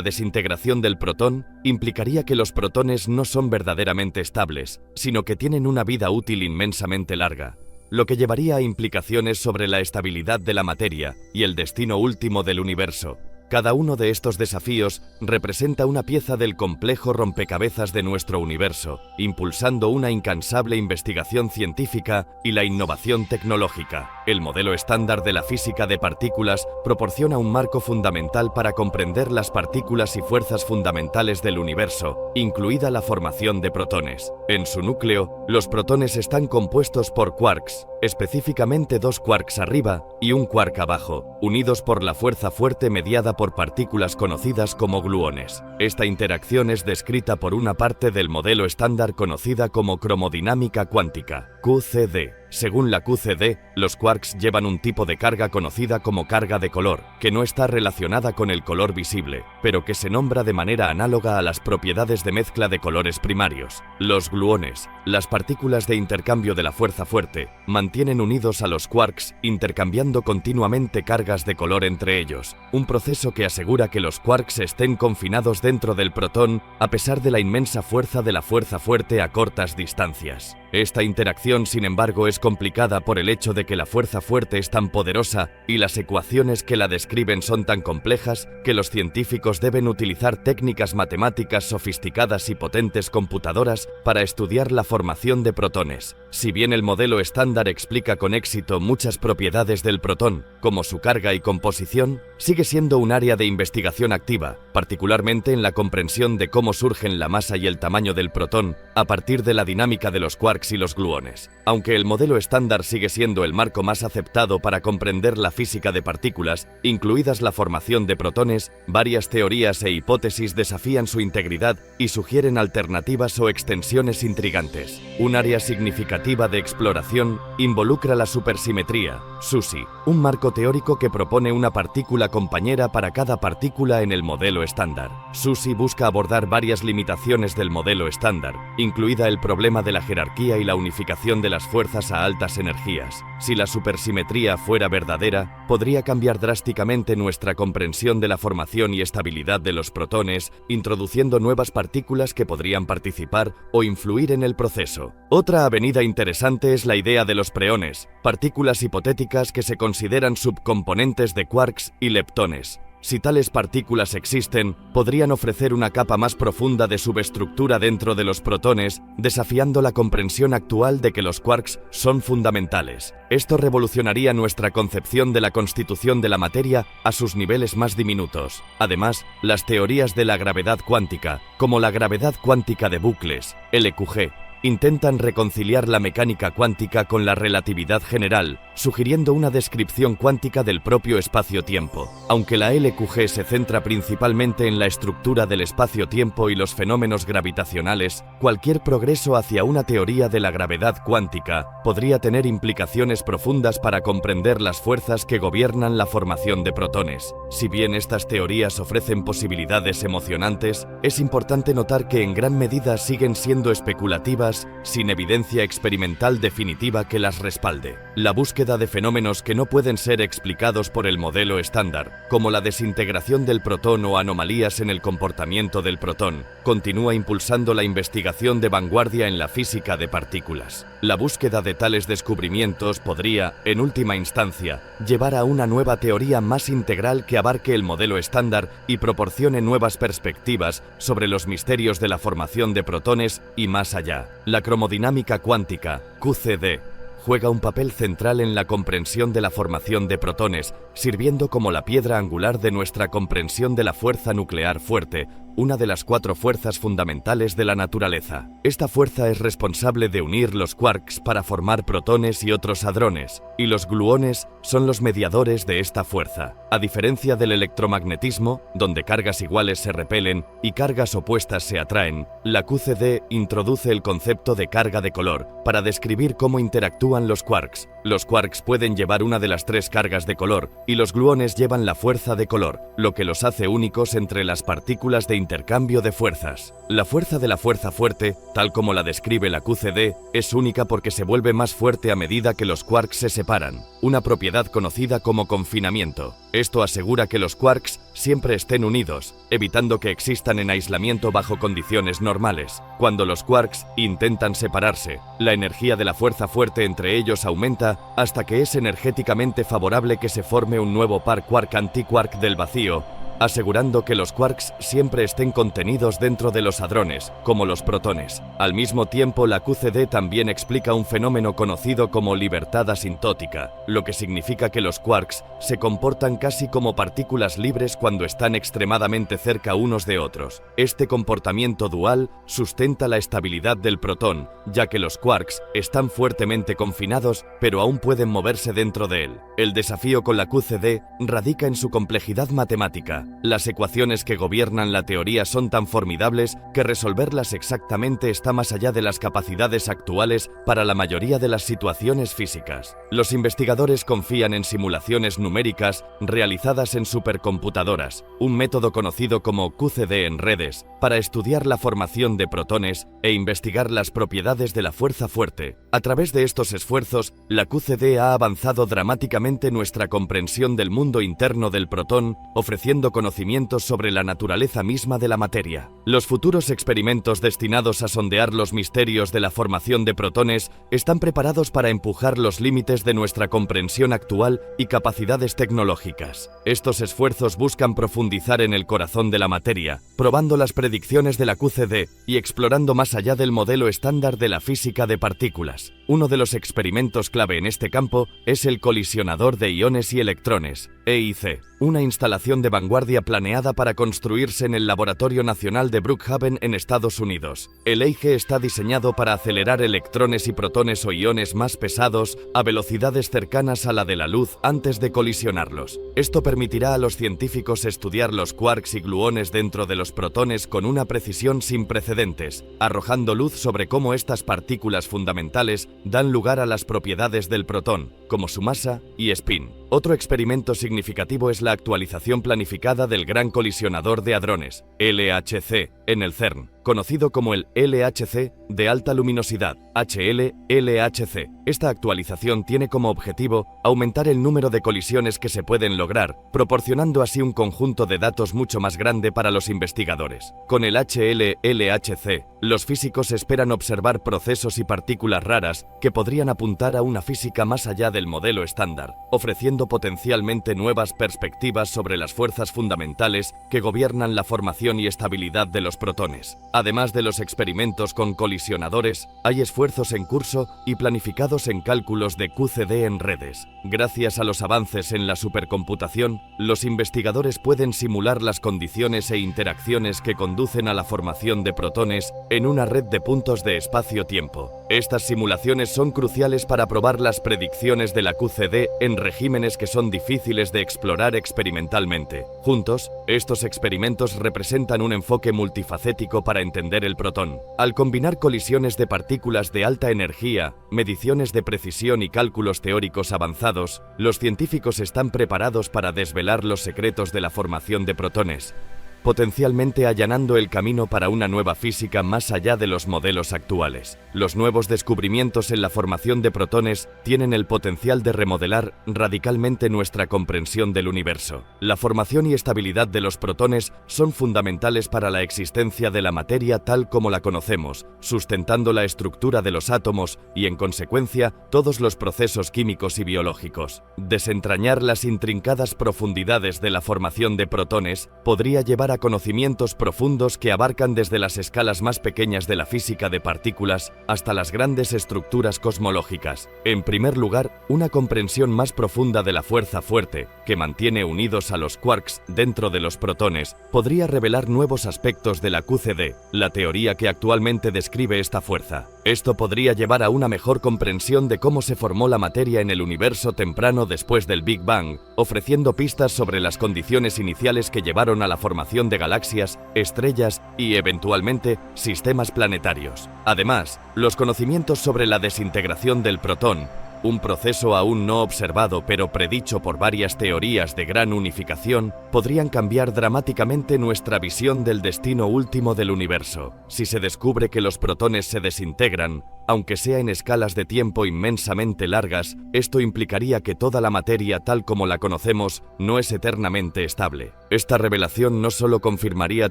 desintegración del protón implicaría que los protones no son verdaderamente estables, sino que tienen una vida útil inmensamente larga, lo que llevaría a implicaciones sobre la estabilidad de la materia y el destino último del universo. Cada uno de estos desafíos representa una pieza del complejo rompecabezas de nuestro universo, impulsando una incansable investigación científica y la innovación tecnológica. El modelo estándar de la física de partículas proporciona un marco fundamental para comprender las partículas y fuerzas fundamentales del universo, incluida la formación de protones. En su núcleo, los protones están compuestos por quarks, específicamente 2 quarks arriba y un quark abajo, unidos por la fuerza fuerte mediada por partículas conocidas como gluones. Esta interacción es descrita por una parte del modelo estándar conocida como cromodinámica cuántica, QCD. Según la QCD, los quarks llevan un tipo de carga conocida como carga de color, que no está relacionada con el color visible, pero que se nombra de manera análoga a las propiedades de mezcla de colores primarios. Los gluones, las partículas de intercambio de la fuerza fuerte, mantienen unidos a los quarks, intercambiando continuamente cargas de color entre ellos, un proceso que asegura que los quarks estén confinados dentro del protón a pesar de la inmensa fuerza de la fuerza fuerte a cortas distancias. Esta interacción, sin embargo, es complicada por el hecho de que la fuerza fuerte es tan poderosa y las ecuaciones que la describen son tan complejas que los científicos deben utilizar técnicas matemáticas sofisticadas y potentes computadoras para estudiar la formación de protones. Si bien el modelo estándar explica con éxito muchas propiedades del protón, como su carga y composición, sigue siendo un área de investigación activa, particularmente en la comprensión de cómo surgen la masa y el tamaño del protón a partir de la dinámica de los quarks y los gluones. Aunque el modelo estándar sigue siendo el marco más aceptado para comprender la física de partículas, incluidas la formación de protones, varias teorías e hipótesis desafían su integridad y sugieren alternativas o extensiones intrigantes. Un área significativa de exploración involucra la supersimetría, SUSY, un marco teórico que propone una partícula compañera para cada partícula en el modelo estándar. SUSY busca abordar varias limitaciones del modelo estándar, incluida el problema de la jerarquía y la unificación de las fuerzas a altas energías. Si la supersimetría fuera verdadera, podría cambiar drásticamente nuestra comprensión de la formación y estabilidad de los protones, introduciendo nuevas partículas que podrían participar o influir en el proceso. Otra avenida interesante es la idea de los preones, partículas hipotéticas que se consideran subcomponentes de quarks y leptones. Si tales partículas existen, podrían ofrecer una capa más profunda de subestructura dentro de los protones, desafiando la comprensión actual de que los quarks son fundamentales. Esto revolucionaría nuestra concepción de la constitución de la materia a sus niveles más diminutos. Además, las teorías de la gravedad cuántica, como la gravedad cuántica de bucles, LQG, intentan reconciliar la mecánica cuántica con la relatividad general, sugiriendo una descripción cuántica del propio espacio-tiempo. Aunque la LQG se centra principalmente en la estructura del espacio-tiempo y los fenómenos gravitacionales, cualquier progreso hacia una teoría de la gravedad cuántica podría tener implicaciones profundas para comprender las fuerzas que gobiernan la formación de protones. Si bien estas teorías ofrecen posibilidades emocionantes, es importante notar que en gran medida siguen siendo especulativas sin evidencia experimental definitiva que las respalde. La búsqueda de fenómenos que no pueden ser explicados por el modelo estándar, como la desintegración del protón o anomalías en el comportamiento del protón, continúa impulsando la investigación de vanguardia en la física de partículas. La búsqueda de tales descubrimientos podría, en última instancia, llevar a una nueva teoría más integral que abarque el modelo estándar y proporcione nuevas perspectivas sobre los misterios de la formación de protones y más allá. La cromodinámica cuántica, QCD, juega un papel central en la comprensión de la formación de protones, sirviendo como la piedra angular de nuestra comprensión de la fuerza nuclear fuerte, una de las 4 fuerzas fundamentales de la naturaleza. Esta fuerza es responsable de unir los quarks para formar protones y otros hadrones, y los gluones son los mediadores de esta fuerza. A diferencia del electromagnetismo, donde cargas iguales se repelen y cargas opuestas se atraen, la QCD introduce el concepto de carga de color para describir cómo interactúan los quarks. Los quarks pueden llevar una de las 3 cargas de color, y los gluones llevan la fuerza de color, lo que los hace únicos entre las partículas de intercambio de fuerzas. La fuerza de la fuerza fuerte, tal como la describe la QCD, es única porque se vuelve más fuerte a medida que los quarks se separan, una propiedad conocida como confinamiento. Esto asegura que los quarks siempre estén unidos, evitando que existan en aislamiento bajo condiciones normales. Cuando los quarks intentan separarse, la energía de la fuerza fuerte entre ellos aumenta hasta que es energéticamente favorable que se forme un nuevo par quark-antiquark del vacío, asegurando que los quarks siempre estén contenidos dentro de los hadrones, como los protones. Al mismo tiempo, la QCD también explica un fenómeno conocido como libertad asintótica, lo que significa que los quarks se comportan casi como partículas libres cuando están extremadamente cerca unos de otros. Este comportamiento dual sustenta la estabilidad del protón, ya que los quarks están fuertemente confinados, pero aún pueden moverse dentro de él. El desafío con la QCD radica en su complejidad matemática. Las ecuaciones que gobiernan la teoría son tan formidables que resolverlas exactamente está más allá de las capacidades actuales para la mayoría de las situaciones físicas. Los investigadores confían en simulaciones numéricas realizadas en supercomputadoras, un método conocido como QCD en redes, para estudiar la formación de protones e investigar las propiedades de la fuerza fuerte. A través de estos esfuerzos, la QCD ha avanzado dramáticamente nuestra comprensión del mundo interno del protón, ofreciendo conocimientos sobre la naturaleza misma de la materia. Los futuros experimentos destinados a sondear los misterios de la formación de protones están preparados para empujar los límites de nuestra comprensión actual y capacidades tecnológicas. Estos esfuerzos buscan profundizar en el corazón de la materia, probando las predicciones de la QCD y explorando más allá del modelo estándar de la física de partículas. Uno de los experimentos clave en este campo es el colisionador de iones y electrones, EIC, una instalación de vanguardia planeada para construirse en el Laboratorio Nacional de Brookhaven en Estados Unidos. El EIC está diseñado para acelerar electrones y protones o iones más pesados a velocidades cercanas a la de la luz antes de colisionarlos. Esto permitirá a los científicos estudiar los quarks y gluones dentro de los protones con una precisión sin precedentes, arrojando luz sobre cómo estas partículas fundamentales dan lugar a las propiedades del protón, como su masa y spin. Otro experimento significativo es la actualización planificada del Gran Colisionador de Hadrones, LHC, en el CERN, conocido como el LHC de alta luminosidad, HL-LHC. Esta actualización tiene como objetivo aumentar el número de colisiones que se pueden lograr, proporcionando así un conjunto de datos mucho más grande para los investigadores. Con el HL-LHC, los físicos esperan observar procesos y partículas raras que podrían apuntar a una física más allá del modelo estándar, ofreciendo potencialmente nuevas perspectivas sobre las fuerzas fundamentales que gobiernan la formación y estabilidad de los protones. Además de los experimentos con colisionadores, hay esfuerzos en curso y planificados en cálculos de QCD en redes. Gracias a los avances en la supercomputación, los investigadores pueden simular las condiciones e interacciones que conducen a la formación de protones en una red de puntos de espacio-tiempo. Estas simulaciones son cruciales para probar las predicciones de la QCD en regímenes que son difíciles de explorar experimentalmente. Juntos, estos experimentos representan un enfoque multifacético para entender el protón. Al combinar colisiones de partículas de alta energía, mediciones de precisión y cálculos teóricos avanzados, los científicos están preparados para desvelar los secretos de la formación de protones, potencialmente allanando el camino para una nueva física más allá de los modelos actuales. Los nuevos descubrimientos en la formación de protones tienen el potencial de remodelar radicalmente nuestra comprensión del universo. La formación y estabilidad de los protones son fundamentales para la existencia de la materia tal como la conocemos, sustentando la estructura de los átomos y, en consecuencia, todos los procesos químicos y biológicos. Desentrañar las intrincadas profundidades de la formación de protones podría llevar a conocimientos profundos que abarcan desde las escalas más pequeñas de la física de partículas hasta las grandes estructuras cosmológicas. En primer lugar, una comprensión más profunda de la fuerza fuerte, que mantiene unidos a los quarks dentro de los protones, podría revelar nuevos aspectos de la QCD, la teoría que actualmente describe esta fuerza. Esto podría llevar a una mejor comprensión de cómo se formó la materia en el universo temprano después del Big Bang, ofreciendo pistas sobre las condiciones iniciales que llevaron a la formación de galaxias, estrellas y, eventualmente, sistemas planetarios. Además, los conocimientos sobre la desintegración del protón un proceso aún no observado pero predicho por varias teorías de gran unificación, podrían cambiar dramáticamente nuestra visión del destino último del universo. Si se descubre que los protones se desintegran, aunque sea en escalas de tiempo inmensamente largas, esto implicaría que toda la materia tal como la conocemos no es eternamente estable. Esta revelación no solo confirmaría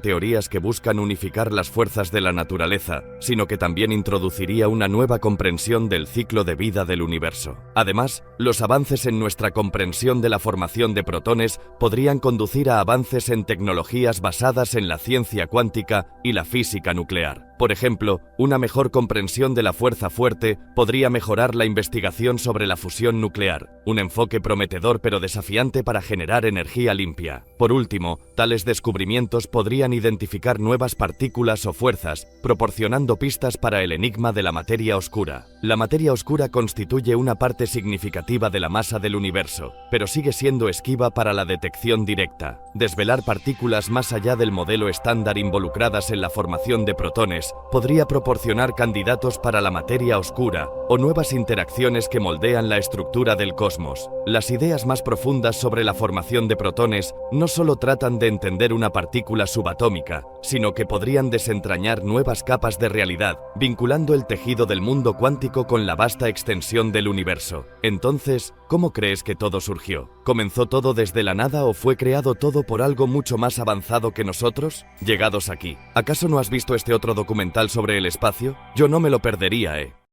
teorías que buscan unificar las fuerzas de la naturaleza, sino que también introduciría una nueva comprensión del ciclo de vida del universo. Además, los avances en nuestra comprensión de la formación de protones podrían conducir a avances en tecnologías basadas en la ciencia cuántica y la física nuclear. Por ejemplo, una mejor comprensión de la fuerza fuerte podría mejorar la investigación sobre la fusión nuclear, un enfoque prometedor pero desafiante para generar energía limpia. Por último, tales descubrimientos podrían identificar nuevas partículas o fuerzas, proporcionando pistas para el enigma de la materia oscura. La materia oscura constituye una parte significativa de la masa del universo, pero sigue siendo esquiva para la detección directa. Desvelar partículas más allá del modelo estándar involucradas en la formación de protones podría proporcionar candidatos para la materia oscura o nuevas interacciones que moldean la estructura del cosmos. Las ideas más profundas sobre la formación de protones no solo tratan de entender una partícula subatómica, sino que podrían desentrañar nuevas capas de realidad, vinculando el tejido del mundo cuántico con la vasta extensión del universo. Entonces, ¿cómo crees que todo surgió? ¿Comenzó todo desde la nada o fue creado todo por algo mucho más avanzado que nosotros? Llegados aquí, ¿acaso no has visto este otro documental sobre el espacio? Yo no me lo perdería,